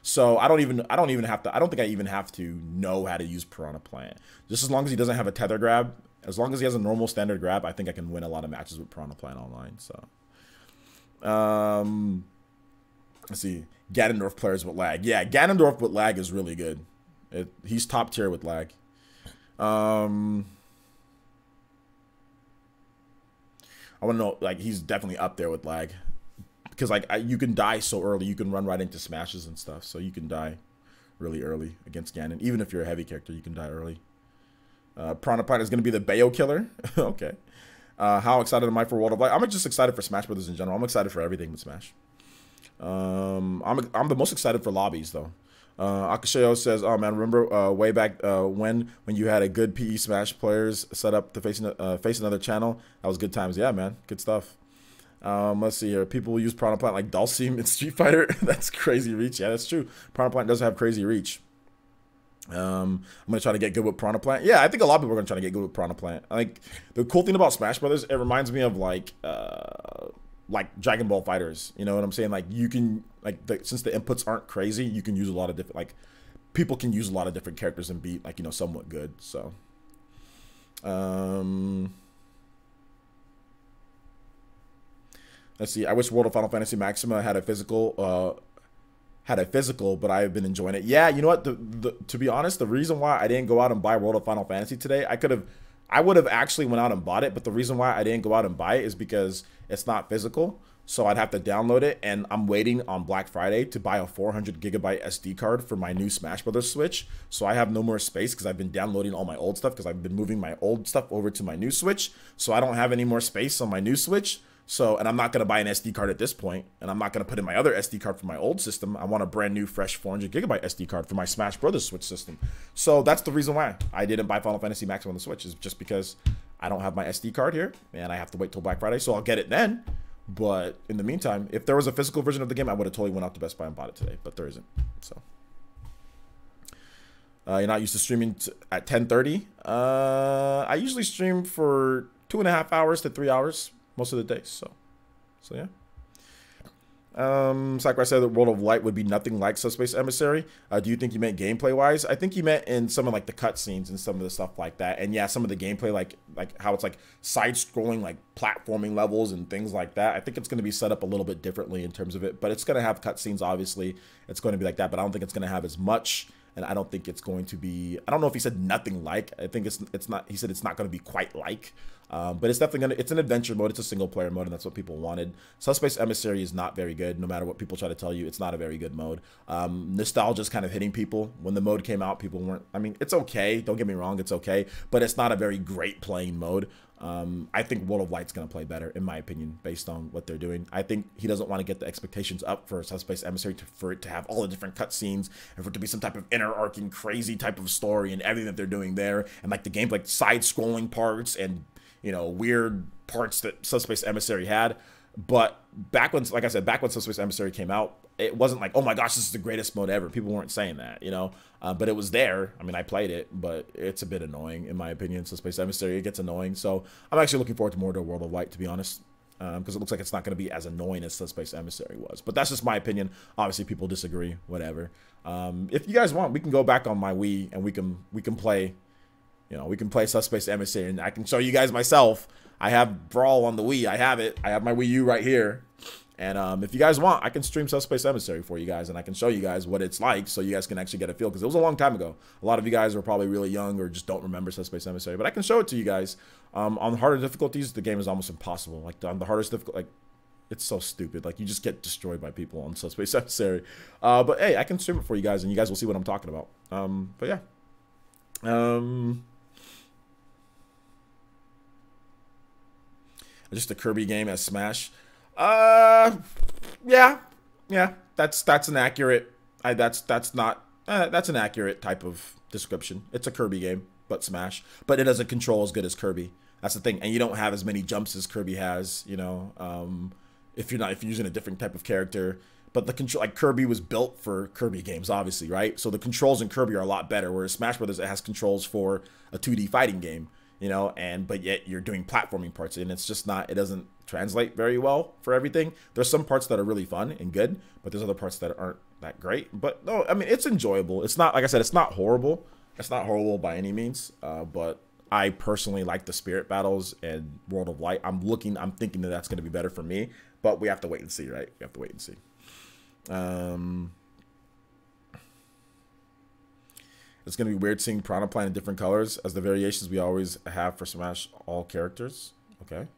So I don't think I even have to know how to use Piranha Plant. Just as long as he doesn't have a tether grab, as long as he has a normal standard grab, I think I can win a lot of matches with Piranha Plant online. So, let's see, Ganondorf players with lag. Yeah, Ganondorf with lag is really good. He's top tier with lag. I want to know, like, he's definitely up there with lag. Because, like, you can die so early. You can run right into smashes and stuff. So you can die really early against Ganon. Even if you're a heavy character, you can die early. Piranha Plant is going to be the Bayo killer. Okay. How excited am I for World of Light? I'm just excited for Smash Brothers in general. I'm excited for everything with Smash. I'm the most excited for lobbies though. Akasheo says, "Oh man, remember way back when you had a good PE Smash players set up to face another channel? That was good times. Yeah, man, good stuff." Let's see here. People use Piranha Plant like Dulcim in Street Fighter. That's crazy reach. Yeah, that's true. Piranha Plant does have crazy reach. I'm gonna try to get good with Piranha Plant. Yeah, I think a lot of people are gonna try to get good with Piranha Plant. I think the cool thing about Smash Brothers, it reminds me of like Dragon Ball Fighters. You know what I'm saying? Like you can since the inputs aren't crazy, you can use a lot of different people can use a lot of different characters and be somewhat good. So let's see. I wish World of Final Fantasy Maxima had a physical but I've been enjoying it. Yeah, you know what? To be honest, the reason why I didn't go out and buy World of Final Fantasy today, I would have actually went out and bought it, but the reason why I didn't go out and buy it is because it's not physical. So I'd have to download it, and I'm waiting on Black Friday to buy a 400 gigabyte SD card for my new Smash Brothers Switch. So I have no more space because I've been downloading all my old stuff because I've been moving my old stuff over to my new Switch. So I don't have any more space on my new Switch. So, and I'm not going to buy an SD card at this point, and I'm not going to put in my other SD card for my old system. I want a brand new, fresh 400 gigabyte SD card for my Smash Brothers Switch system. So that's the reason why I didn't buy Final Fantasy Max on the Switch, is just because I don't have my SD card here, and I have to wait till Black Friday. So I'll get it then. But in the meantime, if there was a physical version of the game, I would have totally went out to Best Buy and bought it today, but there isn't. So you're not used to streaming at 10:30. I usually stream for 2.5 hours to 3 hours most of the days. So yeah. Sakurai said that World of Light would be nothing like Subspace Emissary. Do you think you meant gameplay wise? I think you meant in some of the cutscenes and some of the stuff like that. And yeah, some of the gameplay, like how it's side scrolling, platforming levels and things like that. I think it's going to be set up a little bit differently in terms of it, but it's going to have cutscenes. Obviously, it's going to be like that, but I don't think it's going to have as much. And I don't think it's going to be, I don't know if he said nothing like, I think it's not, he said it's not going to be quite like, but it's definitely it's an adventure mode. It's a single player mode, and that's what people wanted. Subspace Emissary is not very good. No matter what people try to tell you, it's not a very good mode. Nostalgia is kind of hitting people. When the mode came out, people weren't, I mean, it's okay. Don't get me wrong. It's okay, but it's not a very great playing mode. I think World of Light's going to play better, in my opinion, based on what they're doing. I think he doesn't want to get the expectations up for Subspace Emissary for it to have all the different cutscenes and for it to be some type of inner-arcing, crazy type of story and everything that they're doing there. And the game, side-scrolling parts and, weird parts that Subspace Emissary had. But back when, like I said, back when Subspace Emissary came out, it wasn't like, oh my gosh, this is the greatest mode ever. People weren't saying that, but it was there. I mean, I played it, but it's a bit annoying, in my opinion. Subspace Emissary, it gets annoying. So I'm actually looking forward to more to World of Light, to be honest, because it looks like it's not going to be as annoying as Subspace Emissary was. But that's just my opinion. Obviously, people disagree, whatever. If you guys want, we can go back on my Wii and we can play, we can play Subspace Emissary, and I can show you guys myself. I have Brawl on the Wii. I have it. I have my Wii U right here. And if you guys want, I can stream Subspace Emissary for you guys, and I can show you guys what it's like so you guys can actually get a feel, because it was a long time ago. A lot of you guys are probably really young or just don't remember Subspace Emissary, but I can show it to you guys. On harder difficulties, the game is almost impossible. On the hardest difficulty, it's so stupid. You just get destroyed by people on Subspace Emissary. But hey, I can stream it for you guys, and you guys will see what I'm talking about. But yeah. Just a Kirby game as Smash. Yeah, that's an accurate. That's an accurate type of description. It's a Kirby game, but Smash. But it doesn't control as good as Kirby. That's the thing, and you don't have as many jumps as Kirby has. If you're using a different type of character. But the control, Kirby was built for Kirby games, obviously, right? So the controls in Kirby are a lot better. Whereas Smash Brothers, it has controls for a 2D fighting game. But yet you're doing platforming parts, and it's just not, it doesn't translate very well for everything. There's some parts that are really fun and good, but there's other parts that aren't that great. But no, I mean, it's enjoyable. It's not, like I said, it's not horrible. It's not horrible by any means, but I personally like the Spirit Battles and World of Light. I'm thinking that that's going to be better for me, but we have to wait and see, right? We have to wait and see. It's going to be weird seeing Piranha Plant in different colors as the variations we always have for Smash all characters. Okay.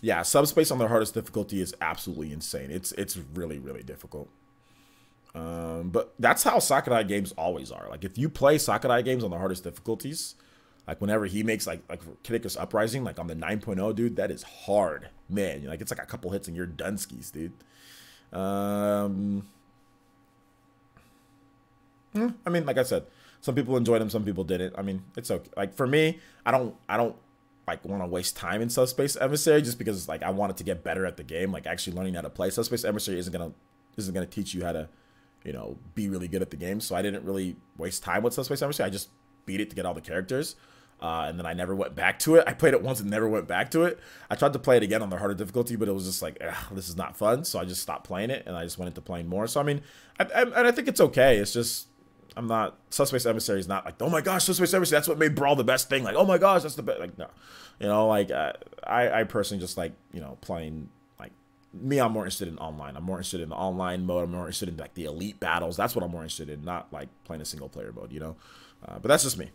Yeah, Subspace on the hardest difficulty is absolutely insane. It's really, really difficult. But that's how Sakurai games always are. Like if you play Sakurai games on the hardest difficulties, like whenever he makes like Kid Icarus Uprising, like on the 9.0, dude, that is hard, man. Like it's like a couple hits and you're done skis, dude. I mean, like I said, some people enjoyed them, some people didn't. I mean, it's okay. Like for me, I don't like want to waste time in Subspace Emissary just because like I wanted to get better at the game. Like actually learning how to play Subspace Emissary isn't gonna teach you how to, you know, be really good at the game. So I didn't really waste time with Subspace Emissary. I just beat it to get all the characters. And then I never went back to it. I played it once and never went back to it. I tried to play it again on the harder difficulty, but it was just like, this is not fun. So I just stopped playing it, and I just went into playing more. So, I mean, I think it's okay. It's just, I'm not, Subspace Emissary is not like, oh my gosh, Subspace Emissary, that's what made Brawl the best thing. Like, oh my gosh, that's the best. Like, no. You know, like, I personally just like, you know, playing, like, me, I'm more interested in online. I'm more interested in the online mode. I'm more interested in, like, the elite battles. That's what I'm more interested in, not, like, playing a single-player mode, you know? But that's just me.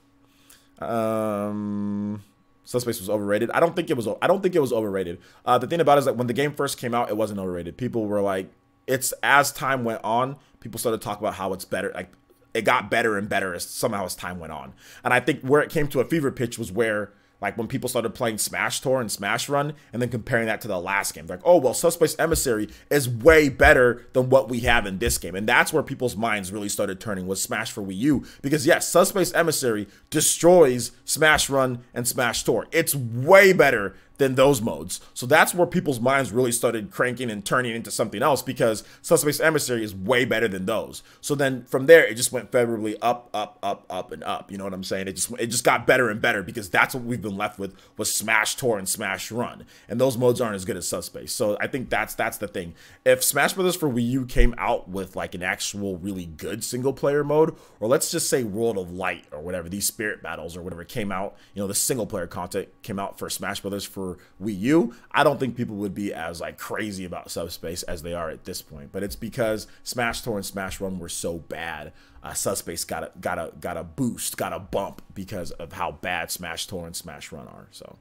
Subspace was overrated. I don't think it was overrated. The thing about it is that when the game first came out, it wasn't overrated. People were like, it's as time went on, people started talking about how it's better. Like it got better and better as time went on. And I think where it came to a fever pitch was where, like, when people started playing Smash Tour and Smash Run and then comparing that to the last game. They're like, oh, well, Subspace Emissary is way better than what we have in this game. And that's where people's minds really started turning, was Smash for Wii U. Because, yes, Subspace Emissary destroys Smash Run and Smash Tour. It's way better than those modes. So that's where people's minds really started cranking and turning into something else, because Subspace Emissary is way better than those. So then from there, it just went favorably up, and up. You know what I'm saying? It just got better and better, because that's what we've been left with, was Smash Tour and Smash Run. And those modes aren't as good as Subspace. So I think that's the thing. If Smash Brothers for Wii U came out with like an actual really good single player mode, or let's just say World of Light or whatever, these Spirit Battles or whatever came out, you know, the single player content came out for Smash Brothers for Wii U, I don't think people would be as like crazy about Subspace as they are at this point. But it's because Smash Tour and Smash Run were so bad. Subspace got a boost, got a bump because of how bad Smash Tour and Smash Run are. So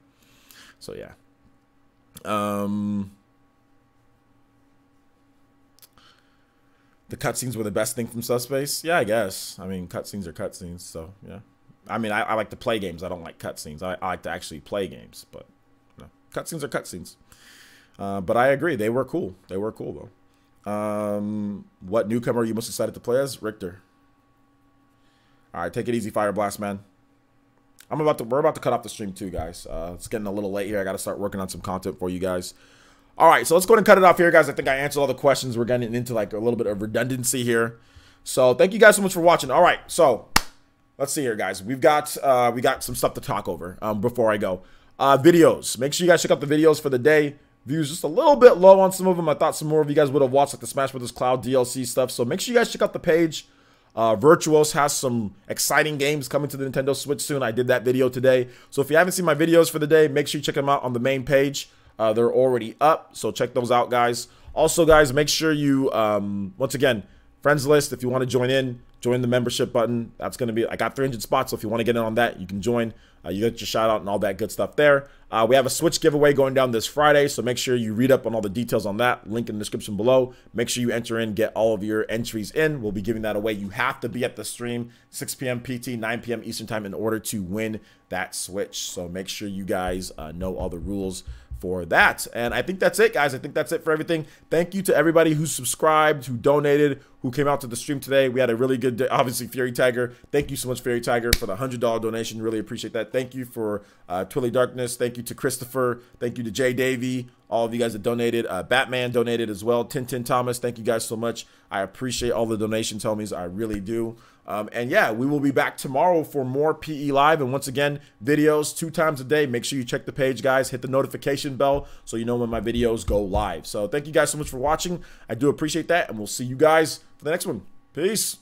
yeah. The cutscenes were the best thing from Subspace. Yeah, I guess. I mean, cutscenes are cutscenes. So yeah. I mean, I like to play games. I don't like cutscenes. I like to actually play games, but no, cutscenes are cutscenes. But I agree, they were cool. They were cool though. What newcomer are you most excited to play as? Richter. All right, take it easy, Fire Blast, man. We're about to cut off the stream too, guys. It's getting a little late here. I got to start working on some content for you guys. All right, so let's go ahead and cut it off here, guys. I think I answered all the questions. We're getting into like a little bit of redundancy here. So thank you guys so much for watching. All right, so let's see here, guys. We got some stuff to talk over before I go. Videos. Make sure you guys check out the videos for the day. Views just a little bit low on some of them. I thought some more of you guys would have watched like the Smash Bros. Cloud DLC stuff. So make sure you guys check out the page. Virtuos has some exciting games coming to the Nintendo Switch soon. I did that video today. So if you haven't seen my videos for the day, make sure you check them out on the main page. They're already up, so check those out, guys. Also, guys, make sure you, once again, friends list, if you want to join the membership button. That's going to be, I got 300 spots, so if you want to get in on that, you can join. You get your shout out and all that good stuff there. We have a Switch giveaway going down this Friday, so make sure you read up on all the details on that. Link in the description below. Make sure you enter in, get all of your entries in. We'll be giving that away. You have to be at the stream 6 p.m. PT, 9 p.m. Eastern time in order to win that Switch. So make sure you guys know all the rules for that. And I think that's it, guys. I think that's it for everything. Thank you to everybody who subscribed, who donated, who came out to the stream today. We had a really good day. Obviously, Fury Tiger. Thank you so much, Fury Tiger, for the $100 donation. Really appreciate that. Thank you for Twilly Darkness. Thank you to Christopher. Thank you to Jay Davey. All of you guys that donated. Batman donated as well. Tintin Thomas. Thank you guys so much. I appreciate all the donations, homies. I really do. And yeah, we will be back tomorrow for more PE Live. And once again, videos 2 times a day. Make sure you check the page, guys. Hit the notification bell so you know when my videos go live. So thank you guys so much for watching. I do appreciate that. And we'll see you guys for the next one. Peace.